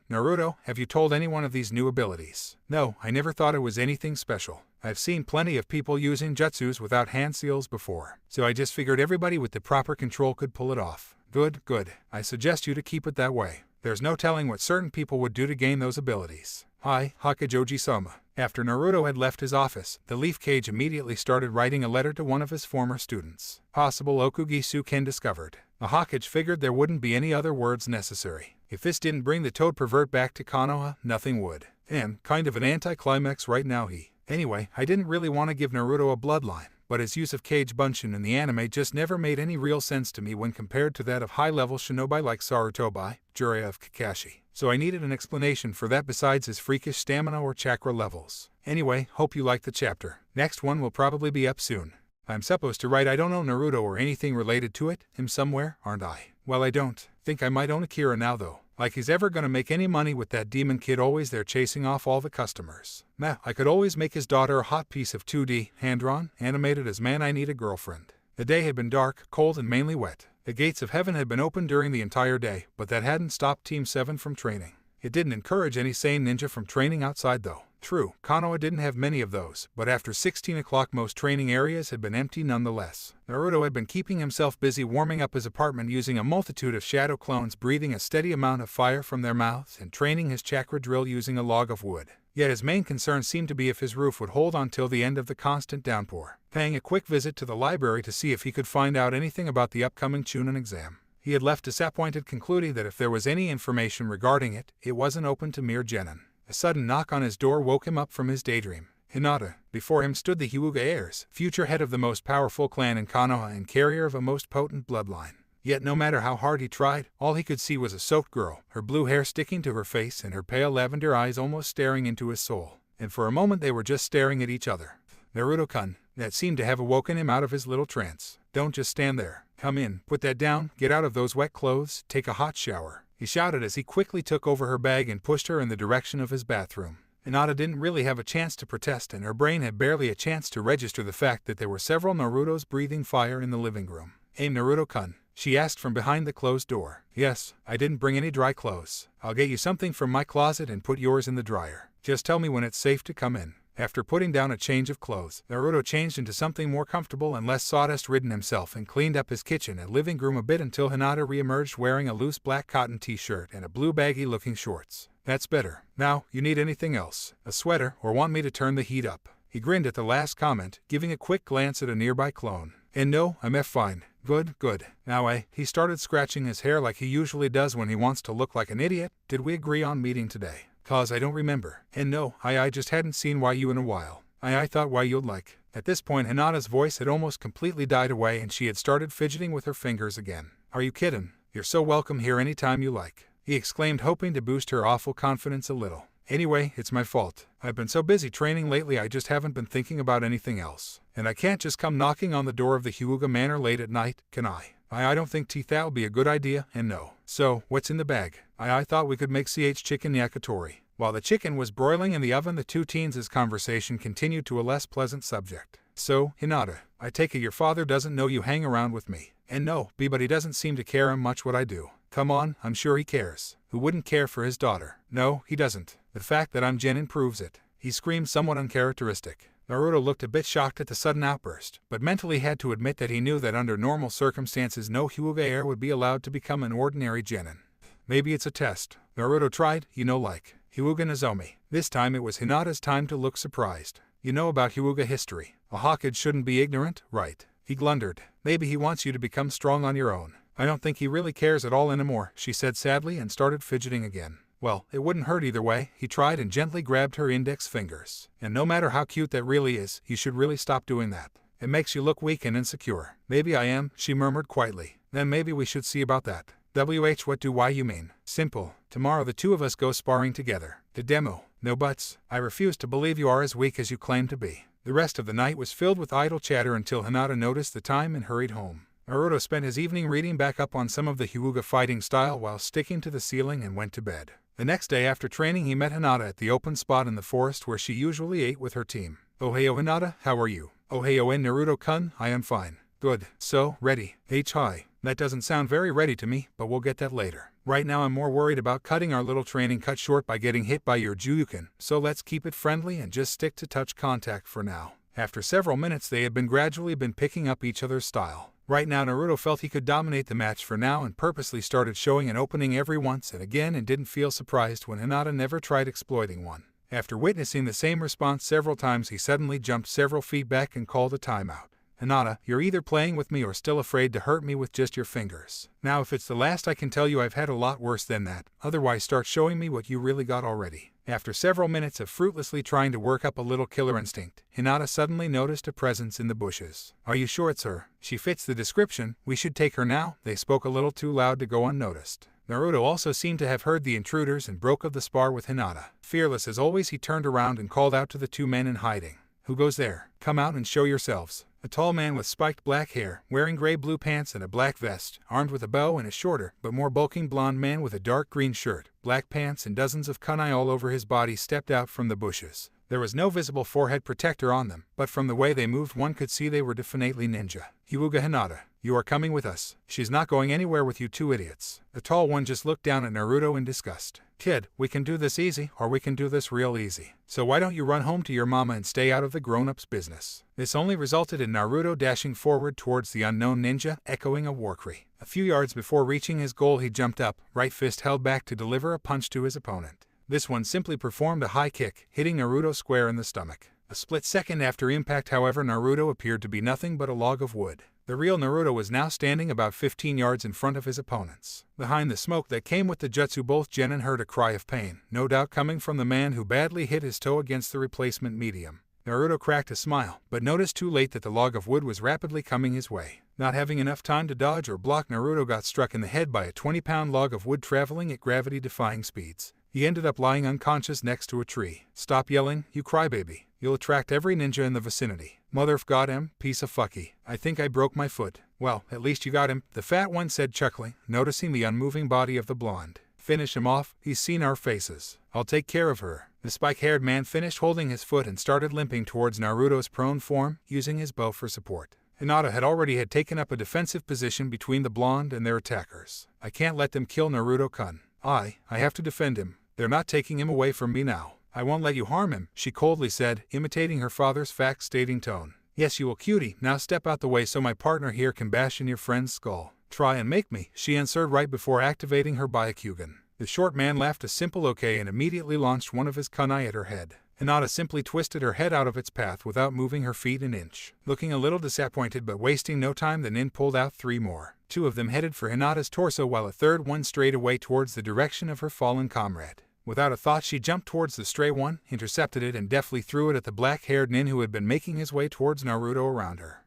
Naruto, have you told anyone of these new abilities? No, I never thought it was anything special. I've seen plenty of people using jutsus without hand seals before, so I just figured everybody with the proper control could pull it off. Good, good. I suggest you to keep it that way. There's no telling what certain people would do to gain those abilities. Hi, Hokage-sama. After Naruto had left his office, the Leaf Cage immediately started writing a letter to one of his former students. Possible Okugisu Ken discovered. The Hokage figured there wouldn't be any other words necessary. If this didn't bring the toad pervert back to Konoha, nothing would. And, kind of an anticlimax right now Anyway, I didn't really want to give Naruto a bloodline, but his use of Kage Bunshin in the anime just never made any real sense to me when compared to that of high-level shinobi like Sarutobi, Jiraiya of Kakashi. So I needed an explanation for that besides his freakish stamina or chakra levels. Anyway, hope you liked the chapter. Next one will probably be up soon. I'm supposed to write I don't know Naruto or anything related to him somewhere, aren't I? Well, I don't think I might own Akira now though. Like he's ever gonna make any money with that demon kid always there chasing off all the customers. Nah, I could always make his daughter a hot piece of 2D, hand-drawn, animated as Man I Need a Girlfriend. The day had been dark, cold, and mainly wet. The gates of heaven had been open during the entire day, but that hadn't stopped Team 7 from training. It didn't encourage any sane ninja from training outside though. True, Konoha didn't have many of those, but after 16 o'clock most training areas had been empty nonetheless. Naruto had been keeping himself busy warming up his apartment using a multitude of shadow clones breathing a steady amount of fire from their mouths and training his chakra drill using a log of wood. Yet his main concern seemed to be if his roof would hold until the end of the constant downpour. Paying a quick visit to the library to see if he could find out anything about the upcoming Chunin exam. He had left disappointed, concluding that if there was any information regarding it, it wasn't open to mere genin. A sudden knock on his door woke him up from his daydream. Hinata. Before him stood the Hyuga heirs, future head of the most powerful clan in Konoha and carrier of a most potent bloodline. Yet no matter how hard he tried, all he could see was a soaked girl, her blue hair sticking to her face and her pale lavender eyes almost staring into his soul. And for a moment they were just staring at each other. Naruto-kun. That seemed to have awoken him out of his little trance. Don't just stand there. Come in, put that down, get out of those wet clothes, take a hot shower. He shouted as he quickly took over her bag and pushed her in the direction of his bathroom. Hinata didn't really have a chance to protest and her brain had barely a chance to register the fact that there were several Narutos breathing fire in the living room. Hey Naruto-kun, she asked from behind the closed door. Yes, I didn't bring any dry clothes. I'll get you something from my closet and put yours in the dryer. Just tell me when it's safe to come in. After putting down a change of clothes, Naruto changed into something more comfortable and less sawdust-ridden himself and cleaned up his kitchen and living room a bit until Hinata re-emerged wearing a loose black cotton t-shirt and a blue baggy-looking shorts. That's better. Now, you need anything else? A sweater, or want me to turn the heat up? He grinned at the last comment, giving a quick glance at a nearby clone. And no, I'm fine. Good, good. Now he started scratching his hair like he usually does when he wants to look like an idiot. Did we agree on meeting today? Cause I don't remember. And no, I just hadn't seen you in a while. I thought you'd like. At this point Hinata's voice had almost completely died away and she had started fidgeting with her fingers again. Are you kiddin'? You're so welcome here anytime you like. He exclaimed, hoping to boost her awful confidence a little. Anyway, it's my fault. I've been so busy training lately I just haven't been thinking about anything else. And I can't just come knocking on the door of the Hyuga Manor late at night, can I? I don't think that would be a good idea, and no. So, what's in the bag? I thought we could make chicken yakitori. While the chicken was broiling in the oven, the two teens' conversation continued to a less pleasant subject. So, Hinata, I take it your father doesn't know you hang around with me. And no, but he doesn't seem to care much what I do. Come on, I'm sure he cares. Who wouldn't care for his daughter? No, he doesn't. The fact that I'm genin proves it. He screamed, somewhat uncharacteristic. Naruto looked a bit shocked at the sudden outburst, but mentally had to admit that he knew that under normal circumstances no Hyuga heir would be allowed to become an ordinary genin. Maybe it's a test. Naruto tried, like. Hyuga Nozomi. This time it was Hinata's time to look surprised. You know about Hyuga history. A Hokage shouldn't be ignorant, right? He glundered. Maybe he wants you to become strong on your own. I don't think he really cares at all anymore, she said sadly and started fidgeting again. Well, it wouldn't hurt either way, he tried and gently grabbed her index fingers. And no matter how cute that really is, you should really stop doing that. It makes you look weak and insecure. Maybe I am, she murmured quietly. Then maybe we should see about that. What do you mean? Simple. Tomorrow the two of us go sparring together. The demo. No buts. I refuse to believe you are as weak as you claim to be. The rest of the night was filled with idle chatter until Hinata noticed the time and hurried home. Naruto spent his evening reading back up on some of the Hyuga fighting style while sticking to the ceiling and went to bed. The next day after training he met Hinata at the open spot in the forest where she usually ate with her team. Oheyo Hinata, how are you? Oheyo en Naruto-kun, I am fine. Good. So, ready. Hi. That doesn't sound very ready to me, but we'll get that later. Right now I'm more worried about cutting our little training cut short by getting hit by your Juuken, so let's keep it friendly and just stick to touch contact for now. After several minutes they had gradually been picking up each other's style. Right now Naruto felt he could dominate the match for now and purposely started showing an opening every once and again and didn't feel surprised when Hinata never tried exploiting one. After witnessing the same response several times, he suddenly jumped several feet back and called a timeout. Hinata, you're either playing with me or still afraid to hurt me with just your fingers. Now if it's the last, I can tell you I've had a lot worse than that, otherwise start showing me what you really got already. After several minutes of fruitlessly trying to work up a little killer instinct, Hinata suddenly noticed a presence in the bushes. Are you sure it's her? She fits the description, we should take her now. They spoke a little too loud to go unnoticed. Naruto also seemed to have heard the intruders and broke of the spar with Hinata. Fearless as always, he turned around and called out to the two men in hiding. Who goes there? Come out and show yourselves. A tall man with spiked black hair, wearing gray-blue pants and a black vest, armed with a bow, and a shorter, but more bulking blond man with a dark green shirt, black pants and dozens of kunai all over his body stepped out from the bushes. There was no visible forehead protector on them, but from the way they moved one could see they were definitely ninja. Iruka, Hinata, you are coming with us. She's not going anywhere with you two idiots. The tall one just looked down at Naruto in disgust. Kid, we can do this easy, or we can do this real easy. So why don't you run home to your mama and stay out of the grown-ups' business? This only resulted in Naruto dashing forward towards the unknown ninja, echoing a war cry. A few yards before reaching his goal, he jumped up, right fist held back to deliver a punch to his opponent. This one simply performed a high kick, hitting Naruto square in the stomach. A split second after impact, however, Naruto appeared to be nothing but a log of wood. The real Naruto was now standing about 15 yards in front of his opponents. Behind the smoke that came with the jutsu, both Genin heard a cry of pain, no doubt coming from the man who badly hit his toe against the replacement medium. Naruto cracked a smile, but noticed too late that the log of wood was rapidly coming his way. Not having enough time to dodge or block, Naruto got struck in the head by a 20-pound log of wood traveling at gravity-defying speeds. He ended up lying unconscious next to a tree. Stop yelling, you crybaby. You'll attract every ninja in the vicinity. Motherf got him, piece of fucky. I think I broke my foot. Well, at least you got him, the fat one said, chuckling, noticing the unmoving body of the blonde. Finish him off, he's seen our faces. I'll take care of her. The spike-haired man finished holding his foot and started limping towards Naruto's prone form, using his bow for support. Hinata had already taken up a defensive position between the blonde and their attackers. I can't let them kill Naruto-kun. I have to defend him. They're not taking him away from me now. I won't let you harm him, she coldly said, imitating her father's fact-stating tone. Yes, you will, cutie. Now step out the way so my partner here can bash in your friend's skull. Try and make me, she answered right before activating her Byakugan. The short man laughed a simple okay and immediately launched one of his kunai at her head. Hinata simply twisted her head out of its path without moving her feet an inch. Looking a little disappointed but wasting no time, the nin pulled out 3 more. 2 of them headed for Hinata's torso while a third one strayed away towards the direction of her fallen comrade. Without a thought, she jumped towards the stray one, intercepted it, and deftly threw it at the black-haired nin who had been making his way towards Naruto around her.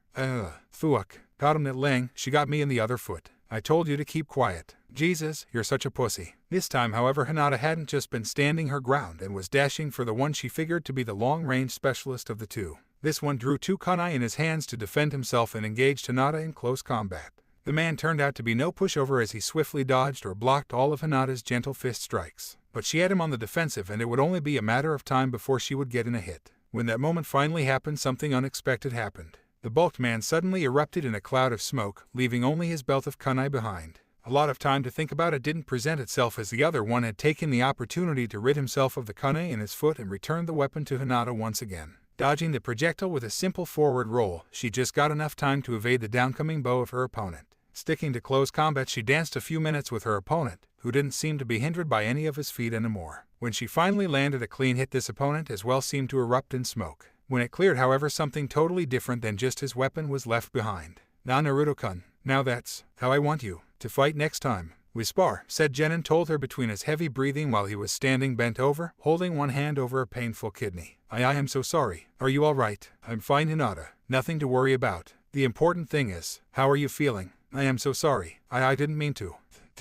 Fuck. Got him at Lang, she got me in the other foot. I told you to keep quiet. Jesus, you're such a pussy. This time, however, Hinata hadn't just been standing her ground and was dashing for the one she figured to be the long-range specialist of the two. This one drew 2 kunai in his hands to defend himself and engaged Hinata in close combat. The man turned out to be no pushover as he swiftly dodged or blocked all of Hinata's gentle fist strikes. But she had him on the defensive, and it would only be a matter of time before she would get in a hit. When that moment finally happened, something unexpected happened. The bulked man suddenly erupted in a cloud of smoke, leaving only his belt of kunai behind. A lot of time to think about it didn't present itself, as the other one had taken the opportunity to rid himself of the kunai in his foot and returned the weapon to Hinata once again. Dodging the projectile with a simple forward roll, she just got enough time to evade the downcoming bow of her opponent. Sticking to close combat, she danced a few minutes with her opponent, who didn't seem to be hindered by any of his feet anymore. When she finally landed a clean hit, this opponent as well seemed to erupt in smoke. When it cleared, however, something totally different than just his weapon was left behind. Now Naruto-kun, now that's how I want you to fight next time. We spar, said Genin, told her between his heavy breathing while he was standing bent over, holding one hand over a painful kidney. I am so sorry. Are you alright? I'm fine, Hinata. Nothing to worry about. The important thing is, how are you feeling? I am so sorry. I didn't mean to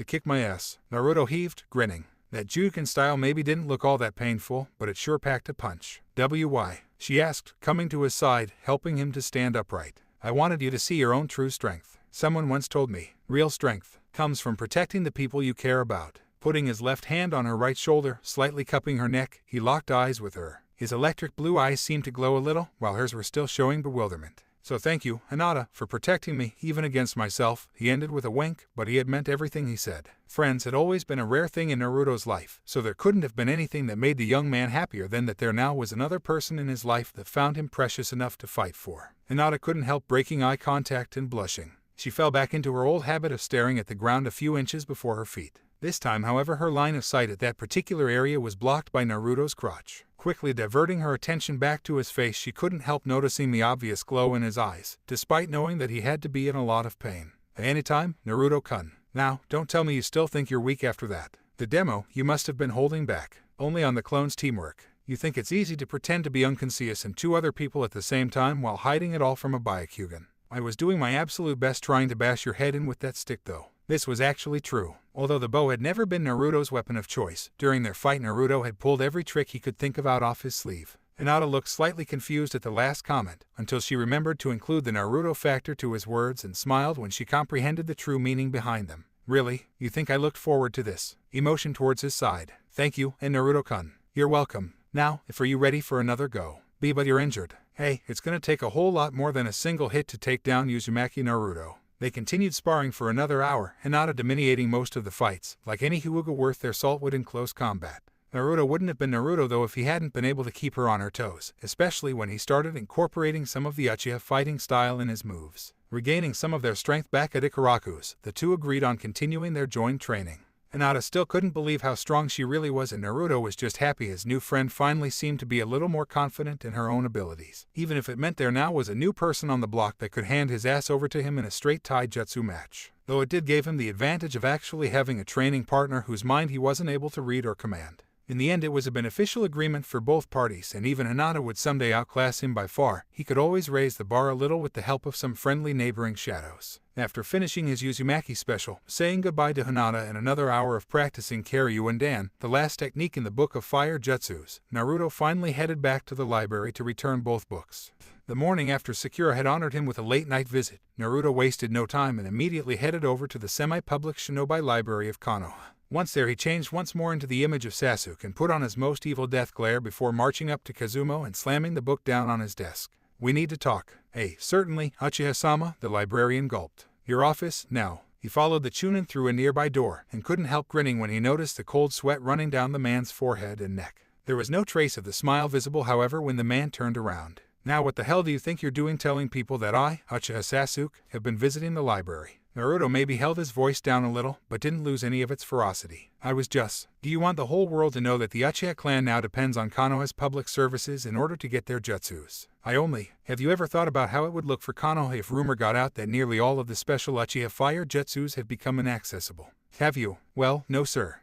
kick my ass. Naruto heaved, grinning. That Juken style maybe didn't look all that painful, but it sure packed a punch. Why? She asked, coming to his side, helping him to stand upright. I wanted you to see your own true strength. Someone once told me, real strength comes from protecting the people you care about. Putting his left hand on her right shoulder, slightly cupping her neck, he locked eyes with her. His electric blue eyes seemed to glow a little, while hers were still showing bewilderment. So thank you, Hinata, for protecting me, even against myself, he ended with a wink, but he had meant everything he said. Friends had always been a rare thing in Naruto's life, so there couldn't have been anything that made the young man happier than that there now was another person in his life that found him precious enough to fight for. Hinata couldn't help breaking eye contact and blushing. She fell back into her old habit of staring at the ground a few inches before her feet. This time, however, her line of sight at that particular area was blocked by Naruto's crotch. Quickly diverting her attention back to his face, she couldn't help noticing the obvious glow in his eyes, despite knowing that he had to be in a lot of pain. Anytime, Naruto-kun. Now, don't tell me you still think you're weak after that. The demo, you must have been holding back. Only on the clone's teamwork. You think it's easy to pretend to be unconscious and 2 other people at the same time while hiding it all from a Byakugan. I was doing my absolute best trying to bash your head in with that stick though. This was actually true. Although the bow had never been Naruto's weapon of choice, during their fight Naruto had pulled every trick he could think of out off his sleeve. Hinata looked slightly confused at the last comment, until she remembered to include the Naruto factor to his words and smiled when she comprehended the true meaning behind them. Really? You think I looked forward to this? Emotion towards his side. Thank you, and Naruto-kun. You're welcome. Now, if are you ready for another go? But you're injured. Hey, it's gonna take a whole lot more than a single hit to take down Uzumaki Naruto. They continued sparring for another hour, Hinata dominating most of the fights, like any Hyuga worth their salt would in close combat. Naruto wouldn't have been Naruto though if he hadn't been able to keep her on her toes, especially when he started incorporating some of the Uchiha fighting style in his moves. Regaining some of their strength back at Ikaraku's, the two agreed on continuing their joint training. Hinata still couldn't believe how strong she really was, and Naruto was just happy his new friend finally seemed to be a little more confident in her own abilities, even if it meant there now was a new person on the block that could hand his ass over to him in a straight taijutsu match. Though it did give him the advantage of actually having a training partner whose mind he wasn't able to read or command. In the end, it was a beneficial agreement for both parties, and even Hinata would someday outclass him by far. He could always raise the bar a little with the help of some friendly neighboring shadows. After finishing his Uzumaki special, saying goodbye to Hinata and another hour of practicing Karyu and Dan, the last technique in the Book of Fire Jutsus, Naruto finally headed back to the library to return both books. The morning after Sakura had honored him with a late-night visit, Naruto wasted no time and immediately headed over to the semi-public Shinobi Library of Konoha. Once there, he changed once more into the image of Sasuke and put on his most evil death glare before marching up to Kazumo and slamming the book down on his desk. We need to talk. Hey, certainly, Uchiha-sama, the librarian gulped. Your office, now. He followed the Chunin through a nearby door and couldn't help grinning when he noticed the cold sweat running down the man's forehead and neck. There was no trace of the smile visible, however, when the man turned around. Now what the hell do you think you're doing telling people that I, Uchiha Sasuke, have been visiting the library? Naruto maybe held his voice down a little, but didn't lose any of its ferocity. I was just... Do you want the whole world to know that the Uchiha clan now depends on Konoha's public services in order to get their jutsus? Have you ever thought about how it would look for Konoha if rumor got out that nearly all of the special Uchiha fire jutsus have become inaccessible? Have you? Well, no sir.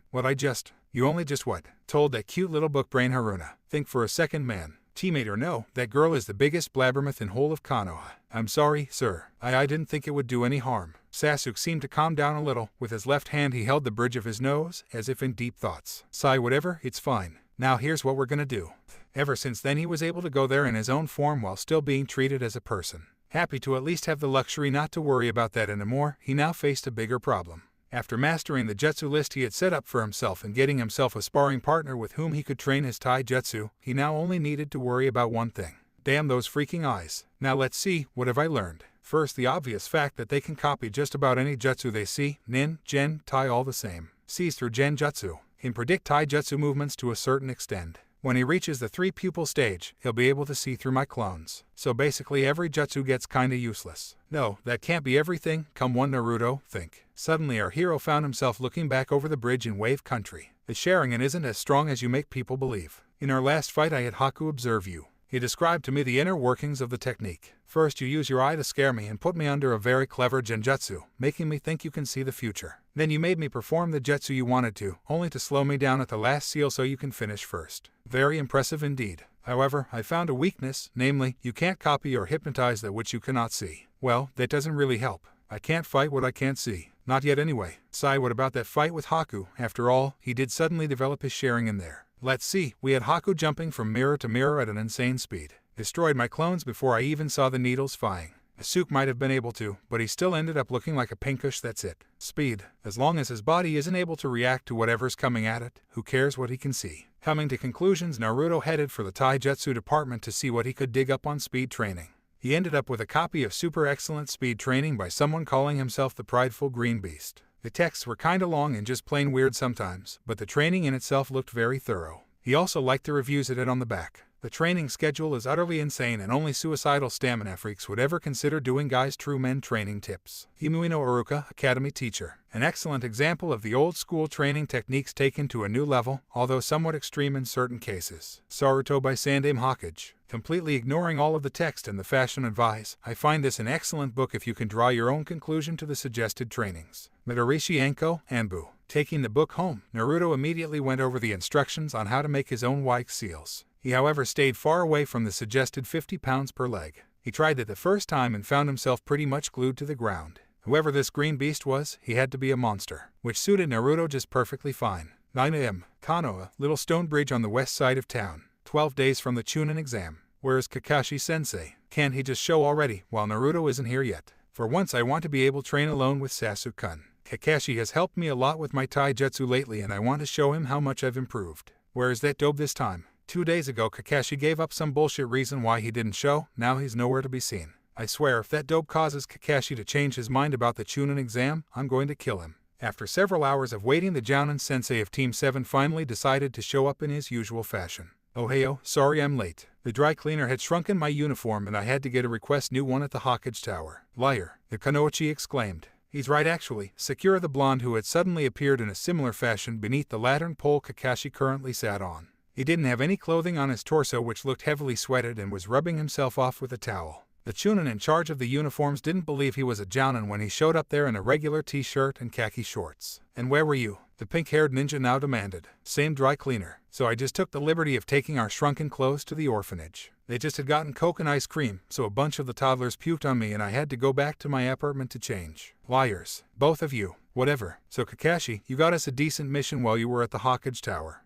You only just what? Told that cute little book brain Haruna. Think for a second, man. Teammate or no, that girl is the biggest blabbermouth in whole of Konoha. I'm sorry, sir. I didn't think it would do any harm. Sasuke seemed to calm down a little. With his left hand he held the bridge of his nose, as if in deep thoughts. Sigh, whatever, it's fine. Now here's what we're gonna do. Ever since then he was able to go there in his own form while still being treated as a person. Happy to at least have the luxury not to worry about that anymore, he now faced a bigger problem. After mastering the jutsu list he had set up for himself and getting himself a sparring partner with whom he could train his taijutsu, he now only needed to worry about one thing. Damn those freaking eyes. Now let's see, what have I learned? First, the obvious fact that they can copy just about any jutsu they see, nin, gen, tai all the same. Sees through gen jutsu, and predict taijutsu movements to a certain extent. When he reaches the 3-pupil stage, he'll be able to see through my clones. So basically every jutsu gets kinda useless. No, that can't be everything, come one Naruto, think. Suddenly our hero found himself looking back over the bridge in Wave Country. The Sharingan isn't as strong as you make people believe. In our last fight I had Haku observe you. He described to me the inner workings of the technique. First you use your eye to scare me and put me under a very clever genjutsu, making me think you can see the future. Then you made me perform the jutsu you wanted to, only to slow me down at the last seal so you can finish first. Very impressive indeed. However, I found a weakness, namely, you can't copy or hypnotize that which you cannot see. Well, that doesn't really help. I can't fight what I can't see. Not yet anyway. Sigh, what about that fight with Haku? After all, he did suddenly develop his Sharingan there. Let's see, we had Haku jumping from mirror to mirror at an insane speed. Destroyed my clones before I even saw the needles flying. Sasuke might have been able to, but he still ended up looking like a pinkish, that's it. Speed. As long as his body isn't able to react to whatever's coming at it, who cares what he can see? Coming to conclusions, Naruto headed for the taijutsu department to see what he could dig up on speed training. He ended up with a copy of Super Excellent Speed Training by someone calling himself the Prideful Green Beast. The texts were kinda long and just plain weird sometimes, but the training in itself looked very thorough. He also liked the reviews it had on the back. The training schedule is utterly insane and only suicidal stamina freaks would ever consider doing Guys True Men training tips. Himuino Iruka, Academy Teacher. An excellent example of the old school training techniques taken to a new level, although somewhat extreme in certain cases. Naruto by Sandame Hokage. Completely ignoring all of the text and the fashion advice, I find this an excellent book if you can draw your own conclusion to the suggested trainings. Midorishi Anko, Anbu. Taking the book home, Naruto immediately went over the instructions on how to make his own white seals. He however stayed far away from the suggested 50 pounds per leg. He tried that the first time and found himself pretty much glued to the ground. Whoever this green beast was, he had to be a monster, which suited Naruto just perfectly fine. 9 a.m. Konoha, little stone bridge on the west side of town. 12 days from the Chunin exam. Where is Kakashi-sensei? Can't he just show already, while Naruto isn't here yet? For once I want to be able to train alone with Sasuke-kun. Kakashi has helped me a lot with my taijutsu lately and I want to show him how much I've improved. Where is that dope this time? 2 days ago Kakashi gave up some bullshit reason why he didn't show, now he's nowhere to be seen. I swear if that dope causes Kakashi to change his mind about the Chunin exam, I'm going to kill him. After several hours of waiting, the Jounin sensei of Team 7 finally decided to show up in his usual fashion. Oh heyo, sorry I'm late. The dry cleaner had shrunken my uniform and I had to get a request new one at the Hokage Tower. Liar, the Kunoichi exclaimed. He's right actually. Sakura the blonde who had suddenly appeared in a similar fashion beneath the lantern pole Kakashi currently sat on. He didn't have any clothing on his torso which looked heavily sweated and was rubbing himself off with a towel. The Chunin in charge of the uniforms didn't believe he was a Jounin when he showed up there in a regular t-shirt and khaki shorts. And where were you? The pink-haired ninja now demanded. Same dry cleaner. So I just took the liberty of taking our shrunken clothes to the orphanage. They just had gotten Coke and ice cream, so a bunch of the toddlers puked on me and I had to go back to my apartment to change. Liars. Both of you. Whatever. So Kakashi, you got us a decent mission while you were at the Hokage Tower.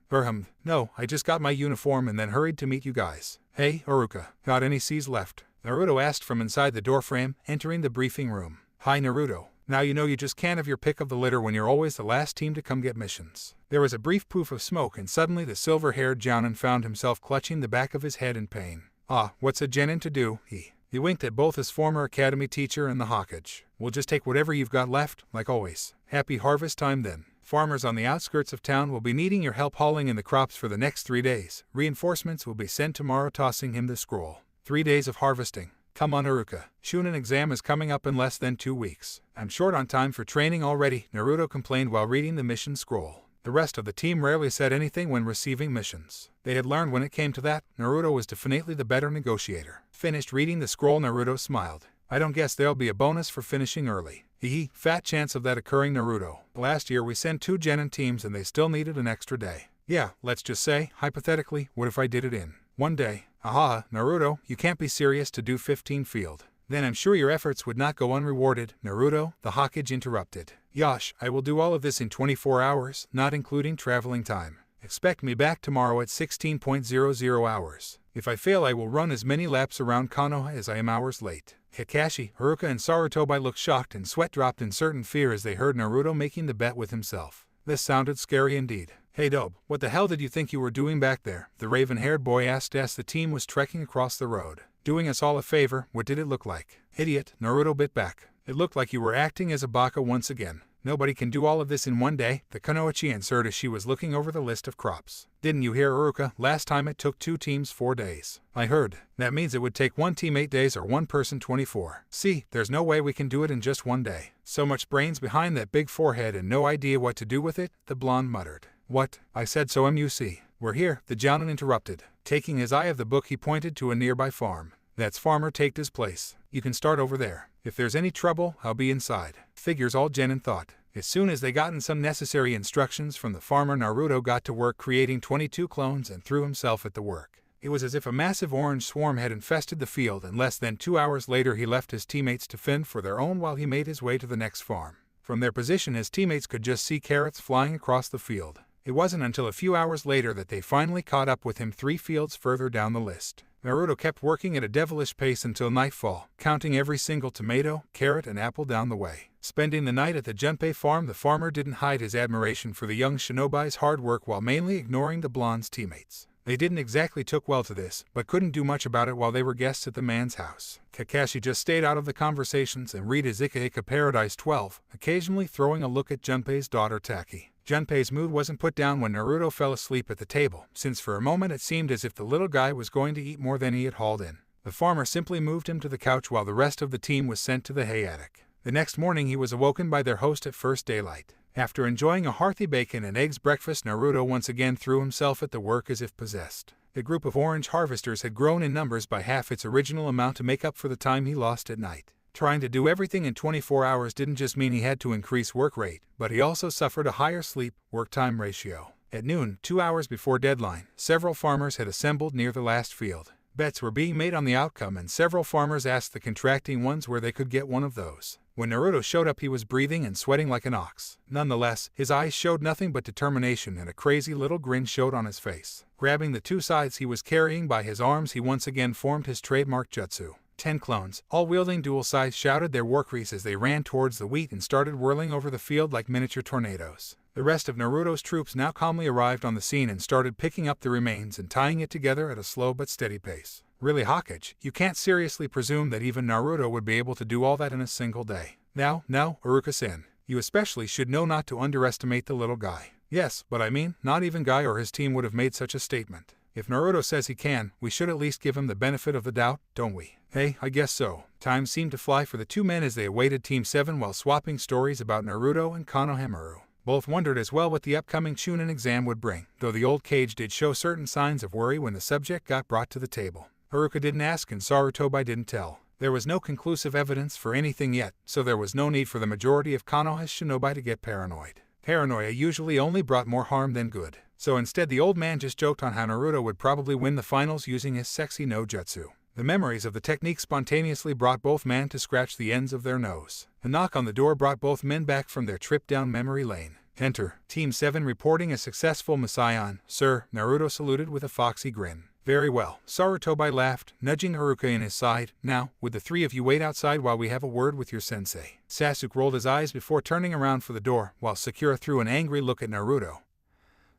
No, I just got my uniform and then hurried to meet you guys. Hey, Iruka, got any C's left? Naruto asked from inside the doorframe, entering the briefing room. Hi Naruto. Now you know you just can't have your pick of the litter when you're always the last team to come get missions. There was a brief poof of smoke and suddenly the silver-haired Jounin found himself clutching the back of his head in pain. Ah, what's a genin to do? He winked at both his former academy teacher and the Hokage. We'll just take whatever you've got left, like always. Happy harvest time then. Farmers on the outskirts of town will be needing your help hauling in the crops for the next 3 days. Reinforcements will be sent tomorrow, tossing him the scroll. 3 days of harvesting. Come on Iruka. Chunin exam is coming up in less than 2 weeks. I'm short on time for training already, Naruto complained while reading the mission scroll. The rest of the team rarely said anything when receiving missions. They had learned when it came to that, Naruto was definitely the better negotiator. Finished reading the scroll, Naruto smiled. I don't guess there'll be a bonus for finishing early. Fat chance of that occurring, Naruto. Last year we sent 2 genin teams and they still needed an extra day. Yeah, let's just say, hypothetically, what if I did it in 1 day? Aha, Naruto, you can't be serious to do 15 field. Then I'm sure your efforts would not go unrewarded, Naruto, the Hokage interrupted. Yosh, I will do all of this in 24 hours, not including traveling time. Expect me back tomorrow at 16.00 hours. If I fail I will run as many laps around Konoha as I am hours late. Kakashi, Iruka and Sarutobi looked shocked and sweat dropped in certain fear as they heard Naruto making the bet with himself. This sounded scary indeed. Hey Dobe, what the hell did you think you were doing back there? The raven-haired boy asked as the team was trekking across the road. Doing us all a favor, what did it look like? Idiot, Naruto bit back. It looked like you were acting as a baka once again. Nobody can do all of this in 1 day, the Kunoichi answered as she was looking over the list of crops. Didn't you hear Iruka? Last time it took 2 teams 4 days. I heard. That means it would take 1 team 8 days or 1 person 24. See, there's no way we can do it in just 1 day. So much brains behind that big forehead and no idea what to do with it, the blonde muttered. What? I said so MUC. We're here, the Jounin interrupted. Taking his eye of the book he pointed to a nearby farm. That's Farmer Takeda's place. You can start over there. If there's any trouble, I'll be inside. Figures, all genin thought. As soon as they gotten some necessary instructions from the farmer, Naruto got to work creating 22 clones and threw himself at the work. It was as if a massive orange swarm had infested the field and less than 2 hours later he left his teammates to fend for their own while he made his way to the next farm. From their position his teammates could just see carrots flying across the field. It wasn't until a few hours later that they finally caught up with him 3 fields further down the list. Naruto kept working at a devilish pace until nightfall, counting every single tomato, carrot, and apple down the way. Spending the night at the Junpei farm, the farmer didn't hide his admiration for the young shinobi's hard work while mainly ignoring the blonde's teammates. They didn't exactly took well to this, but couldn't do much about it while they were guests at the man's house. Kakashi just stayed out of the conversations and read his Ika Ika Paradise 12, occasionally throwing a look at Junpei's daughter Taki. Junpei's mood wasn't put down when Naruto fell asleep at the table, since for a moment it seemed as if the little guy was going to eat more than he had hauled in. The farmer simply moved him to the couch while the rest of the team was sent to the hay attic. The next morning he was awoken by their host at first daylight. After enjoying a hearty bacon and eggs breakfast, Naruto once again threw himself at the work as if possessed. The group of orange harvesters had grown in numbers by half its original amount to make up for the time he lost at night. Trying to do everything in 24 hours didn't just mean he had to increase work rate, but he also suffered a higher sleep-work time ratio. At noon, 2 hours before deadline, several farmers had assembled near the last field. Bets were being made on the outcome, and several farmers asked the contracting ones where they could get one of those. When Naruto showed up, he was breathing and sweating like an ox. Nonetheless, his eyes showed nothing but determination, and a crazy little grin showed on his face. Grabbing the 2 scythes he was carrying by his arms, he once again formed his trademark jutsu. 10 clones, all wielding dual scythes, shouted their workries as they ran towards the wheat and started whirling over the field like miniature tornadoes. The rest of Naruto's troops now calmly arrived on the scene and started picking up the remains and tying it together at a slow but steady pace. Really, Hokage, you can't seriously presume that even Naruto would be able to do all that in a single day. Now, Iruka-san, you especially should know not to underestimate the little guy. Yes, but I mean, not even Guy or his team would have made such a statement. If Naruto says he can, we should at least give him the benefit of the doubt, don't we? Hey, I guess so. Time seemed to fly for the 2 men as they awaited Team 7 while swapping stories about Naruto and Konohamaru. Both wondered as well what the upcoming Chunin exam would bring, though the old Kage did show certain signs of worry when the subject got brought to the table. Iruka didn't ask and Sarutobi didn't tell. There was no conclusive evidence for anything yet, so there was no need for the majority of Konoha's shinobi to get paranoid. Paranoia usually only brought more harm than good. So instead, the old man just joked on how Naruto would probably win the finals using his sexy no jutsu. The memories of the technique spontaneously brought both men to scratch the ends of their nose. A knock on the door brought both men back from their trip down memory lane. Enter, Team 7 reporting a successful Masaion. Sir, Naruto saluted with a foxy grin. Very well, Sarutobi laughed, nudging Iruka in his side. Now, would the 3 of you wait outside while we have a word with your sensei? Sasuke rolled his eyes before turning around for the door, while Sakura threw an angry look at Naruto,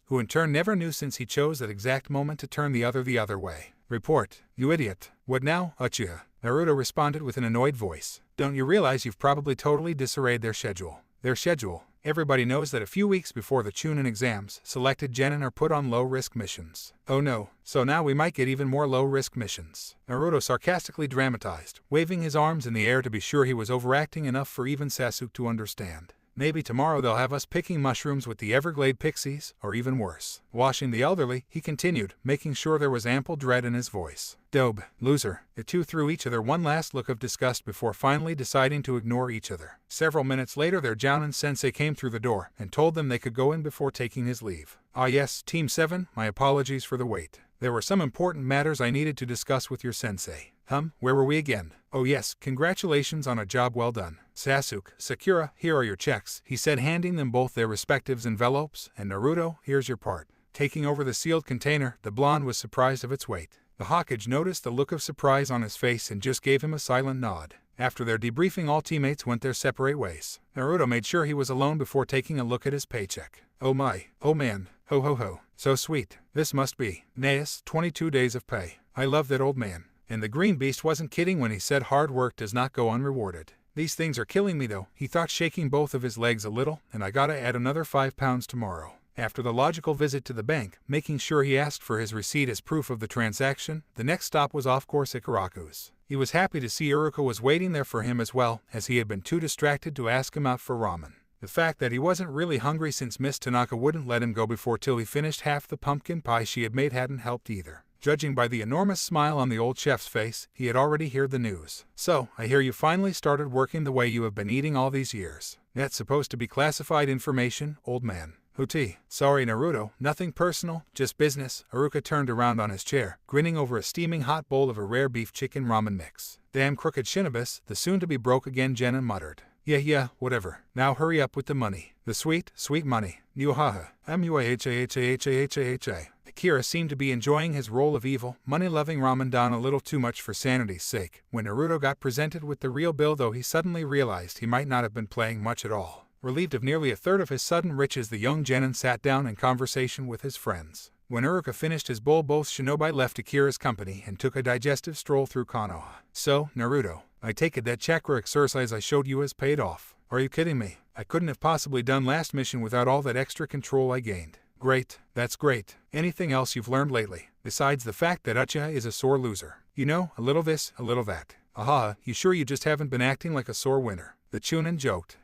who in turn never knew since he chose that exact moment to turn the other way. Report, you idiot. What now, Uchiha? Naruto responded with an annoyed voice. Don't you realize you've probably totally disarrayed their schedule? Their schedule? Everybody knows that a few weeks before the Chunin exams, selected genin are put on low-risk missions. Oh no, so now we might get even more low-risk missions. Naruto sarcastically dramatized, waving his arms in the air to be sure he was overacting enough for even Sasuke to understand. Maybe tomorrow they'll have us picking mushrooms with the Everglade pixies, or even worse. Washing the elderly, he continued, making sure there was ample dread in his voice. Dobe, loser. The 2 threw each other one last look of disgust before finally deciding to ignore each other. Several minutes later, their Jounin sensei came through the door and told them they could go in before taking his leave. Ah yes, Team 7, my apologies for the wait. There were some important matters I needed to discuss with your sensei. Where were we again? Oh yes, congratulations on a job well done. Sasuke, Sakura, here are your checks, he said, handing them both their respective envelopes, and Naruto, here's your part. Taking over the sealed container, the blonde was surprised of its weight. The Hokage noticed the look of surprise on his face and just gave him a silent nod. After their debriefing, all teammates went their separate ways. Naruto made sure he was alone before taking a look at his paycheck. Oh my, oh man, ho ho ho, so sweet. This must be, Naeus, 22 days of pay. I love that old man. And the green beast wasn't kidding when he said hard work does not go unrewarded. These things are killing me though, he thought, shaking both of his legs a little, and I gotta add another 5 pounds tomorrow. After the logical visit to the bank, making sure he asked for his receipt as proof of the transaction, the next stop was off course Ikaraku's. He was happy to see Iruka was waiting there for him as well, as he had been too distracted to ask him out for ramen. The fact that he wasn't really hungry since Miss Tanaka wouldn't let him go before till he finished half the pumpkin pie she had made hadn't helped either. Judging by the enormous smile on the old chef's face, he had already heard the news. So, I hear you finally started working the way you have been eating all these years. That's supposed to be classified information, old man. Hooty. Sorry Naruto, nothing personal, just business. Iruka turned around on his chair, grinning over a steaming hot bowl of a rare beef chicken ramen mix. Damn crooked shinobis, the soon-to-be broke again Genin muttered. Yeah, whatever. Now hurry up with the money. The sweet money. Nuhaha. Muahahahahahaha. Akira seemed to be enjoying his role of evil, money-loving ramen don a little too much for sanity's sake, when Naruto got presented with the real bill, though he suddenly realized he might not have been playing much at all. Relieved of nearly a third of his sudden riches, the young genin sat down in conversation with his friends. When Iruka finished his bowl, both shinobi left Akira's company and took a digestive stroll through Konoha. So, Naruto, I take it that chakra exercise I showed you has paid off. Are you kidding me? I couldn't have possibly done last mission without all that extra control I gained. Great, that's great. Anything else you've learned lately, besides the fact that Uchiha is a sore loser? You know, a little this, a little that. Aha, you sure you just haven't been acting like a sore winner? The Chunin joked.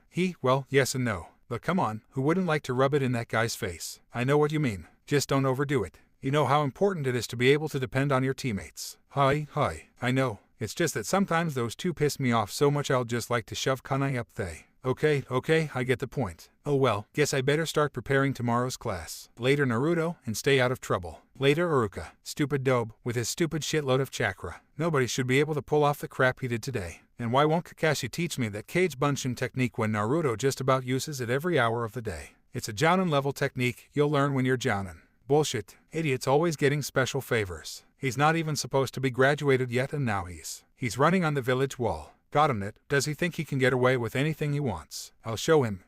Well, yes and no. But come on, who wouldn't like to rub it in that guy's face? I know what you mean. Just don't overdo it. You know how important it is to be able to depend on your teammates. Hi, I know. It's just that sometimes those two piss me off so much I'll just like to shove kunai up they. Okay, I get the point. Oh well, guess I better start preparing tomorrow's class. Later Naruto, and stay out of trouble. Later Iruka, stupid dobe, with his stupid shitload of chakra. Nobody should be able to pull off the crap he did today. And why won't Kakashi teach me that cage bunshin technique when Naruto just about uses it every hour of the day? It's a jounin level technique you'll learn when you're jounin. Bullshit, idiot's always getting special favors. He's not even supposed to be graduated yet and now he's running on the village wall. Got him it. Does he think he can get away with anything he wants? I'll show him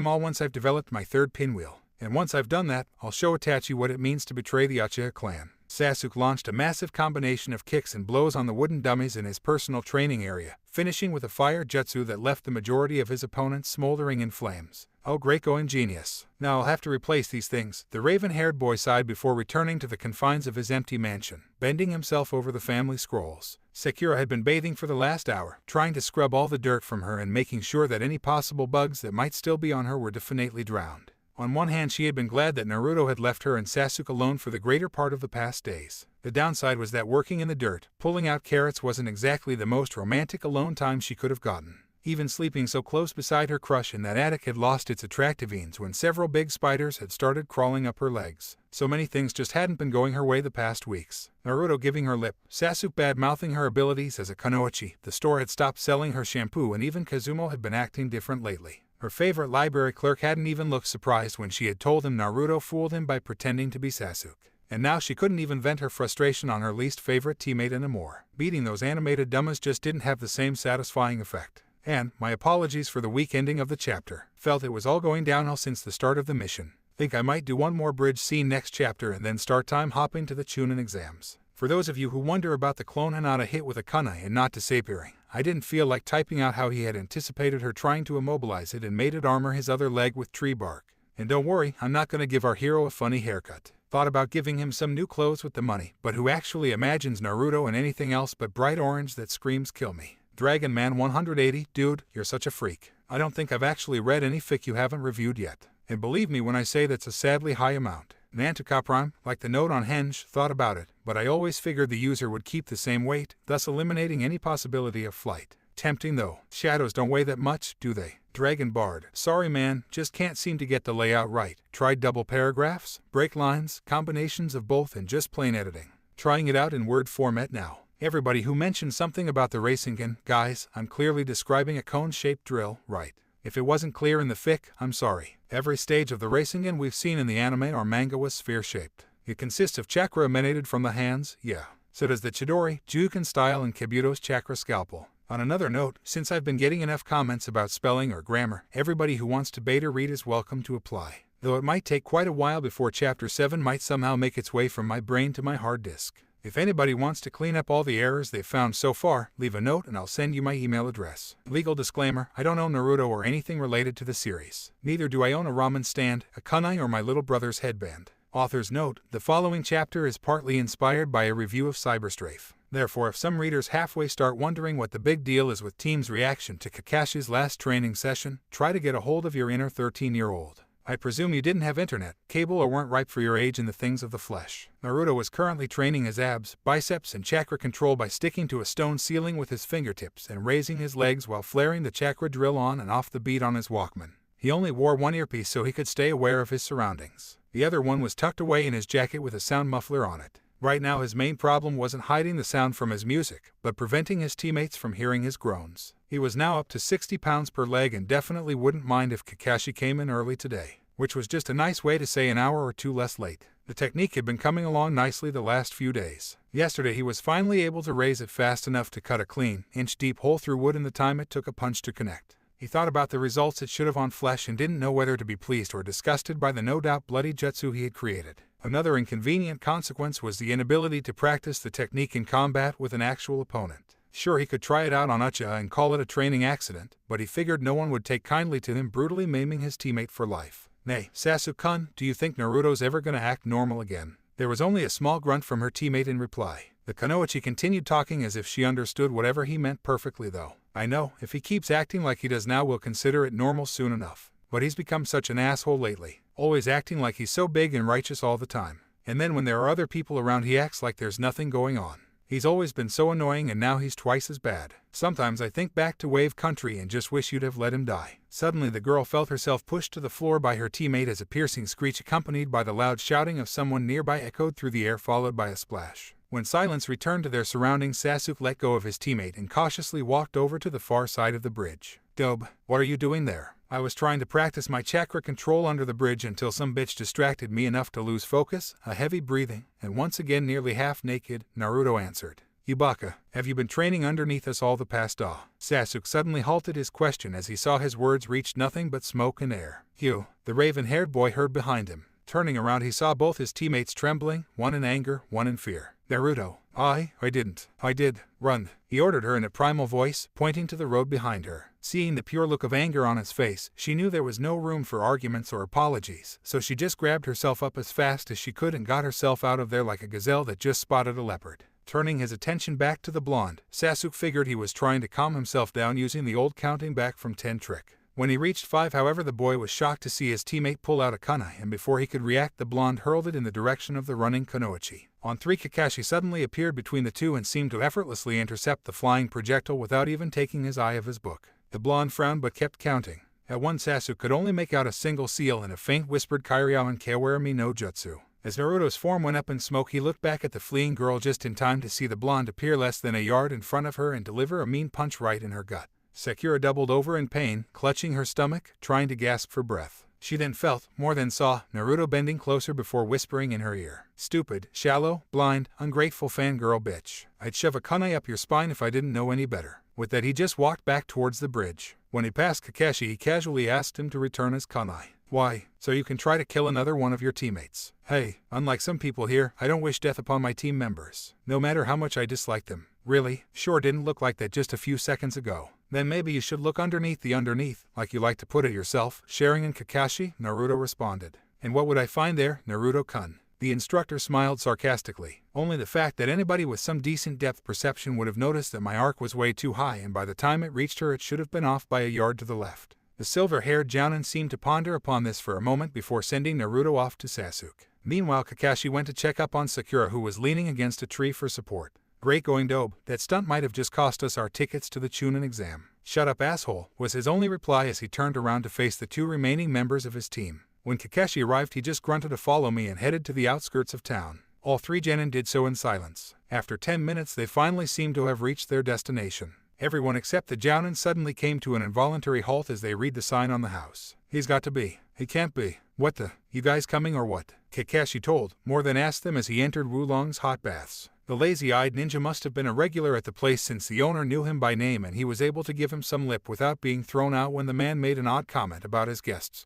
all once I've developed my third pinwheel. And once I've done that, I'll show Itachi what it means to betray the Uchiha clan. Sasuke launched a massive combination of kicks and blows on the wooden dummies in his personal training area, finishing with a fire jutsu that left the majority of his opponents smoldering in flames. Oh great ingenious. Now I'll have to replace these things, the raven-haired boy sighed before returning to the confines of his empty mansion, bending himself over the family scrolls. Sakura had been bathing for the last hour, trying to scrub all the dirt from her and making sure that any possible bugs that might still be on her were definitely drowned. On one hand she had been glad that Naruto had left her and Sasuke alone for the greater part of the past days. The downside was that working in the dirt, pulling out carrots wasn't exactly the most romantic alone time she could have gotten. Even sleeping so close beside her crush in that attic had lost its attractivenes when several big spiders had started crawling up her legs. So many things just hadn't been going her way the past weeks. Naruto giving her lip, Sasuke bad-mouthing her abilities as a kunoichi, the store had stopped selling her shampoo, and even Kazuma had been acting different lately. Her favorite library clerk hadn't even looked surprised when she had told him Naruto fooled him by pretending to be Sasuke. And now she couldn't even vent her frustration on her least favorite teammate anymore. Beating those animated dummies just didn't have the same satisfying effect. And, my apologies for the weak ending of the chapter. Felt it was all going downhill since the start of the mission. Think I might do one more bridge scene next chapter and then start time hopping to the Chunin exams. For those of you who wonder about the clone Hinata hit with a kunai and not disappearing, I didn't feel like typing out how he had anticipated her trying to immobilize it and made it armor his other leg with tree bark. And don't worry, I'm not going to give our hero a funny haircut. Thought about giving him some new clothes with the money, but who actually imagines Naruto in anything else but bright orange that screams kill me? Dragon Man 180, dude, you're such a freak. I don't think I've actually read any fic you haven't reviewed yet. And believe me when I say that's a sadly high amount. Nantuka Prime, like the note on Henge, thought about it, but I always figured the user would keep the same weight, thus eliminating any possibility of flight. Tempting though. Shadows don't weigh that much, do they? Dragon Bard. Sorry man, just can't seem to get the layout right. Tried double paragraphs, break lines, combinations of both, and just plain editing. Trying it out in Word format now. Everybody who mentioned something about the Rasengan, guys, I'm clearly describing a cone-shaped drill, right? If it wasn't clear in the fic, I'm sorry. Every stage of the Rasengan we've seen in the anime or manga was sphere-shaped. It consists of chakra emanated from the hands, yeah. So does the Chidori, Juken style, and Kabuto's chakra scalpel. On another note, since I've been getting enough comments about spelling or grammar, everybody who wants to beta read is welcome to apply. Though it might take quite a while before Chapter 7 might somehow make its way from my brain to my hard disk. If anybody wants to clean up all the errors they've found so far, leave a note and I'll send you my email address. Legal disclaimer, I don't own Naruto or anything related to the series. Neither do I own a ramen stand, a kunai, or my little brother's headband. Author's note, the following chapter is partly inspired by a review of Cyberstrafe. Therefore, if some readers halfway start wondering what the big deal is with Team's reaction to Kakashi's last training session, try to get a hold of your inner 13-year-old. I presume you didn't have internet, cable, or weren't ripe for your age in the things of the flesh. Naruto was currently training his abs, biceps, and chakra control by sticking to a stone ceiling with his fingertips and raising his legs while flaring the chakra drill on and off the beat on his Walkman. He only wore one earpiece so he could stay aware of his surroundings. The other one was tucked away in his jacket with a sound muffler on it. Right now his main problem wasn't hiding the sound from his music, but preventing his teammates from hearing his groans. He was now up to 60 pounds per leg and definitely wouldn't mind if Kakashi came in early today, which was just a nice way to say an hour or two less late. The technique had been coming along nicely the last few days. Yesterday he was finally able to raise it fast enough to cut a clean, inch-deep hole through wood in the time it took a punch to connect. He thought about the results it should have on flesh and didn't know whether to be pleased or disgusted by the no doubt bloody jutsu he had created. Another inconvenient consequence was the inability to practice the technique in combat with an actual opponent. Sure, he could try it out on Uchiha and call it a training accident, but he figured no one would take kindly to him brutally maiming his teammate for life. Nay, Sasuke-kun, do you think Naruto's ever gonna act normal again? There was only a small grunt from her teammate in reply. The kunoichi continued talking as if she understood whatever he meant perfectly though. I know, if he keeps acting like he does now we'll consider it normal soon enough. But he's become such an asshole lately, always acting like he's so big and righteous all the time. And then when there are other people around he acts like there's nothing going on. He's always been so annoying and now he's twice as bad. Sometimes I think back to Wave Country and just wish you'd have let him die. Suddenly the girl felt herself pushed to the floor by her teammate as a piercing screech accompanied by the loud shouting of someone nearby echoed through the air followed by a splash. When silence returned to their surroundings, Sasuke let go of his teammate and cautiously walked over to the far side of the bridge. Dobe, what are you doing there? I was trying to practice my chakra control under the bridge until some bitch distracted me enough to lose focus, a heavy breathing, and once again nearly half naked, Naruto answered. Ibaka, have you been training underneath us all the past Sasuke suddenly halted his question as he saw his words reached nothing but smoke and air. Hugh, the raven-haired boy heard behind him. Turning around he saw both his teammates trembling, one in anger, one in fear. Naruto, I didn't. I did. Run, he ordered her in a primal voice, pointing to the road behind her. Seeing the pure look of anger on his face, she knew there was no room for arguments or apologies, so she just grabbed herself up as fast as she could and got herself out of there like a gazelle that just spotted a leopard. Turning his attention back to the blonde, Sasuke figured he was trying to calm himself down using the old counting back from 10 trick. When he reached 5 however the boy was shocked to see his teammate pull out a kunai and before he could react the blonde hurled it in the direction of the running kunoichi. On 3 Kakashi suddenly appeared between the two and seemed to effortlessly intercept the flying projectile without even taking his eye off his book. The blonde frowned but kept counting. At 1 Sasuke could only make out a single seal and a faint whispered Kairyaman Kawarami no Jutsu. As Naruto's form went up in smoke he looked back at the fleeing girl just in time to see the blonde appear less than a yard in front of her and deliver a mean punch right in her gut. Sakura doubled over in pain, clutching her stomach, trying to gasp for breath. She then felt, more than saw, Naruto bending closer before whispering in her ear. Stupid, shallow, blind, ungrateful fangirl bitch. I'd shove a kunai up your spine if I didn't know any better. With that he just walked back towards the bridge. When he passed Kakashi he casually asked him to return his kunai. Why? So you can try to kill another one of your teammates. Hey, unlike some people here, I don't wish death upon my team members. No matter how much I dislike them. Really? Sure didn't look like that just a few seconds ago. Then maybe you should look underneath the underneath, like you like to put it yourself. Sharing in Kakashi, Naruto responded. And what would I find there, Naruto-kun? The instructor smiled sarcastically. Only the fact that anybody with some decent depth perception would have noticed that my arc was way too high and by the time it reached her it should have been off by a yard to the left. The silver-haired Jounin seemed to ponder upon this for a moment before sending Naruto off to Sasuke. Meanwhile Kakashi went to check up on Sakura who was leaning against a tree for support. Great going Dobe, that stunt might have just cost us our tickets to the Chunin exam. Shut up asshole, was his only reply as he turned around to face the 2 remaining members of his team. When Kakashi arrived he just grunted to follow me and headed to the outskirts of town. All 3 genin did so in silence. After 10 minutes they finally seemed to have reached their destination. Everyone except the Jounin suddenly came to an involuntary halt as they read the sign on the house. He's got to be. He can't be. What the? You guys coming or what? Kakashi told, more than asked them as he entered Wulong's hot baths. The lazy-eyed ninja must have been a regular at the place since the owner knew him by name and he was able to give him some lip without being thrown out when the man made an odd comment about his guests.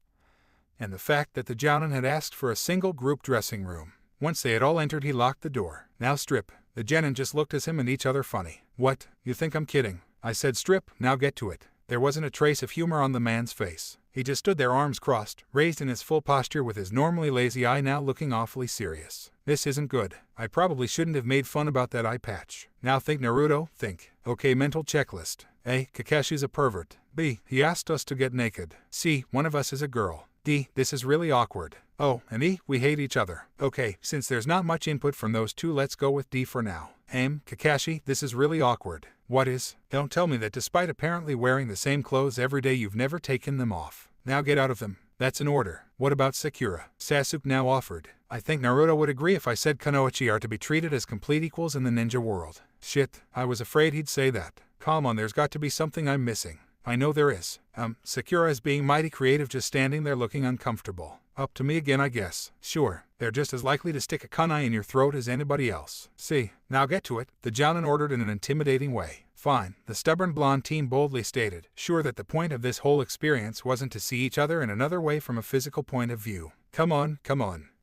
And the fact that the Jounin had asked for a single group dressing room. Once they had all entered he locked the door. Now strip. The genin just looked at him and each other funny. What? You think I'm kidding? I said strip, now get to it. There wasn't a trace of humor on the man's face. He just stood there arms crossed, raised in his full posture with his normally lazy eye now looking awfully serious. This isn't good. I probably shouldn't have made fun about that eye patch. Now think Naruto, think. Okay, mental checklist. A. Kakashi's a pervert. B. He asked us to get naked. C. One of us is a girl. D. This is really awkward. Oh, and E. We hate each other. Okay, since there's not much input from those 2 let's go with D for now. Aim, Kakashi, this is really awkward. What is? Don't tell me that despite apparently wearing the same clothes every day you've never taken them off. Now get out of them. That's an order. What about Sakura? Sasuke now offered. I think Naruto would agree if I said kunoichi are to be treated as complete equals in the ninja world. Shit, I was afraid he'd say that. Come on, there's got to be something I'm missing. I know there is. Sakura is being mighty creative just standing there looking uncomfortable. Up to me again I guess. Sure, they're just as likely to stick a kunai in your throat as anybody else. See, now get to it, the Jounin ordered in an intimidating way. Fine, the stubborn blonde teen boldly stated, sure that the point of this whole experience wasn't to see each other in another way from a physical point of view. Come on,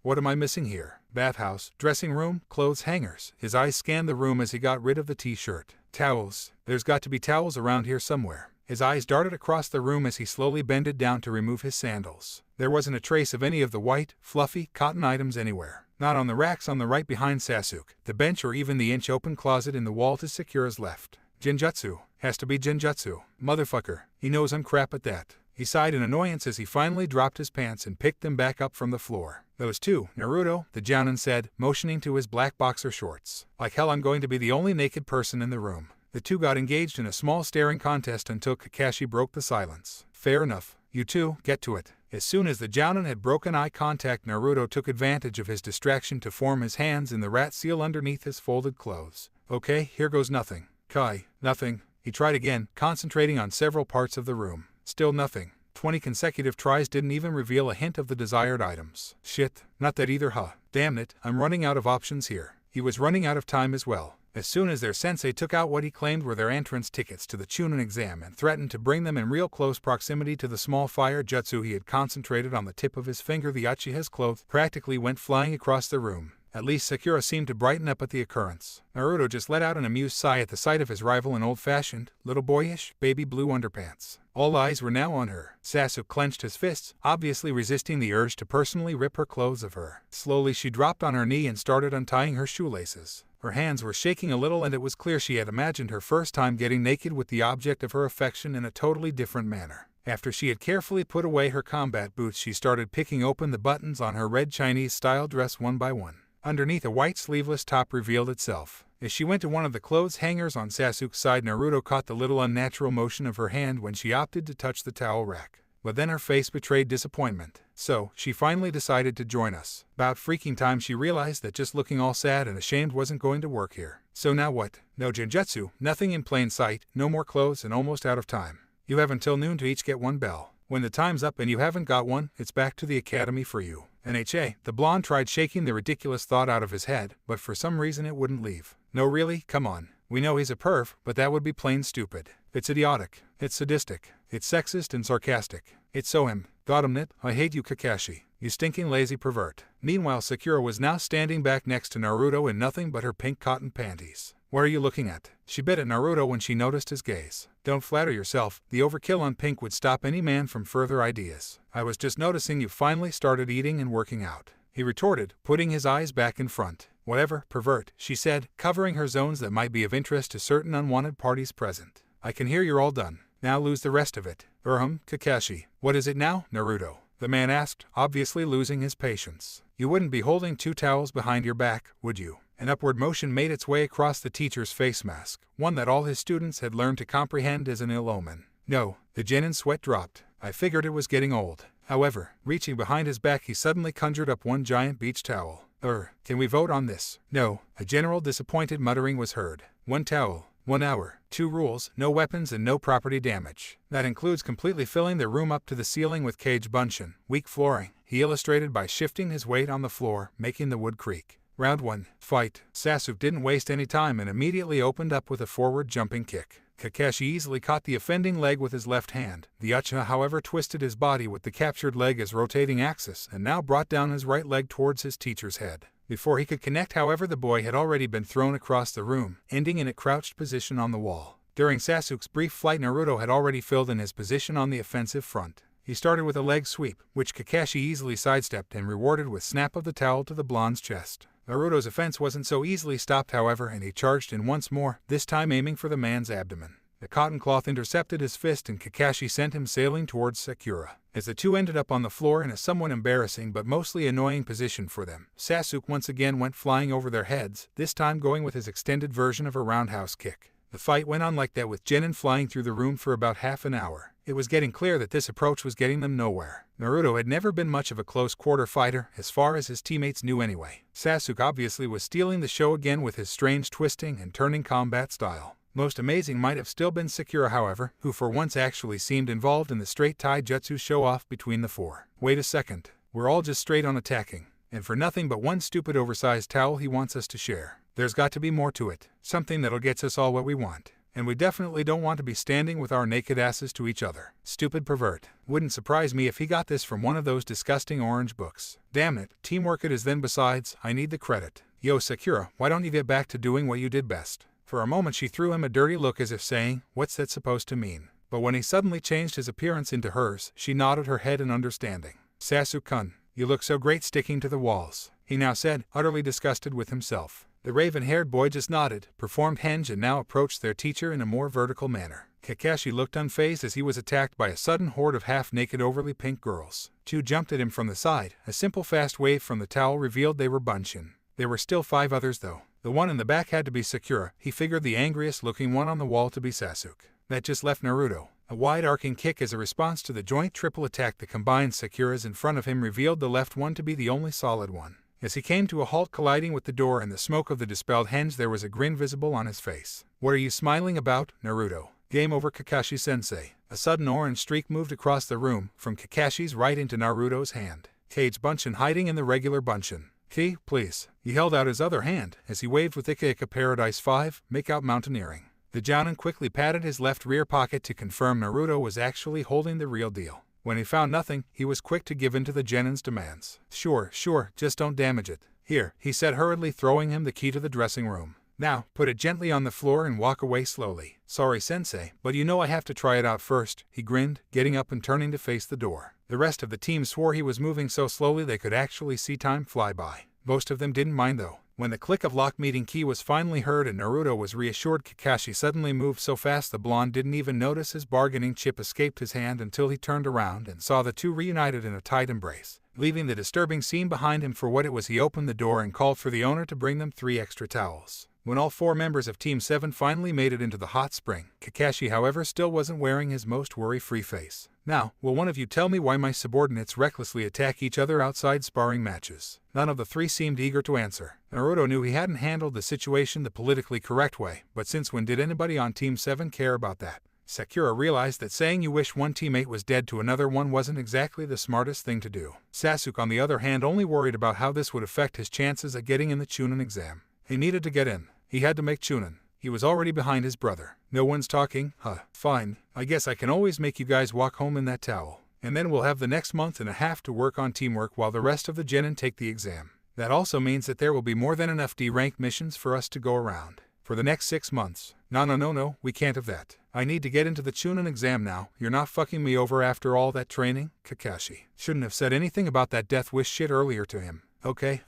What am I missing here? Bathhouse, dressing room, clothes hangers. His eyes scanned the room as he got rid of the t-shirt. Towels. There's got to be towels around here somewhere. His eyes darted across the room as he slowly bended down to remove his sandals. There wasn't a trace of any of the white, fluffy, cotton items anywhere. Not on the racks on the right behind Sasuke, the bench, or even the inch-open closet in the wall to Sakura's left. Genjutsu. Has to be genjutsu. Motherfucker. He knows I'm crap at that. He sighed in annoyance as he finally dropped his pants and picked them back up from the floor. Those two, Naruto, the Jounin said, motioning to his black boxer shorts. Like hell I'm going to be the only naked person in the room. The two got engaged in a small staring contest until Kakashi broke the silence. Fair enough. You two, get to it. As soon as the Jounin had broken eye contact, Naruto took advantage of his distraction to form his hands in the rat seal underneath his folded clothes. Okay, here goes nothing. Kai, nothing. He tried again, concentrating on several parts of the room. Still nothing. 20 consecutive tries didn't even reveal a hint of the desired items. Shit, not that either, huh? Damn it, I'm running out of options here. He was running out of time as well. As soon as their sensei took out what he claimed were their entrance tickets to the Chunin exam and threatened to bring them in real close proximity to the small fire jutsu he had concentrated on the tip of his finger, the Uchiha's clothes practically went flying across the room. At least Sakura seemed to brighten up at the occurrence. Naruto just let out an amused sigh at the sight of his rival in old-fashioned, little boyish, baby blue underpants. All eyes were now on her. Sasuke clenched his fists, obviously resisting the urge to personally rip her clothes of her. Slowly she dropped on her knee and started untying her shoelaces. Her hands were shaking a little, and it was clear she had imagined her first time getting naked with the object of her affection in a totally different manner. After she had carefully put away her combat boots, she started picking open the buttons on her red Chinese-style dress one by one. Underneath, a white sleeveless top revealed itself. As she went to one of the clothes hangers on Sasuke's side, Naruto caught the little unnatural motion of her hand when she opted to touch the towel rack. But then her face betrayed disappointment. So, she finally decided to join us. About freaking time she realized that just looking all sad and ashamed wasn't going to work here. So now what? No genjutsu, nothing in plain sight, no more clothes, and almost out of time. You have until noon to each get one bell. When the time's up and you haven't got one, it's back to the academy for you. NHA, the blonde tried shaking the ridiculous thought out of his head, but for some reason it wouldn't leave. No really, come on. We know he's a perv, but that would be plain stupid. It's idiotic. It's sadistic. It's sexist and sarcastic. It's so him. Got him, I hate you, Kakashi. You stinking lazy pervert. Meanwhile, Sakura was now standing back next to Naruto in nothing but her pink cotton panties. What are you looking at? She bit at Naruto when she noticed his gaze. Don't flatter yourself, the overkill on pink would stop any man from further ideas. I was just noticing you finally started eating and working out. He retorted, putting his eyes back in front. Whatever, pervert, she said, covering her zones that might be of interest to certain unwanted parties present. I can hear you're all done. Now lose the rest of it. Kakashi. What is it now, Naruto? The man asked, obviously losing his patience. You wouldn't be holding two towels behind your back, would you? An upward motion made its way across the teacher's face mask, one that all his students had learned to comprehend as an ill omen. No, the Genin's sweat dropped. I figured it was getting old. However, reaching behind his back, he suddenly conjured up one giant beach towel. Can we vote on this? No. A general disappointed muttering was heard. 1 towel, 1 hour, 2 rules, no weapons and no property damage. That includes completely filling the room up to the ceiling with cage bunshin, weak flooring, he illustrated by shifting his weight on the floor, making the wood creak. Round 1, fight. Sasuke didn't waste any time and immediately opened up with a forward jumping kick. Kakashi easily caught the offending leg with his left hand. The Uchiha, however, twisted his body with the captured leg as rotating axis and now brought down his right leg towards his teacher's head. Before he could connect, however, the boy had already been thrown across the room, ending in a crouched position on the wall. During Sasuke's brief flight, Naruto had already filled in his position on the offensive front. He started with a leg sweep, which Kakashi easily sidestepped and rewarded with snap of the towel to the blonde's chest. Naruto's offense wasn't so easily stopped, however, and he charged in once more, this time aiming for the man's abdomen. The cotton cloth intercepted his fist and Kakashi sent him sailing towards Sakura. As the two ended up on the floor in a somewhat embarrassing but mostly annoying position for them, Sasuke once again went flying over their heads, this time going with his extended version of a roundhouse kick. The fight went on like that, with Genin flying through the room for about half an hour. It was getting clear that this approach was getting them nowhere. Naruto had never been much of a close-quarter fighter, as far as his teammates knew anyway. Sasuke obviously was stealing the show again with his strange twisting and turning combat style. Most amazing might have still been Sakura, however, who for once actually seemed involved in the straight taijutsu show-off between the four. Wait a second. We're all just straight on attacking. And for nothing but one stupid oversized towel he wants us to share. There's got to be more to it. Something that'll get us all what we want. And we definitely don't want to be standing with our naked asses to each other. Stupid pervert. Wouldn't surprise me if he got this from one of those disgusting orange books. Damn it, teamwork it is then. Besides, I need the credit. Yo Sakura, why don't you get back to doing what you did best? For a moment she threw him a dirty look as if saying, what's that supposed to mean? But when he suddenly changed his appearance into hers, she nodded her head in understanding. Sasuke-kun, you look so great sticking to the walls, he now said, utterly disgusted with himself. The raven-haired boy just nodded, performed henge and now approached their teacher in a more vertical manner. Kakashi looked unfazed as he was attacked by a sudden horde of half-naked overly pink girls. Two jumped at him from the side. A simple fast wave from the towel revealed they were Bunshin. There were still 5 others though. The one in the back had to be Sakura. He figured the angriest looking one on the wall to be Sasuke. That just left Naruto. A wide arcing kick as a response to the joint triple attack that combined Sakura's in front of him revealed the left one to be the only solid one. As he came to a halt colliding with the door and the smoke of the dispelled henge, there was a grin visible on his face. What are you smiling about, Naruto? Game over, Kakashi-sensei. A sudden orange streak moved across the room, from Kakashi's right into Naruto's hand. Cage Bunshin hiding in the regular Bunshin. Ki, please. He held out his other hand, as he waved with Ika Paradise 5, make out mountaineering. The Jounin quickly patted his left rear pocket to confirm Naruto was actually holding the real deal. When he found nothing, he was quick to give in to the genin's demands. Sure, just don't damage it. Here, he said hurriedly, throwing him the key to the dressing room. Now, put it gently on the floor and walk away slowly. Sorry, sensei, but you know I have to try it out first, he grinned, getting up and turning to face the door. The rest of the team swore he was moving so slowly they could actually see time fly by. Most of them didn't mind though. When the click of lock-meeting key was finally heard and Naruto was reassured, Kakashi suddenly moved so fast the blonde didn't even notice his bargaining chip escaped his hand until he turned around and saw the two reunited in a tight embrace. Leaving the disturbing scene behind him for what it was, he opened the door and called for the owner to bring them 3 extra towels. When all 4 members of Team 7 finally made it into the hot spring, Kakashi however still wasn't wearing his most worry-free face. Now, will one of you tell me why my subordinates recklessly attack each other outside sparring matches? None of the 3 seemed eager to answer. Naruto knew he hadn't handled the situation the politically correct way, but since when did anybody on Team 7 care about that? Sakura realized that saying you wish one teammate was dead to another one wasn't exactly the smartest thing to do. Sasuke on the other hand only worried about how this would affect his chances at getting in the Chunin exam. He needed to get in. He had to make Chunin. He was already behind his brother. No one's talking? Fine. I guess I can always make you guys walk home in that towel. And then we'll have the next month and a half to work on teamwork while the rest of the genin take the exam. That also means that there will be more than enough D-rank missions for us to go around. For the next 6 months. No, we can't have that. I need to get into the Chunin exam now. You're not fucking me over after all that training? Kakashi shouldn't have said anything about that death wish shit earlier to him. Okay,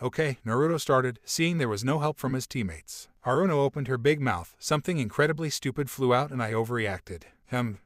Naruto started, seeing there was no help from his teammates. Haruno opened her big mouth. Something incredibly stupid flew out and I overreacted.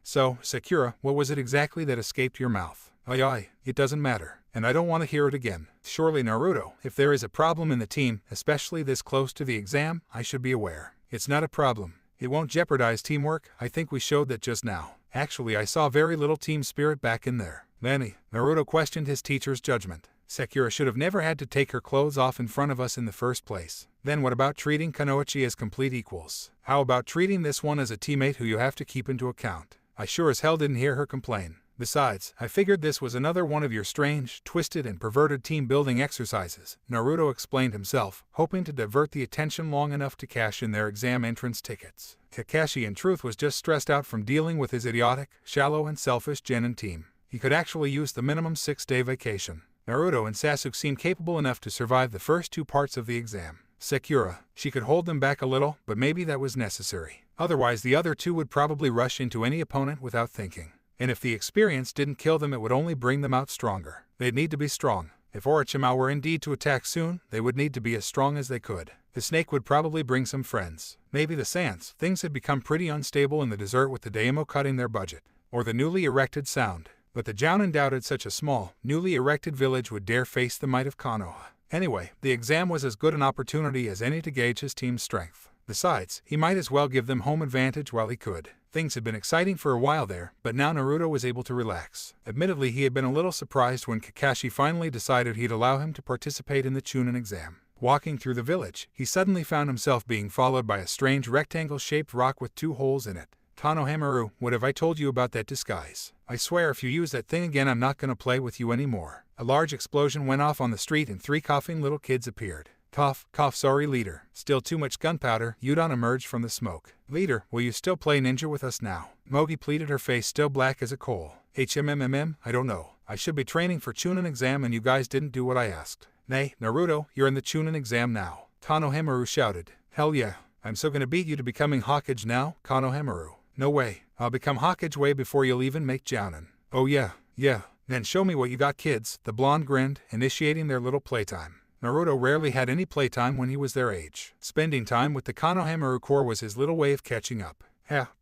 So, Sakura, what was it exactly that escaped your mouth? It doesn't matter. And I don't want to hear it again. Surely, Naruto, if there is a problem in the team, especially this close to the exam, I should be aware. It's not a problem. It won't jeopardize teamwork. I think we showed that just now. Actually, I saw very little team spirit back in there. Nanny, Naruto questioned his teacher's judgment. Sakura should have never had to take her clothes off in front of us in the first place. Then what about treating Kunoichi as complete equals? How about treating this one as a teammate who you have to keep into account? I sure as hell didn't hear her complain. Besides, I figured this was another one of your strange, twisted and perverted team-building exercises, Naruto explained himself, hoping to divert the attention long enough to cash in their exam entrance tickets. Kakashi in truth was just stressed out from dealing with his idiotic, shallow and selfish genin team. He could actually use the minimum 6-day vacation. Naruto and Sasuke seemed capable enough to survive the first 2 parts of the exam. Sakura, she could hold them back a little, but maybe that was necessary. Otherwise the other 2 would probably rush into any opponent without thinking. And if the experience didn't kill them, it would only bring them out stronger. They'd need to be strong. If Orochimaru were indeed to attack soon, they would need to be as strong as they could. The snake would probably bring some friends. Maybe the Sans. Things had become pretty unstable in the desert with the Daimyo cutting their budget. Or the newly erected Sound. But the Jounin doubted such a small, newly erected village would dare face the might of Konoha. Anyway, the exam was as good an opportunity as any to gauge his team's strength. Besides, he might as well give them home advantage while he could. Things had been exciting for a while there, but now Naruto was able to relax. Admittedly, he had been a little surprised when Kakashi finally decided he'd allow him to participate in the Chunin exam. Walking through the village, he suddenly found himself being followed by a strange rectangle-shaped rock with 2 holes in it. Tanohamaru, what have I told you about that disguise? I swear if you use that thing again, I'm not gonna play with you anymore. A large explosion went off on the street and 3 coughing little kids appeared. Cough, cough, sorry leader. Still too much gunpowder. Udon emerged from the smoke. Leader, will you still play ninja with us now? Mogi pleaded, her face still black as a coal. I don't know. I should be training for Chunin exam and you guys didn't do what I asked. Nay, Naruto, you're in the Chunin exam now. Konohamaru shouted. Hell yeah. I'm so gonna beat you to becoming Hokage now, Konohamaru. No way. I'll become Hokage way before you'll even make Jounin. Oh yeah. Then show me what you got, kids. The blonde grinned, initiating their little playtime. Naruto rarely had any playtime when he was their age. Spending time with the Konohamaru Corps was his little way of catching up.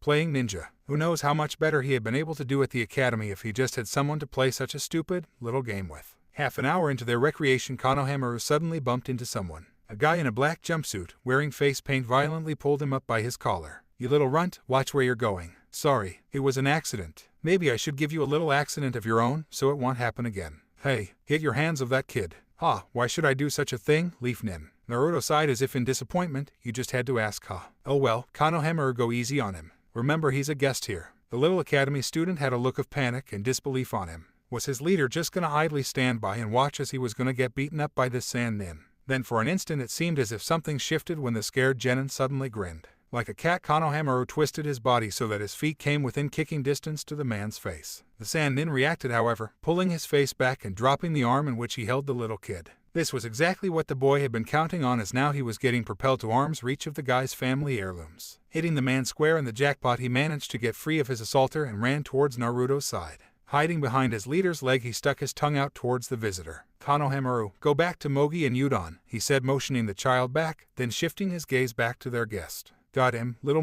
Playing ninja. Who knows how much better he had been able to do at the academy if he just had someone to play such a stupid, little game with. Half an hour into their recreation, Konohamaru suddenly bumped into someone. A guy in a black jumpsuit, wearing face paint, violently pulled him up by his collar. You little runt, watch where you're going. Sorry, it was an accident. Maybe I should give you a little accident of your own, so it won't happen again. Hey, get your hands off that kid. Why should I do such a thing, Leaf Nin? Naruto sighed as if in disappointment. You just had to ask, Oh well, Konohamaru, go easy on him. Remember, he's a guest here. The little academy student had a look of panic and disbelief on him. Was his leader just gonna idly stand by and watch as he was gonna get beaten up by this Sand Nin? Then for an instant it seemed as if something shifted when the scared genin suddenly grinned. Like a cat, Konohamaru twisted his body so that his feet came within kicking distance to the man's face. The Sand Nin reacted, however, pulling his face back and dropping the arm in which he held the little kid. This was exactly what the boy had been counting on, as now he was getting propelled to arm's reach of the guy's family heirlooms. Hitting the man square in the jackpot, he managed to get free of his assaulter and ran towards Naruto's side. Hiding behind his leader's leg, he stuck his tongue out towards the visitor. Konohamaru, go back to Mogi and Udon, he said, motioning the child back, then shifting his gaze back to their guest. Got him, little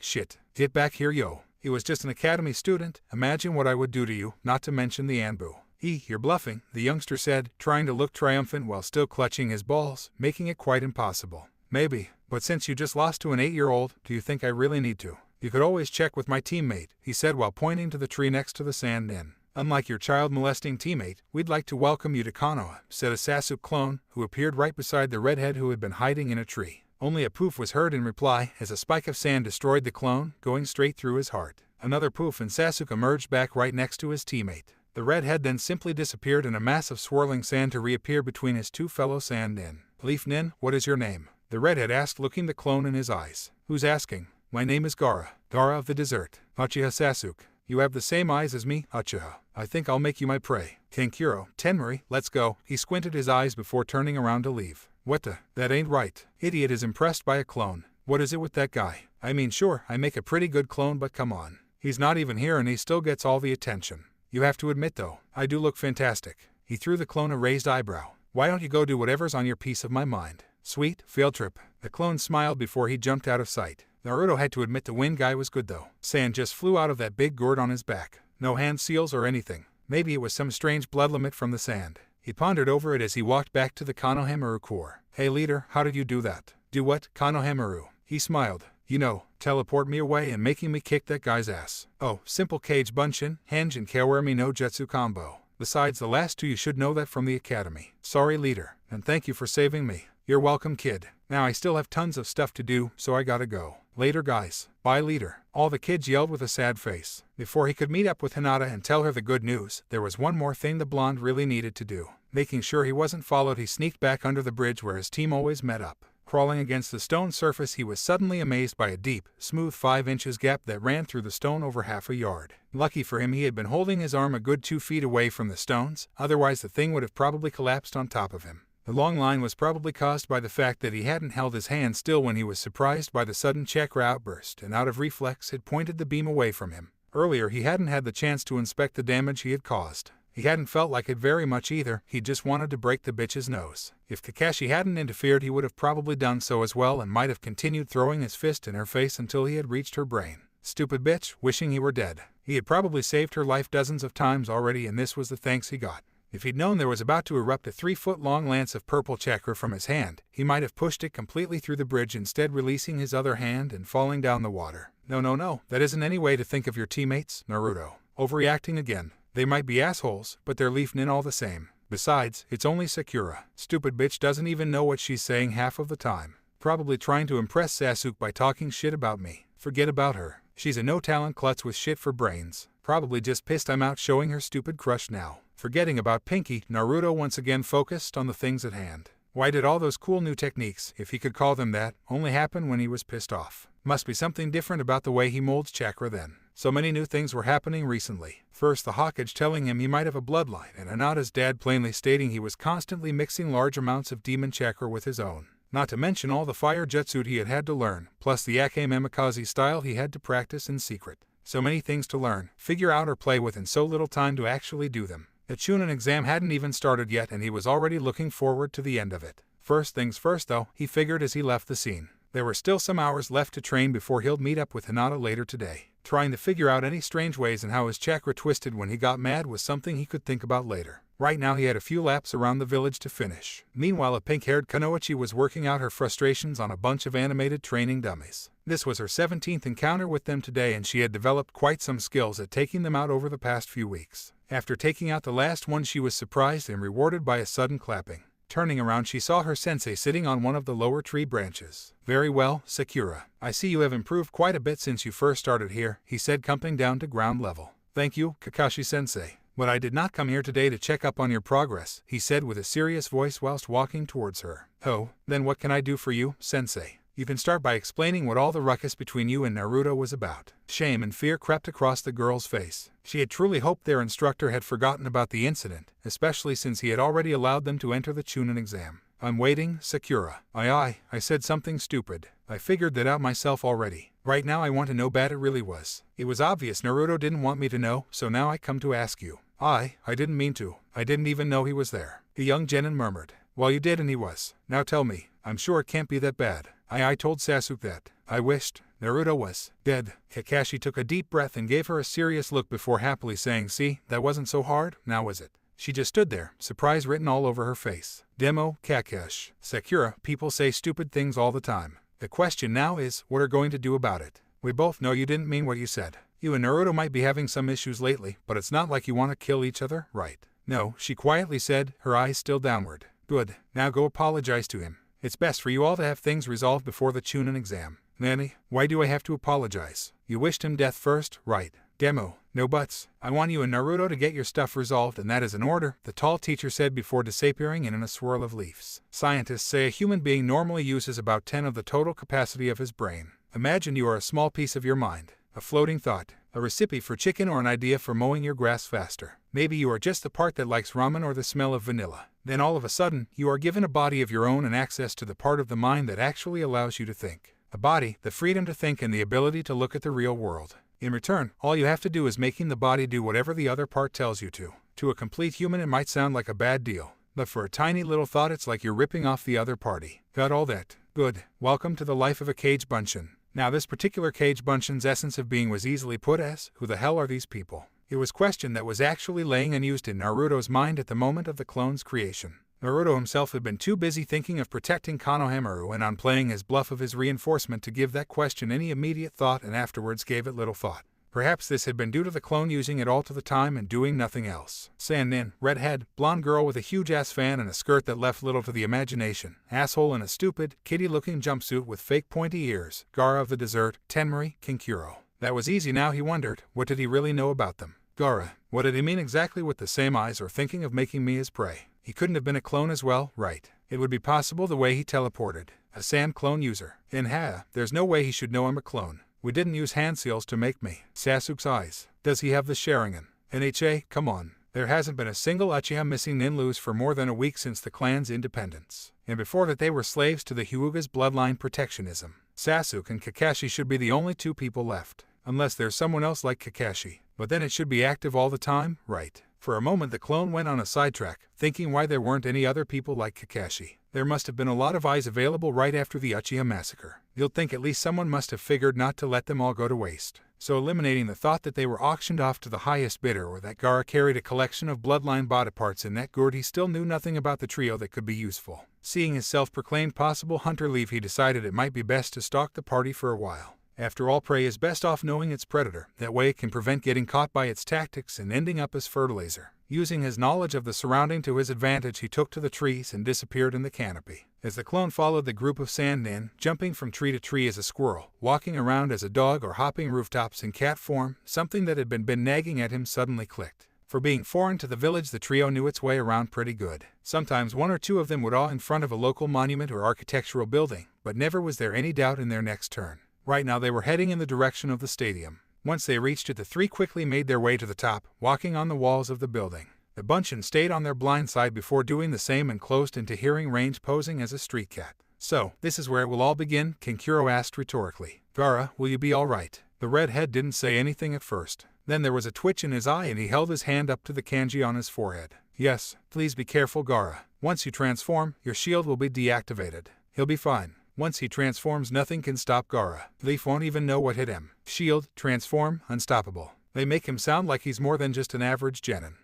shit. Get back here, yo. He was just an academy student. Imagine what I would do to you, not to mention the Anbu. You're bluffing, the youngster said, trying to look triumphant while still clutching his balls, making it quite impossible. Maybe, but since you just lost to an 8-year-old, do you think I really need to? You could always check with my teammate, he said while pointing to the tree next to the Sand Nin. Unlike your child-molesting teammate, we'd like to welcome you to Konoha, said a Sasuke clone, who appeared right beside the redhead who had been hiding in a tree. Only a poof was heard in reply, as a spike of sand destroyed the clone, going straight through his heart. Another poof and Sasuke emerged back right next to his teammate. The redhead then simply disappeared in a mass of swirling sand to reappear between his two fellow Sand Nin. Leaf Nin, what is your name? The redhead asked, looking the clone in his eyes. Who's asking? My name is Gaara. Gaara of the desert. Uchiha Sasuke. You have the same eyes as me, Uchiha. I think I'll make you my prey. Kankuro, Tenmari, let's go. He squinted his eyes before turning around to leave. What the? That ain't right. Idiot is impressed by a clone. What is it with that guy? I mean, sure, I make a pretty good clone, but come on. He's not even here and he still gets all the attention. You have to admit though, I do look fantastic. He threw the clone a raised eyebrow. Why don't you go do whatever's on your piece of my mind? Sweet, field trip. The clone smiled before he jumped out of sight. Naruto had to admit the wind guy was good though. Sand just flew out of that big gourd on his back. No hand seals or anything. Maybe it was some strange blood limit from the sand. He pondered over it as he walked back to the Konohamaru Corps. Hey leader, how did you do that? Do what, Konohamaru? He smiled. You know, teleport me away and making me kick that guy's ass. Oh, simple Kage Bunshin, Henge and Kawarami no Jutsu combo. Besides the last two, you should know that from the academy. Sorry leader, and thank you for saving me. You're welcome, kid. Now I still have tons of stuff to do, so I gotta go. Later guys. Bye leader. All the kids yelled with a sad face. Before he could meet up with Hinata and tell her the good news, there was one more thing the blonde really needed to do. Making sure he wasn't followed, he sneaked back under the bridge where his team always met up. Crawling against the stone surface, he was suddenly amazed by a deep, smooth 5 inches gap that ran through the stone over half a yard. Lucky for him, he had been holding his arm a good 2 feet away from the stones, otherwise the thing would have probably collapsed on top of him. The long line was probably caused by the fact that he hadn't held his hand still when he was surprised by the sudden Chakra outburst, and out of reflex had pointed the beam away from him. Earlier he hadn't had the chance to inspect the damage he had caused. He hadn't felt like it very much either, he just wanted to break the bitch's nose. If Kakashi hadn't interfered, he would have probably done so as well and might have continued throwing his fist in her face until he had reached her brain. Stupid bitch, wishing he were dead. He had probably saved her life dozens of times already, and this was the thanks he got. If he'd known there was about to erupt a 3-foot-long lance of purple chakra from his hand, he might have pushed it completely through the bridge, instead releasing his other hand and falling down the water. No, that isn't any way to think of your teammates, Naruto. Overreacting again. They might be assholes, but they're Leaf Nin all the same. Besides, it's only Sakura. Stupid bitch doesn't even know what she's saying half of the time. Probably trying to impress Sasuke by talking shit about me. Forget about her. She's a no-talent klutz with shit for brains. Probably just pissed I'm out showing her stupid crush now. Forgetting about Pinky, Naruto once again focused on the things at hand. Why did all those cool new techniques, if he could call them that, only happen when he was pissed off? Must be something different about the way he molds chakra then. So many new things were happening recently. First, the Hokage telling him he might have a bloodline, and Hinata's dad plainly stating he was constantly mixing large amounts of demon chakra with his own. Not to mention all the fire jutsu he had had to learn, plus the Ake Memikaze style he had to practice in secret. So many things to learn, figure out or play with, and so little time to actually do them. The Chunin exam hadn't even started yet and he was already looking forward to the end of it. First things first though, he figured as he left the scene. There were still some hours left to train before he'll meet up with Hinata later today. Trying to figure out any strange ways and how his chakra twisted when he got mad was something he could think about later. Right now he had a few laps around the village to finish. Meanwhile, a pink-haired Kunoichi was working out her frustrations on a bunch of animated training dummies. This was her 17th encounter with them today and she had developed quite some skills at taking them out over the past few weeks. After taking out the last one, she was surprised and rewarded by a sudden clapping. Turning around, she saw her sensei sitting on one of the lower tree branches. "Very well, Sakura. I see you have improved quite a bit since you first started here," he said, coming down to ground level. "Thank you, Kakashi-sensei. But I did not come here today to check up on your progress," he said with a serious voice whilst walking towards her. "Oh, then what can I do for you, sensei?" "You can start by explaining what all the ruckus between you and Naruto was about." Shame and fear crept across the girl's face. She had truly hoped their instructor had forgotten about the incident, especially since he had already allowed them to enter the Chunin exam. "I'm waiting, Sakura." I said something stupid. I figured that out myself already. Right now I want to know bad it really was. It was obvious Naruto didn't want me to know, so now I come to ask you." I didn't mean to. I didn't even know he was there," the young genin murmured. "Well, you did and he was. Now tell me. I'm sure it can't be that bad." I told Sasuke that. I wished Naruto was dead." Kakashi took a deep breath and gave her a serious look before happily saying, "See, that wasn't so hard, now was it?" She just stood there, surprise written all over her face. Demo, Kakashi. "Sakura, people say stupid things all the time. The question now is, what are going to do about it? We both know you didn't mean what you said. You and Naruto might be having some issues lately, but it's not like you want to kill each other, right?" "No," she quietly said, her eyes still downward. "Good. Now go apologize to him. It's best for you all to have things resolved before the Chunin exam." "Nanny, why do I have to apologize? You wished him death first, right?" "Demo, no buts. I want you and Naruto to get your stuff resolved, and that is an order," the tall teacher said before disappearing in a swirl of leaves. "Scientists say a human being normally uses about 10 of the total capacity of his brain. Imagine you are a small piece of your mind, a floating thought, a recipe for chicken or an idea for mowing your grass faster. Maybe you are just the part that likes ramen or the smell of vanilla. Then all of a sudden, you are given a body of your own and access to the part of the mind that actually allows you to think. A body, the freedom to think and the ability to look at the real world. In return, all you have to do is making the body do whatever the other part tells you to. To a complete human it might sound like a bad deal, but for a tiny little thought it's like you're ripping off the other party. Got all that? Good. Welcome to the life of a cage bunshin." Now this particular cage bunshin's essence of being was easily put as, who the hell are these people? It was a question that was actually laying unused in Naruto's mind at the moment of the clone's creation. Naruto himself had been too busy thinking of protecting Konohamaru and on playing his bluff of his reinforcement to give that question any immediate thought, and afterwards gave it little thought. Perhaps this had been due to the clone using it all to the time and doing nothing else. Sannin, redhead, blonde girl with a huge ass fan and a skirt that left little to the imagination. Asshole in a stupid, kitty-looking jumpsuit with fake pointy ears. Gaara of the desert, Tenmari, Kinkuro. That was easy now, he wondered. What did he really know about them? Gaara. What did he mean exactly with the same eyes or thinking of making me his prey? He couldn't have been a clone as well, right? It would be possible the way he teleported. A sand clone user. There's no way he should know I'm a clone. We didn't use hand seals to make me. Sasuke's eyes. Does he have the Sharingan? NHA, come on. There hasn't been a single Uchiha missing ninlus for more than a week since the clan's independence. And before that they were slaves to the Hyuga's bloodline protectionism. Sasuke and Kakashi should be the only two people left. Unless there's someone else like Kakashi. But then it should be active all the time, right? For a moment the clone went on a sidetrack, thinking why there weren't any other people like Kakashi. There must have been a lot of eyes available right after the Uchiha massacre. You'd think at least someone must have figured not to let them all go to waste. So eliminating the thought that they were auctioned off to the highest bidder or that Gaara carried a collection of bloodline body parts in that gourd, he still knew nothing about the trio that could be useful. Seeing his self-proclaimed possible hunter leave, he decided it might be best to stalk the party for a while. After all, prey is best off knowing its predator. That way it can prevent getting caught by its tactics and ending up as fertilizer. Using his knowledge of the surrounding to his advantage, he took to the trees and disappeared in the canopy. As the clone followed the group of Sannin, jumping from tree to tree as a squirrel, walking around as a dog, or hopping rooftops in cat form, something that had been nagging at him suddenly clicked. For being foreign to the village, the trio knew its way around pretty good. Sometimes one or two of them would awe in front of a local monument or architectural building, but never was there any doubt in their next turn. Right now they were heading in the direction of the stadium. Once they reached it, the three quickly made their way to the top, walking on the walls of the building. The bunch stayed on their blind side before doing the same and closed into hearing range, posing as a street cat. "So, this is where it will all begin?" Kankuro asked rhetorically. "Gaara, will you be all right?" The redhead didn't say anything at first. Then there was a twitch in his eye and he held his hand up to the kanji on his forehead. "Yes, please be careful, Gaara. Once you transform, your shield will be deactivated. He'll be fine. Once he transforms, nothing can stop Gaara. Leaf won't even know what hit him. Shield, transform, unstoppable. They make him sound like he's more than just an average genin.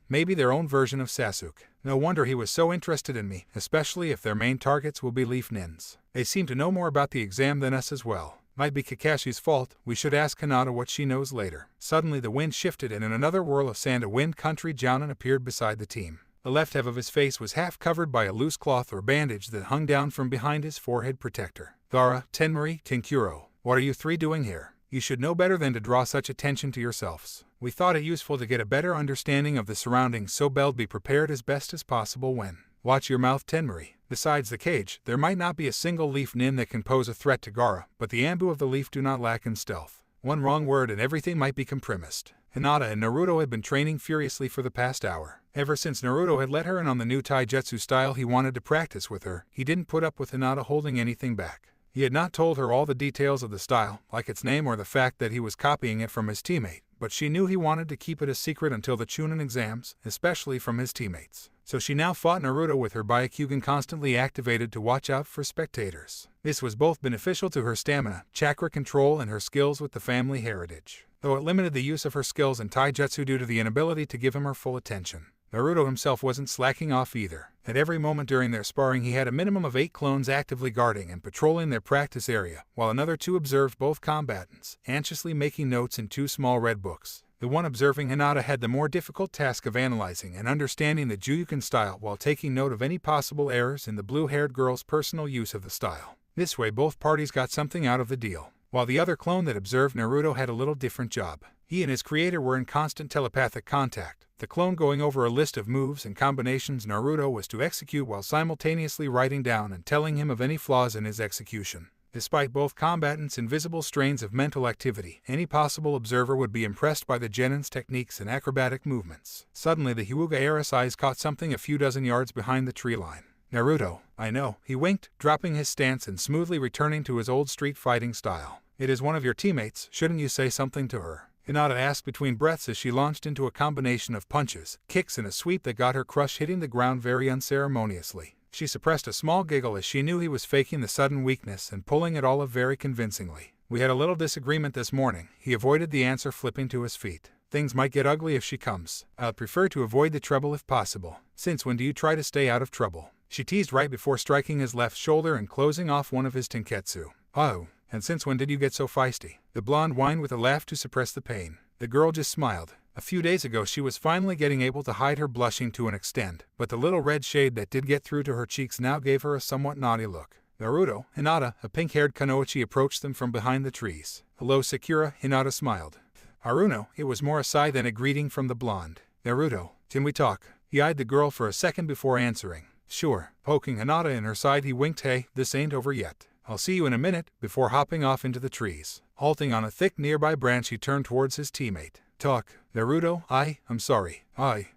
Maybe their own version of Sasuke. No wonder he was so interested in me, especially if their main targets will be Leaf Nins. They seem to know more about the exam than us as well. Might be Kakashi's fault. We should ask Hinata what she knows later." Suddenly the wind shifted and in another whirl of sand a wind country Jounin appeared beside the team. The left half of his face was half covered by a loose cloth or bandage that hung down from behind his forehead protector. "Gaara, Tenmari, Kankuro, what are you three doing here? You should know better than to draw such attention to yourselves. We thought it useful to get a better understanding of the surroundings, so be prepared as best as possible when." "Watch your mouth, Tenmari. Besides the cage, there might not be a single Leaf Nin that can pose a threat to Gaara, but the Ambu of the Leaf do not lack in stealth. One wrong word and everything might be compromised." Hinata and Naruto had been training furiously for the past hour. Ever since Naruto had let her in on the new taijutsu style he wanted to practice with her, he didn't put up with Hinata holding anything back. He had not told her all the details of the style, like its name or the fact that he was copying it from his teammate, but she knew he wanted to keep it a secret until the Chunin exams, especially from his teammates. So she now fought Naruto with her Byakugan constantly activated to watch out for spectators. This was both beneficial to her stamina, chakra control, and her skills with the family heritage, though it limited the use of her skills in taijutsu due to the inability to give him her full attention. Naruto himself wasn't slacking off either. At every moment during their sparring he had a minimum of 8 clones actively guarding and patrolling their practice area, while another 2 observed both combatants, anxiously making notes in 2 small red books. The one observing Hinata had the more difficult task of analyzing and understanding the Juryuken style while taking note of any possible errors in the blue-haired girl's personal use of the style. This way both parties got something out of the deal. While the other clone that observed Naruto had a little different job. He and his creator were in constant telepathic contact, the clone going over a list of moves and combinations Naruto was to execute while simultaneously writing down and telling him of any flaws in his execution. Despite both combatants' invisible strains of mental activity, any possible observer would be impressed by the genin's techniques and acrobatic movements. Suddenly the Hyuga-era's eyes caught something a few dozen yards behind the tree line. "Naruto, I know," he winked, dropping his stance and smoothly returning to his old street fighting style. "It is one of your teammates, shouldn't you say something to her?" Hinata asked between breaths as she launched into a combination of punches, kicks, and a sweep that got her crush hitting the ground very unceremoniously. She suppressed a small giggle as she knew he was faking the sudden weakness and pulling it all up very convincingly. "We had a little disagreement this morning." He avoided the answer, flipping to his feet. "Things might get ugly if she comes. I'd prefer to avoid the trouble if possible." "Since when do you try to stay out of trouble?" she teased right before striking his left shoulder and closing off one of his tenketsu. "Oh, and since when did you get so feisty?" The blonde whined with a laugh to suppress the pain. The girl just smiled. A few days ago she was finally getting able to hide her blushing to an extent, but the little red shade that did get through to her cheeks now gave her a somewhat naughty look. Naruto, Hinata, a pink-haired kunoichi approached them from behind the trees. "Hello, Sakura," Hinata smiled. "Haruno," it was more a sigh than a greeting from the blonde. "Naruto, can we talk?" He eyed the girl for a second before answering. "Sure." Poking Hinata in her side he winked, "Hey, this ain't over yet. I'll see you in a minute," before hopping off into the trees. Halting on a thick nearby branch he turned towards his teammate. "Talk." "Naruto, I'm sorry."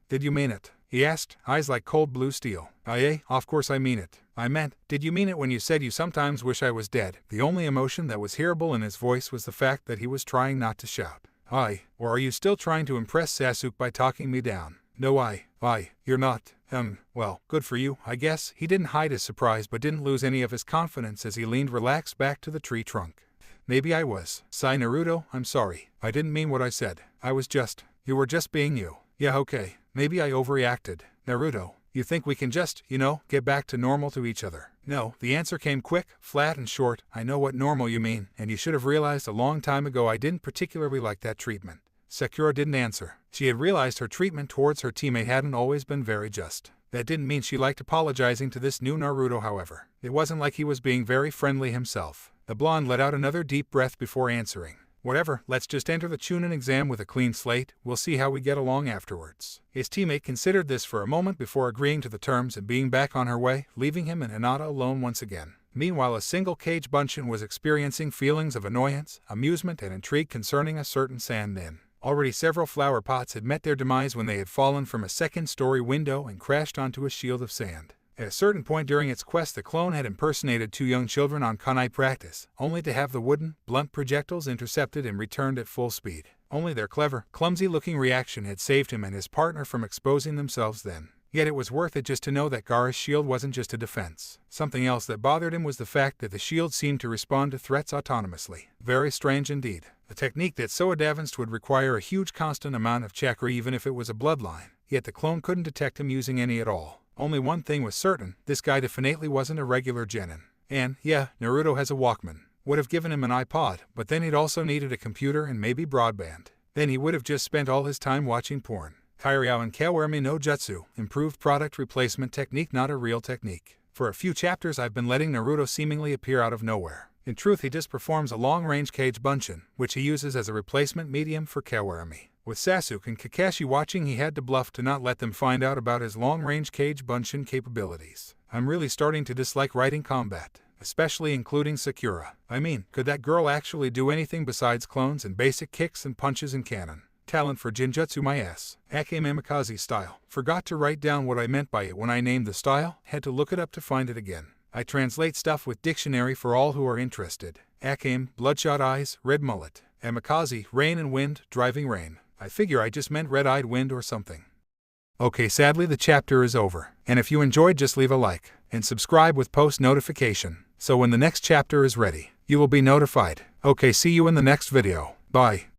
Did you mean it?" he asked, eyes like cold blue steel. Of course I mean it. I meant, did you mean it when you said you sometimes wish I was dead?" The only emotion that was hearable in his voice was the fact that he was trying not to shout. Or are you still trying to impress Sasuke by talking me down?" "No, you're not." Well, good for you, I guess." He didn't hide his surprise but didn't lose any of his confidence as he leaned relaxed back to the tree trunk. "Maybe I was." Sigh Naruto, "I'm sorry. I didn't mean what I said. You were just being you." "Yeah, okay. Maybe I overreacted." "Naruto, you think we can just, get back to normal to each other?" "No." The answer came quick, flat, and short. "I know what normal you mean, and you should have realized a long time ago I didn't particularly like that treatment." Sakura didn't answer. She had realized her treatment towards her teammate hadn't always been very just. That didn't mean she liked apologizing to this new Naruto, however. It wasn't like he was being very friendly himself. The blonde let out another deep breath before answering. Whatever, let's just enter the Chunin exam with a clean slate, we'll see how we get along afterwards. His teammate considered this for a moment before agreeing to the terms and being back on her way, leaving him and Hinata alone once again. Meanwhile, a single Kage Bunshin was experiencing feelings of annoyance, amusement, and intrigue concerning a certain sand inn. Already several flower pots had met their demise when they had fallen from a second-story window and crashed onto a shield of sand. At a certain point during its quest, the clone had impersonated 2 young children on kunai practice, only to have the wooden, blunt projectiles intercepted and returned at full speed. Only their clever, clumsy-looking reaction had saved him and his partner from exposing themselves then. Yet it was worth it just to know that Gaara's shield wasn't just a defense. Something else that bothered him was the fact that the shield seemed to respond to threats autonomously. Very strange indeed. A technique that so advanced would require a huge constant amount of chakra even if it was a bloodline. Yet the clone couldn't detect him using any at all. Only one thing was certain, this guy definitely wasn't a regular genin. And, yeah, Naruto has a Walkman. Would have given him an iPod, but then he'd also needed a computer and maybe broadband. Then he would have just spent all his time watching porn. Kairyao and Kawarami no Jutsu, improved product replacement technique, not a real technique. For a few chapters I've been letting Naruto seemingly appear out of nowhere. In truth, he just performs a long-range Kage Bunshin, which he uses as a replacement medium for Kawarami. With Sasuke and Kakashi watching, he had to bluff to not let them find out about his long-range Kage Bunshin capabilities. I'm really starting to dislike writing combat, especially including Sakura. I mean, could that girl actually do anything besides clones and basic kicks and punches in canon? Talent for Jinjutsu, my ass. Ake Mamikaze style. Forgot to write down what I meant by it when I named the style, had to look it up to find it again. I translate stuff with dictionary for all who are interested. Akame, bloodshot eyes, red mullet. Amikaze, rain and wind, driving rain. I figure I just meant red-eyed wind or something. Okay, sadly the chapter is over, and if you enjoyed, just leave a like, and subscribe with post notification, so when the next chapter is ready, you will be notified. Okay, see you in the next video. Bye.